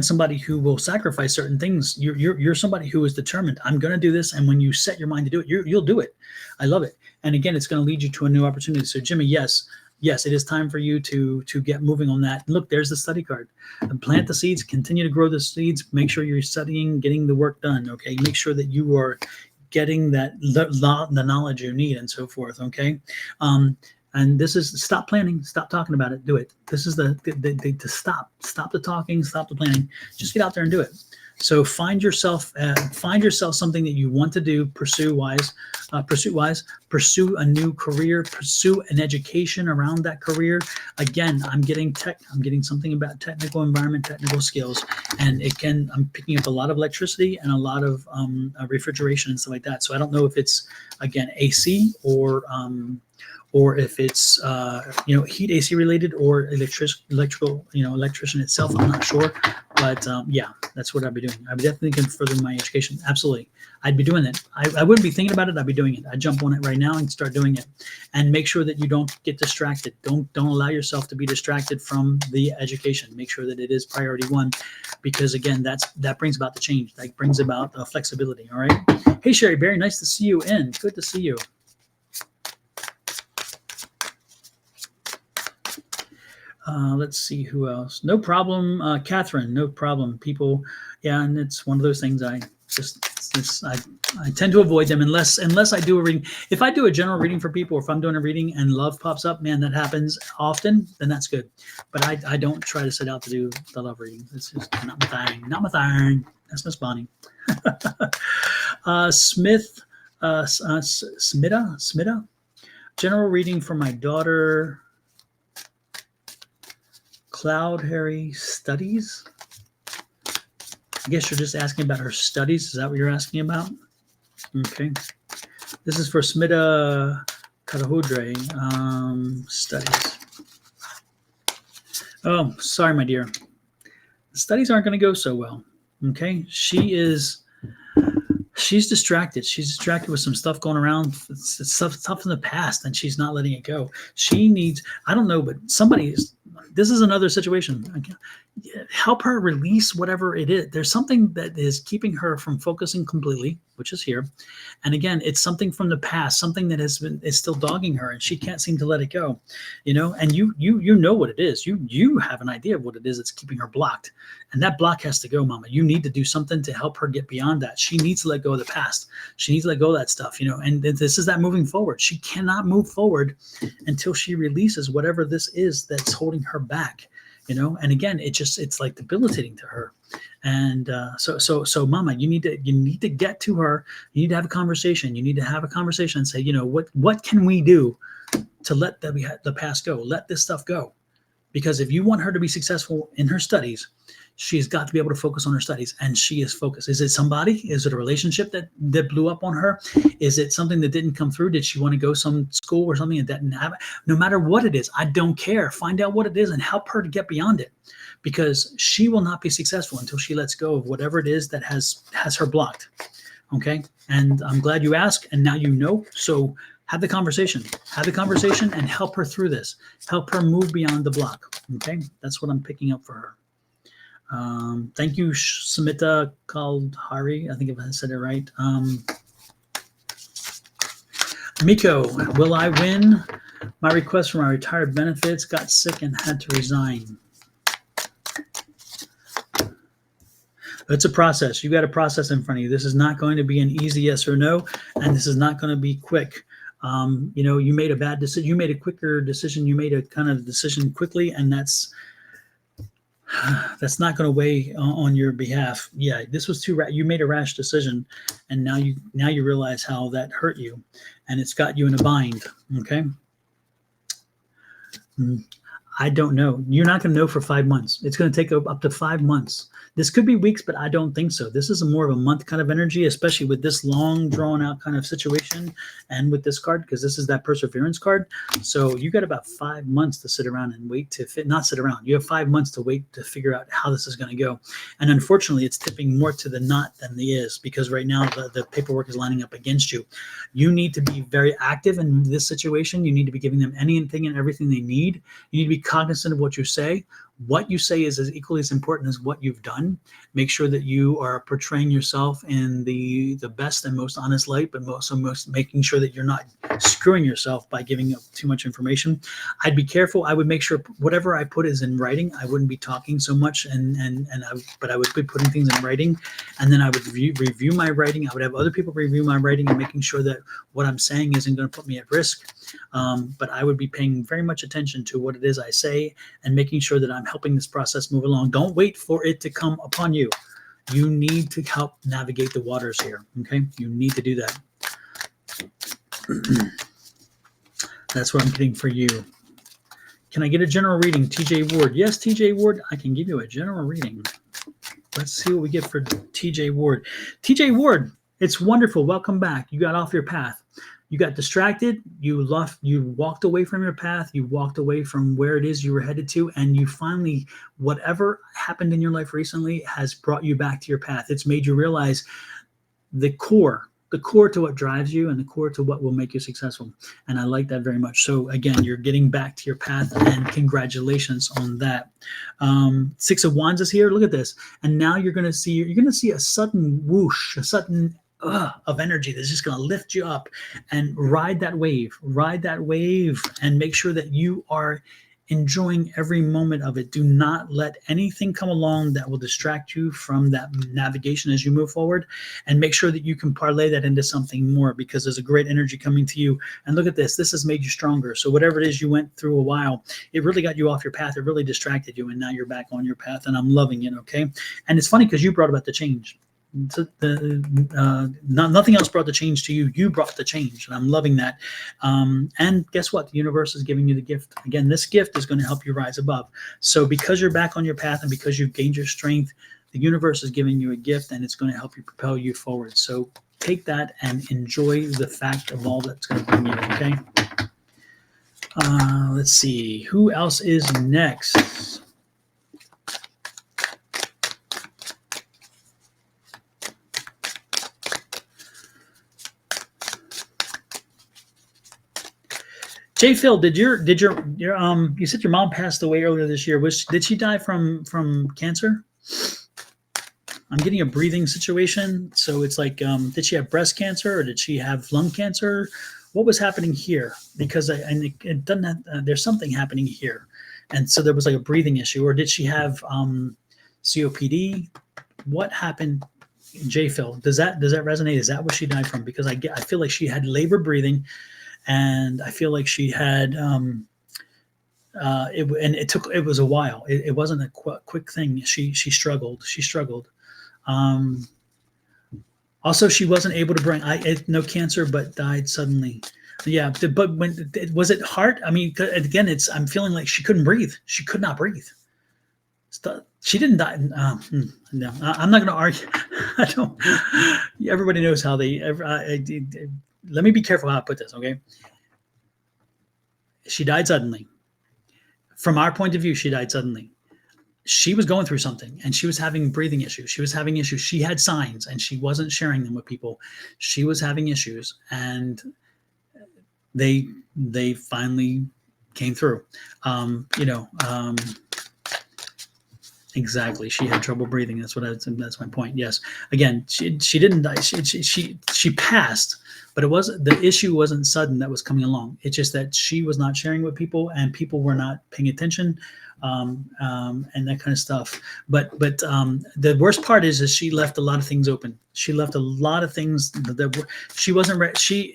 somebody who will sacrifice certain things. You're somebody who is determined. I'm going to do this, and when you set your mind to do it, you'll do it. I love it. And again, it's going to lead you to a new opportunity. So, Jimmy, yes, it is time for you to get moving on that. Look, there's the study card. And plant the seeds. Continue to grow the seeds. Make sure you're studying, getting the work done. Okay, make sure that you are getting the knowledge you need, and so forth. Okay. And this is stop planning, stop talking about it, do it. This is the stop the talking, stop the planning. Just get out there and do it. So find yourself something that you want to do, pursue a new career, pursue an education around that career. Again, I'm getting something about technical environment, technical skills, and I'm picking up a lot of electricity and a lot of refrigeration and stuff like that. So I don't know if it's, again, AC or if it's heat, AC related, or electrical, electrician itself. I'm not sure, but yeah, that's what I'd be doing. I'd be definitely going to further my education. Absolutely, I'd be doing that. I wouldn't be thinking about it. I'd be doing it. I'd jump on it right now and start doing it, and make sure that you don't get distracted. Don't allow yourself to be distracted from the education. Make sure that it is priority one, because again, that brings about the change. That brings about flexibility. All right. Hey, Sherry Berry, nice to see you in. Good to see you. Let's see who else. No problem, Catherine. No problem, people. Yeah, and it's one of those things. I tend to avoid them unless I do a reading. If I do a general reading for people, or if I'm doing a reading and love pops up, man, that happens often. Then that's good. But I don't try to set out to do the love reading. It's just not my thing. Not my thing. That's Miss Bonnie. Smith, Smita. General reading for my daughter. Cloud Harry Studies. I guess you're just asking about her studies. Is that what you're asking about? Okay. This is for Smita Kadahudre. Studies. Oh, sorry, my dear. The studies aren't going to go so well. Okay. She's distracted. She's distracted with some stuff going around, stuff in the past, and she's not letting it go. She needs, I don't know, but this is another situation. Help her release whatever it is. There's something that is keeping her from focusing completely, which is here. And again, it's something from the past, something that is still dogging her, and she can't seem to let it go. And you know what it is. You have an idea of what it is that's keeping her blocked. And that block has to go, Mama. You need to do something to help her get beyond that. She needs to let go of the past. She needs to let go of that stuff, and this is that moving forward. She cannot move forward until she releases whatever this is that's holding her back, and again, it's like debilitating to her. And so Mama, you need to get to her. You need to have a conversation. You need to have a conversation and say, what can we do to let the past go? Let this stuff go. Because if you want her to be successful in her studies, she's got to be able to focus on her studies, and she is focused. Is it somebody? Is it a relationship that blew up on her? Is it something that didn't come through? Did she want to go some school or something that didn't have it? No matter what it is, I don't care. Find out what it is and help her to get beyond it, because she will not be successful until she lets go of whatever it is that has her blocked. Okay. And I'm glad you asked, and now you know. So have the conversation and help her through this. Help her move beyond the block. Okay. That's what I'm picking up for her. Thank you, Smita Kaldhari. I think if I said it right. Miko, will I win? My request for my retired benefits, got sick and had to resign. It's a process. You got a process in front of you. This is not going to be an easy yes or no, and this is not going to be quick. You made a bad decision. You made a quicker decision. You made a kind of decision quickly, and that's not going to weigh on your behalf. Yeah, this was you made a rash decision, and now you realize how that hurt you, and it's got you in a bind. Okay. I don't know. You're not going to know for 5 months. It's going to take up to 5 months. This could be weeks, but I don't think so. This is more of a month kind of energy, especially with this long drawn out kind of situation and with this card, because this is that perseverance card. So you got about 5 months to sit around and wait not sit around. You have 5 months to wait to figure out how this is going to go. And unfortunately, it's tipping more to the not than the is, because right now the paperwork is lining up against you. You need to be very active in this situation. You need to be giving them anything and everything they need. You need to be cognizant of what you say. What you say is as equally as important as what you've done. Make sure that you are portraying yourself in the best and most honest light, but also making sure that you're not screwing yourself by giving up too much information. I'd be careful. I would make sure whatever I put is in writing. I wouldn't be talking so much, but I would be putting things in writing, and then I would review my writing. I would have other people review my writing and making sure that what I'm saying isn't going to put me at risk. But I would be paying very much attention to what it is I say and making sure that I'm helping this process move along. Don't wait for it to come upon you. You need to help navigate the waters here. Okay. You need to do that. That's what I'm getting for you. Can I get a general reading? TJ Ward. Yes, TJ Ward, I can give you a general reading. Let's see what we get for TJ Ward. TJ Ward, it's wonderful. Welcome back. You got off your path. You got distracted, you walked away from your path, you walked away from where it is you were headed to, and you finally, whatever happened in your life recently has brought you back to your path. It's made you realize the core to what drives you and the core to what will make you successful. And I like that very much. So again, you're getting back to your path, and congratulations on that. 6 of Wands is here. Look at this. And now you're going to see a sudden whoosh, a sudden of energy that's just going to lift you up, and ride that wave and make sure that you are enjoying every moment of it. Do not let anything come along that will distract you from that navigation as you move forward, and make sure that you can parlay that into something more, because there's a great energy coming to you. And look at this has made you stronger. So whatever it is you went through a while, it really got you off your path. It really distracted you, and now you're back on your path, and I'm loving it. Okay. And it's funny because you brought about the change. Nothing else brought the change to you. You brought the change, and I'm loving that. And guess what? The universe is giving you the gift. Again, this gift is going to help you rise above. So because you're back on your path and because you've gained your strength, The universe is giving you a gift, and it's going to help you propel you forward. So take that and enjoy the fact of all that's going to bring you, okay? Let's see. Who else is next? J. Phil, did your you said your mom passed away earlier this year? Did she die from cancer? I'm getting a breathing situation, so it's like, did she have breast cancer or did she have lung cancer? What was happening here? Because it doesn't have, there's something happening here, and so there was like a breathing issue, or did she have COPD? What happened? J. Phil, does that resonate? Is that what she died from? Because I feel like she had labor breathing. And I feel like she had, it was a while. It wasn't a quick thing. She struggled. Also, she wasn't able to bring, no cancer, but died suddenly. Yeah, but was it heart? I mean, again, I'm feeling like she couldn't breathe. She could not breathe. She didn't die. No, I'm not going to argue. I don't. Everybody knows how they. Let me be careful how I put this, okay? She died suddenly. From our point of view, she died suddenly. She was going through something, and she was having breathing issues. She was having issues. She had signs, and she wasn't sharing them with people. She was having issues, and they finally came through. Exactly. She had trouble breathing. That's my point. Yes. Again, she didn't die. She passed, but the issue wasn't sudden that was coming along. It's just that she was not sharing with people, and people were not paying attention, and that kind of stuff. But the worst part is she left a lot of things open. She left a lot of things that she wasn't ready. She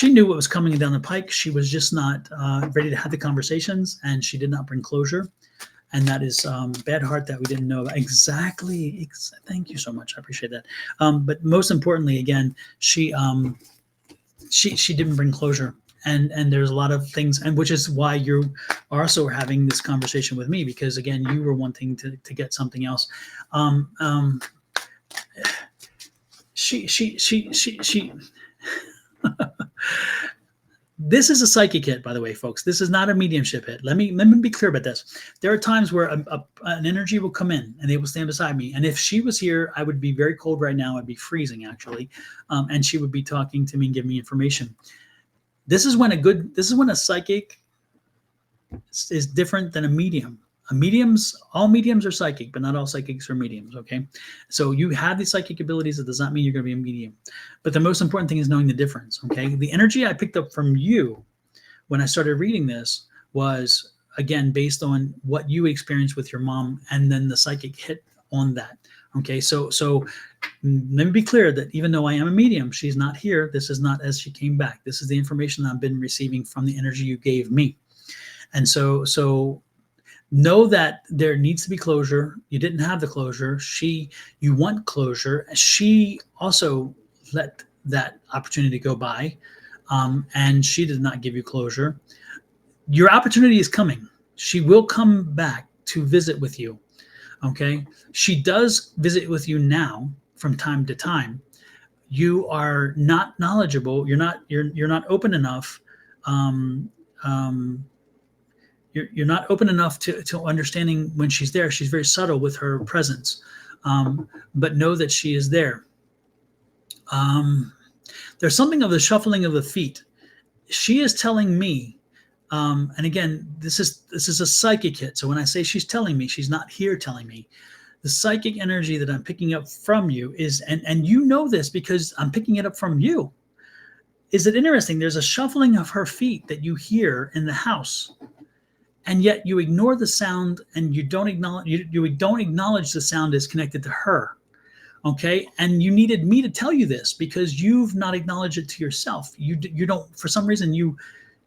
knew what was coming down the pike. She was just not ready to have the conversations, and she did not bring closure. And that is bad heart that we didn't know about. Exactly. Thank you so much. I appreciate that. But most importantly, again, she didn't bring closure. And there's a lot of things, and which is why you also having this conversation with me, because again, you were wanting to get something else. She This is a psychic hit, by the way, folks. This is not a mediumship hit. Let me be clear about this. There are times where an energy will come in and they will stand beside me. And if she was here, I would be very cold right now. I'd be freezing, actually. And she would be talking to me and giving me information. This is when a psychic is different than a medium. All mediums are psychic, but not all psychics are mediums, okay? So you have these psychic abilities. That does not mean you're going to be a medium. But the most important thing is knowing the difference, okay? The energy I picked up from you when I started reading this was, again, based on what you experienced with your mom, and then the psychic hit on that, okay? So let me be clear that even though I am a medium, she's not here. This is not as she came back. This is the information I've been receiving from the energy you gave me. And so know that there needs to be closure. You didn't have the closure. You want closure. She also let that opportunity go by, and she did not give you closure. Your opportunity is coming. She will come back to visit with you. Okay. She does visit with you now from time to time. You are not knowledgeable. You're not open enough. You're not open enough to understanding when she's there. She's very subtle with her presence, but know that she is there. There's something of the shuffling of the feet. She is telling me, and again, this is a psychic hit. So when I say she's telling me, she's not here telling me. The psychic energy that I'm picking up from you is, and you know this because I'm picking it up from you. Is it interesting? There's a shuffling of her feet that you hear in the house. And yet you ignore the sound, and you don't acknowledge the sound is connected to her. Okay. And you needed me to tell you this because you've not acknowledged it to yourself. You don't, for some reason, you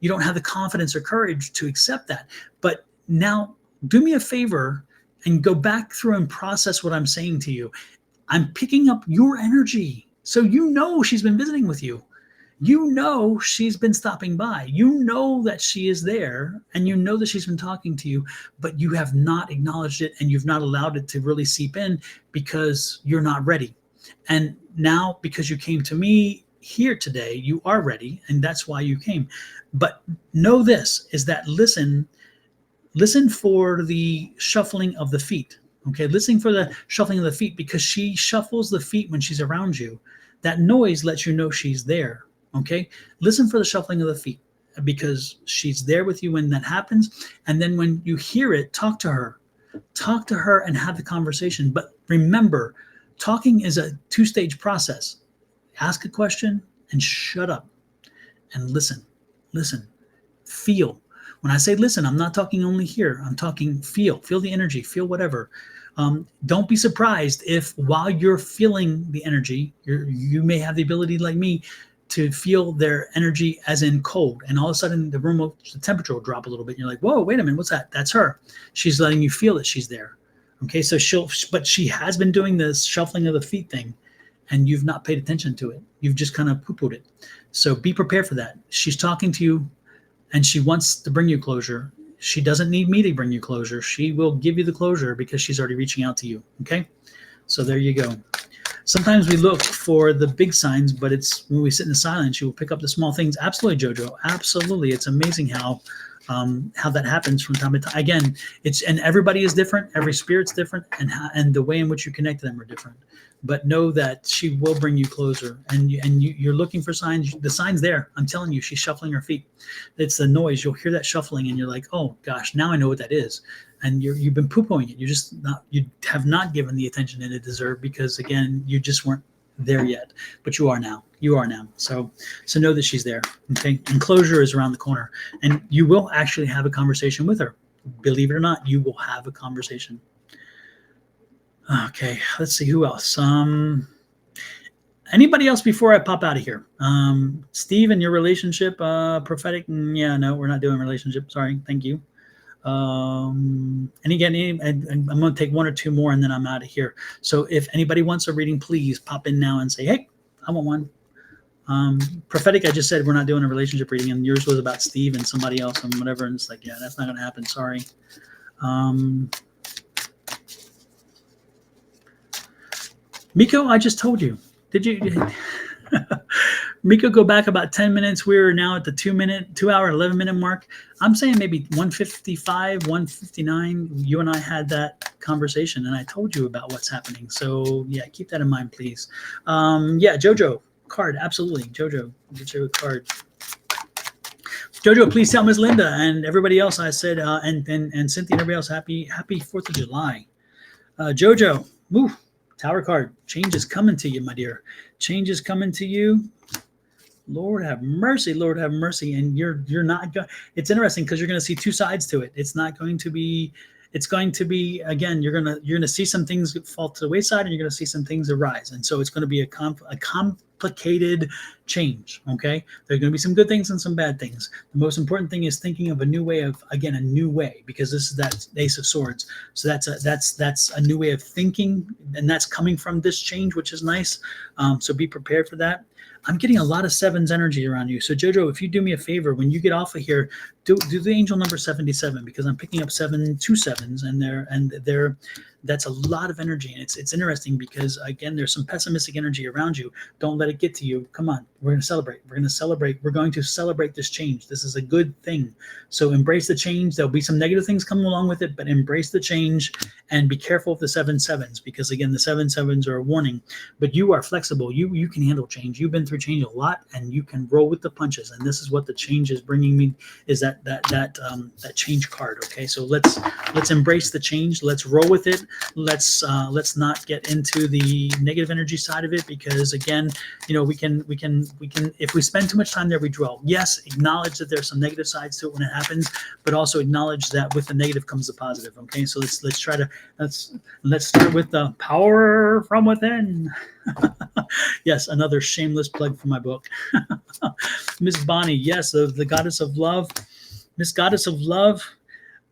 don't have the confidence or courage to accept that. But now do me a favor and go back through and process what I'm saying to you. I'm picking up your energy. So you know she's been visiting with you. You know she's been stopping by. You know that she is there, and you know that she's been talking to you, but you have not acknowledged it, and you've not allowed it to really seep in because you're not ready. And now, because you came to me here today, you are ready, and that's why you came. But know this is that listen for the shuffling of the feet. Okay, listening for the shuffling of the feet, because she shuffles the feet when she's around you. That noise lets you know she's there. Okay, listen for the shuffling of the feet because she's there with you when that happens. And then when you hear it, talk to her. Talk to her and have the conversation. But remember, talking is a two-stage process. Ask a question and shut up and listen. Listen. Feel. When I say listen, I'm not talking only here. I'm talking feel. Feel the energy. Feel whatever. Don't be surprised if while you're feeling the energy, you may have the ability, like me, to feel their energy as in cold. And all of a sudden, the temperature will drop a little bit. And you're like, whoa, wait a minute, what's that? That's her. She's letting you feel that she's there. Okay, so but she has been doing this shuffling of the feet thing, and you've not paid attention to it. You've just kind of poo-pooed it. So be prepared for that. She's talking to you, and she wants to bring you closure. She doesn't need me to bring you closure. She will give you the closure because she's already reaching out to you. Okay? So there you go. Sometimes we look for the big signs, but it's when we sit in the silence, you will pick up the small things. Absolutely, Jojo. Absolutely. It's amazing how that happens from time to time. Again, and everybody is different. Every spirit's different, and the way in which you connect to them are different. But know that she will bring you closer, and you're looking for signs. The sign's there. I'm telling you, she's shuffling her feet. It's the noise. You'll hear that shuffling, and you're like, oh gosh, now I know what that is. And you've been poo-pooing it. You have not given the attention that it deserved because again, you just weren't there yet. But you are now. You are now. So know that she's there. Okay, and closure is around the corner, and you will actually have a conversation with her. Believe it or not, you will have a conversation. Okay, let's see who else. Anybody else before I pop out of here? Steve, and your relationship, prophetic. Yeah, no, we're not doing relationship. Sorry, thank you. And again, I'm going to take one or two more, and then I'm out of here. So if anybody wants a reading, please pop in now and say, "Hey, I want one." Prophetic, I just said we're not doing a relationship reading, and yours was about Steve and somebody else and whatever, and it's like, yeah, that's not going to happen. Sorry. Miko, I just told you. Did you? Miko, go back about 10 minutes. We're now at the 2 hour, 11-minute mark. I'm saying maybe 155, 159. You and I had that conversation, and I told you about what's happening. So, yeah, keep that in mind, please. Yeah, Jojo, card. Absolutely. Jojo, get you a card. Jojo, please tell Ms. Linda and everybody else I said, and Cynthia and everybody else, happy 4th of July. Jojo, woo. Tower card. Change is coming to you, my dear. Change is coming to you. Lord have mercy. Lord have mercy. And you're not going. It's interesting because you're going to see two sides to it. It's not going to be. It's going to be, again, you're gonna see some things fall to the wayside, and you're gonna see some things arise. And so it's going to be a complicated change. Okay, there's going to be some good things and some bad things. The most important thing is thinking of a new way a new way, because this is that Ace of Swords. So that's a new way of thinking, and that's coming from this change, which is nice. So be prepared for that. I'm getting a lot of sevens energy around you. So Jojo, if you do me a favor, when you get off of here, do the angel number 77, because I'm picking up 2 sevens, and that's a lot of energy. And it's interesting because, again, there's some pessimistic energy around you. Don't let it get to you. Come on, we're going to celebrate. We're going to celebrate this change. This is a good thing. So embrace the change. There'll be some negative things coming along with it, but embrace the change and be careful of the 7 sevens, because again, the 7 sevens are a warning. But you are flexible. You can handle change. You've been through change a lot, and you can roll with the punches. And this is what the change is bringing me, is that change card. Okay, so let's embrace the change. Let's roll with it. Let's not get into the negative energy side of it, because again, we can if we spend too much time there, we dwell. Yes, acknowledge that there's some negative sides to it when it happens, but also acknowledge that with the negative comes the positive. Okay, so let's start with the power from within. Yes, another shameless plug for my book. Miss Bonnie, yes, the goddess of love. Miss Goddess of Love,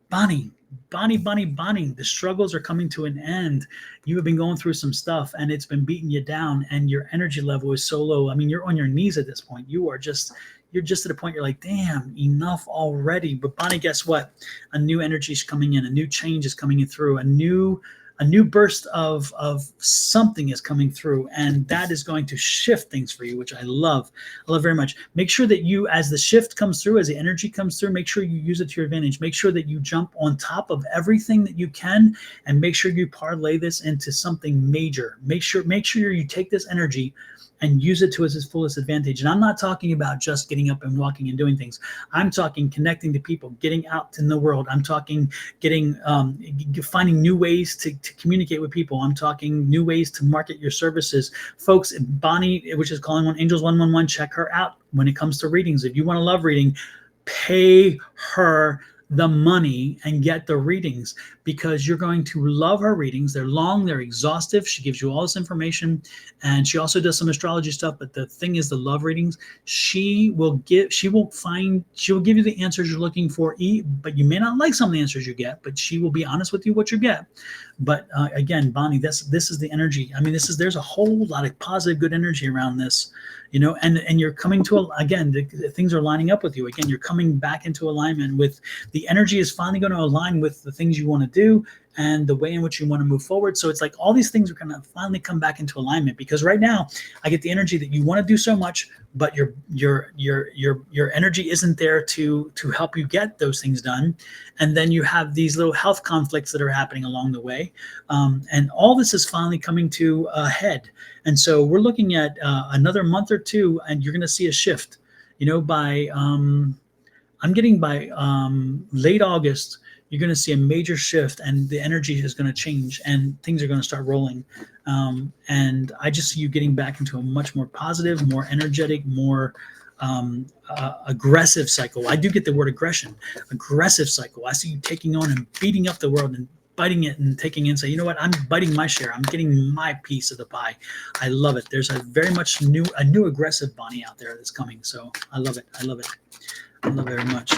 Bonnie, Bonnie, the struggles are coming to an end. You have been going through some stuff and it's been beating you down, and your energy level is so low. I mean, you're on your knees at this point. You're just at a point you're like, damn, enough already. But Bonnie, guess what? A new energy is coming in, a new change is coming in through, a new burst of something is coming through, and that is going to shift things for you, which I love very much. Make sure that you, as the shift comes through, as the energy comes through, make sure you use it to your advantage. Make sure that you jump on top of everything that you can, and make sure you parlay this into something major. Make sure you take this energy and use it to its fullest advantage. And I'm not talking about just getting up and walking and doing things. I'm talking connecting to people, getting out in the world. I'm talking finding new ways to communicate with people. I'm talking new ways to market your services. Folks, Bonnie, which is calling on Angels 111, check her out when it comes to readings. If you want a love reading, pay her the money and get the readings, because you're going to love her readings. They're long, they're exhaustive. She gives you all this information, and she also does some astrology stuff. But the thing is, the love readings, she will give you the answers you're looking for. But you may not like some of the answers you get, but she will be honest with you what you get. But again, Bonnie, this is the energy. I mean, there's a whole lot of positive, good energy around this, and you're coming to, again, the things are lining up with you. Again, you're coming back into alignment with the energy is finally going to align with the things you want to do and the way in which you want to move forward. So it's like all these things are going to finally come back into alignment, because right now I get the energy that you want to do so much, but your energy isn't there to help you get those things done. And then you have these little health conflicts that are happening along the way. And all this is finally coming to a head. And so we're looking at another month or two, and you're going to see a shift, by late August. You're going to see a major shift, and the energy is going to change, and things are going to start rolling. And I just see you getting back into a much more positive, more energetic, more aggressive cycle. I do get the word aggressive cycle. I see you taking on and beating up the world and biting it and taking in, say, you know what, I'm biting my share. I'm getting my piece of the pie. I love it. There's a very much new aggressive Bonnie out there that's coming. So I love it. I love it very much.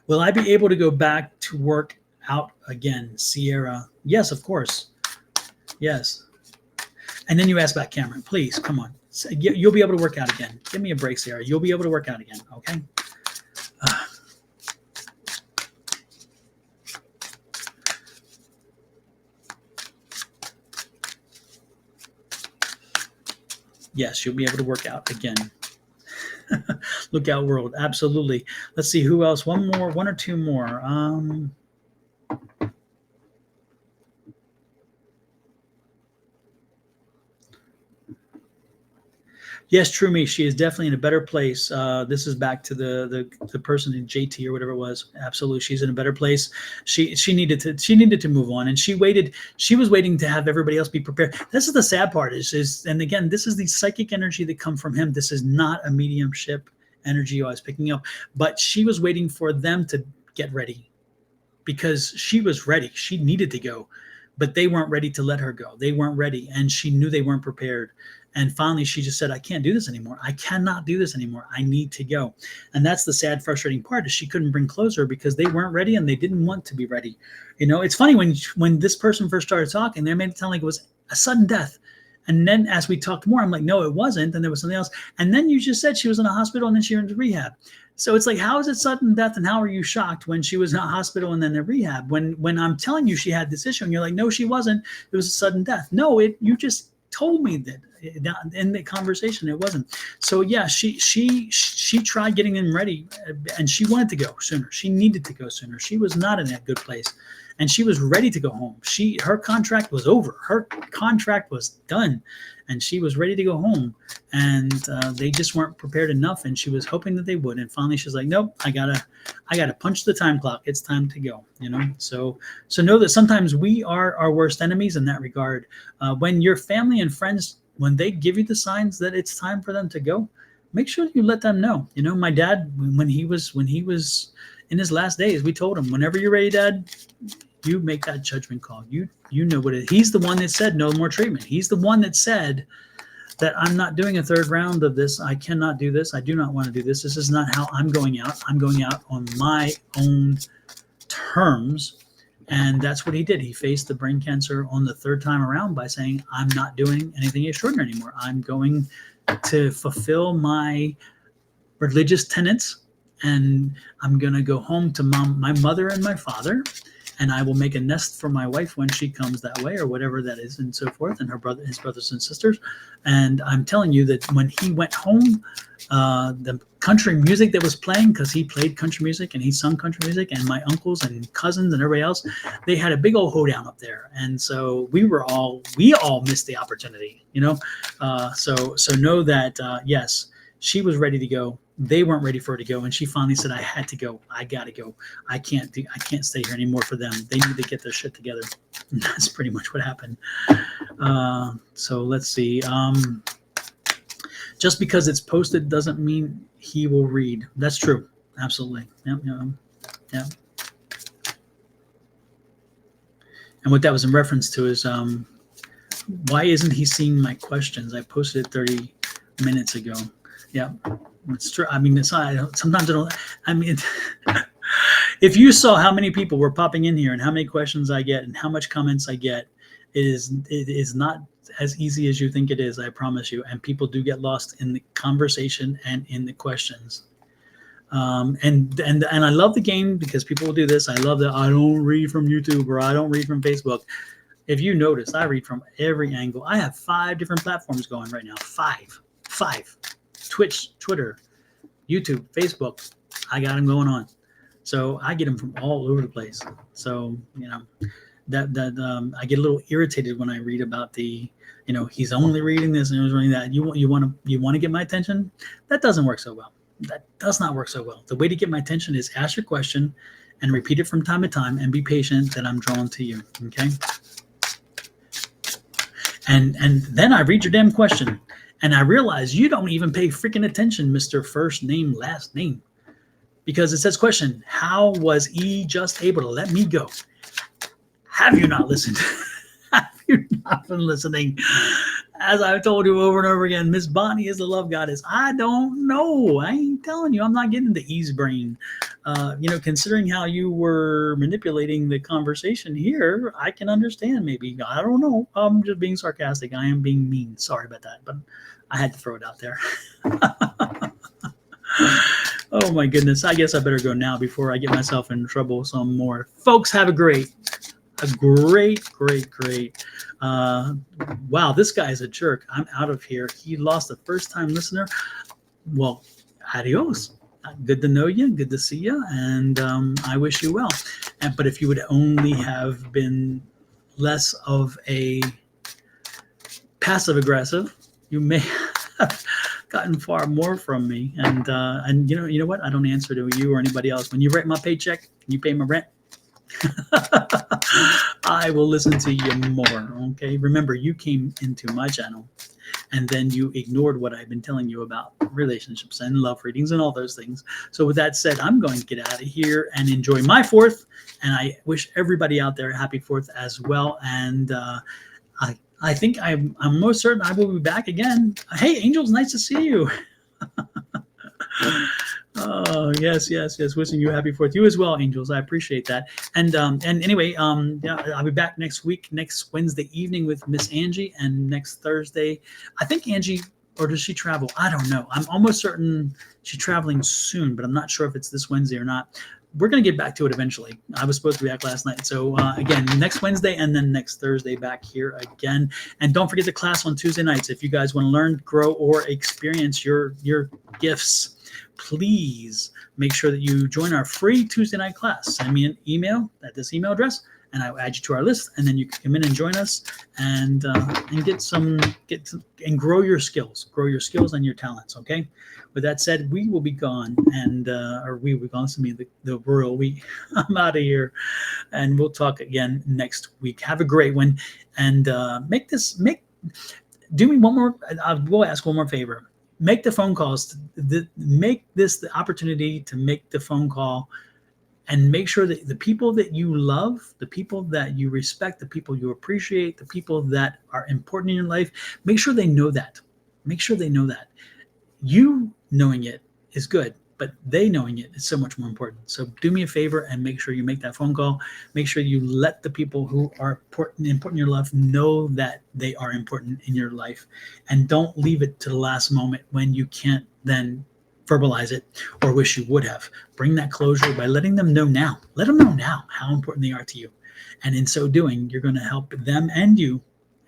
Will I be able to go back to work out again, Sierra? Yes, of course. Yes. And then you ask about Cameron. Please, come on. You'll be able to work out again. Give me a break, Sierra. You'll be able to work out again, okay? Yes, you'll be able to work out again. Look out, world. Absolutely. Let's see who else. One or two more. Yes, True Me. She is definitely in a better place. This is back to the person in JT or whatever it was. Absolutely, she's in a better place. She needed to move on, and she was waiting to have everybody else be prepared. This is the sad part. And again, this is the psychic energy that come from him. This is not a mediumship energy I was picking up, but she was waiting for them to get ready, because she was ready. She needed to go, but they weren't ready to let her go. They weren't ready, and she knew they weren't prepared. And finally, she just said, I can't do this anymore. I cannot do this anymore. I need to go. And that's the sad, frustrating part, is she couldn't bring closure because they weren't ready and they didn't want to be ready. It's funny, when this person first started talking, they made it sound like it was a sudden death. And then as we talked more, I'm like, no, it wasn't. And there was something else. And then you just said she was in a hospital and then she went to rehab. So it's like, how is it sudden death, and how are you shocked when she was in a hospital and then in rehab? When I'm telling you she had this issue and you're like, no, she wasn't. It was a sudden death. No, you just told me that in the conversation it wasn't. So yeah, she tried getting them ready, and she wanted to go sooner. She needed to go sooner. She was not in that good place, and she was ready to go home. Her contract was over. Her contract was done, and she was ready to go home. And they just weren't prepared enough, and she was hoping that they would. And finally, she's like, nope, I gotta punch the time clock. It's time to go. So know that sometimes we are our worst enemies in that regard. When your family and friends, when they give you the signs that it's time for them to go, make sure you let them know. My dad, when he was in his last days, we told him, whenever you're ready, Dad, you make that judgment call. You know what it is. He's the one that said no more treatment. He's the one that said that I'm not doing a third round of this. I cannot do this. I do not want to do this. This is not how I'm going out. I'm going out on my own terms. And that's what he did. He faced the brain cancer on the third time around by saying, I'm not doing anything extraordinary anymore. I'm going to fulfill my religious tenets, and I'm going to go home to my mother and my father, and I will make a nest for my wife when she comes that way, or whatever that is, and so forth, and his brothers and sisters. And I'm telling you that when he went home, the country music that was playing, because he played country music and he sung country music, and my uncles and cousins and everybody else, they had a big old hoedown up there, and so we all missed the opportunity, so know that yes, she was ready to go. They weren't ready for her to go, and she finally said, I had to go. I gotta go. I can't stay here anymore for them. They need to get their shit together. And that's pretty much what happened. So let's see. Just because it's posted doesn't mean he will read. That's true. Absolutely. Yep. And what that was in reference to is why isn't he seeing my questions? I posted it 30 minutes ago. Yeah, it's true. I mean, sometimes I don't. I mean, if you saw how many people were popping in here and how many questions I get and how much comments I get, it is not as easy as you think it is. I promise you. And people do get lost in the conversation and in the questions. And I love the game because people will do this. I love that I don't read from YouTube or I don't read from Facebook. If you notice, I read from every angle. I have 5 different platforms going right now. Five. Twitch, Twitter, YouTube, Facebook. I got them going on. So I get them from all over the place. So, that I get a little irritated when I read about he's only reading this and he's reading that. You want to get my attention? That doesn't work so well. That does not work so well. The way to get my attention is ask your question and repeat it from time to time and be patient that I'm drawn to you. Okay. And then I read your damn question. And I realize you don't even pay freaking attention, Mr. First Name, Last Name. Because it says question, how was E just able to let me go? Have you not listened? Have you not been listening? As I've told you over and over again, Miss Bonnie is the love goddess. I don't know. I ain't telling you. I'm not getting the E's brain. Considering how you were manipulating the conversation here, I can understand maybe. I don't know. I'm just being sarcastic. I am being mean. Sorry about that, but I had to throw it out there. Oh my goodness. I guess I better go now before I get myself in trouble some more. Folks, have a great. Wow, this guy's a jerk. I'm out of here. He lost a first-time listener. Well, adios. Good to know you. Good to see you. And I wish you well. But if you would only have been less of a passive-aggressive, you may have gotten far more from me. And you know what? I don't answer to you or anybody else. When you write my paycheck, you pay my rent. I will listen to you more. Okay. Remember, you came into my channel and then you ignored what I've been telling you about relationships and love readings and all those things. So with that said, I'm going to get out of here and enjoy my 4th. And I wish everybody out there a happy 4th as well. And I think I'm most certain I will be back again. Hey, Angels, nice to see you. Oh, yes. Wishing you a happy 4th. You as well, Angels. I appreciate that. And anyway, I'll be back next week, next Wednesday evening with Miss Angie, and next Thursday. I think Angie, or does she travel? I don't know. I'm almost certain she's traveling soon, but I'm not sure if it's this Wednesday or not. We're going to get back to it eventually. I was supposed to be back last night. So again, next Wednesday and then next Thursday back here again. And don't forget the class on Tuesday nights. If you guys want to learn, grow, or experience your gifts, please make sure that you join our free Tuesday night class. Send me an email at this email address, and I will add you to our list. And then you can come in and join us and get some and grow your skills and your talents. Okay. With that said, we will be gone, or we will be gone. To me, the royal we. I'm out of here, and we'll talk again next week. Have a great one, and do me one more. I will ask one more favor. Make the phone calls. Make this the opportunity to make the phone call, and make sure that the people that you love, the people that you respect, the people you appreciate, the people that are important in your life, make sure they know that. Make sure they know that. You knowing it is good, but they knowing it is so much more important. So do me a favor and make sure you make that phone call. Make sure you let the people who are important in your life know that they are important in your life, and don't leave it to the last moment when you can't then verbalize it or wish you would have. Bring that closure by letting them know now. Let them know now how important they are to you. And in so doing, you're going to help them and you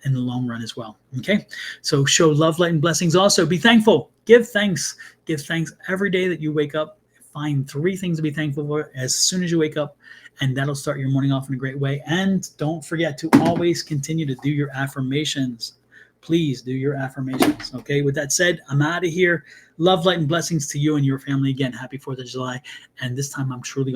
in the long run as well. Okay. So show love, light, and blessings. Also, be thankful. Give thanks. Give thanks every day that you wake up. Find 3 things to be thankful for as soon as you wake up, and that'll start your morning off in a great way. And don't forget to always continue to do your affirmations. Please do your affirmations. Okay. With that said, I'm out of here. Love, light, and blessings to you and your family. Again, happy 4th of July. And this time I'm truly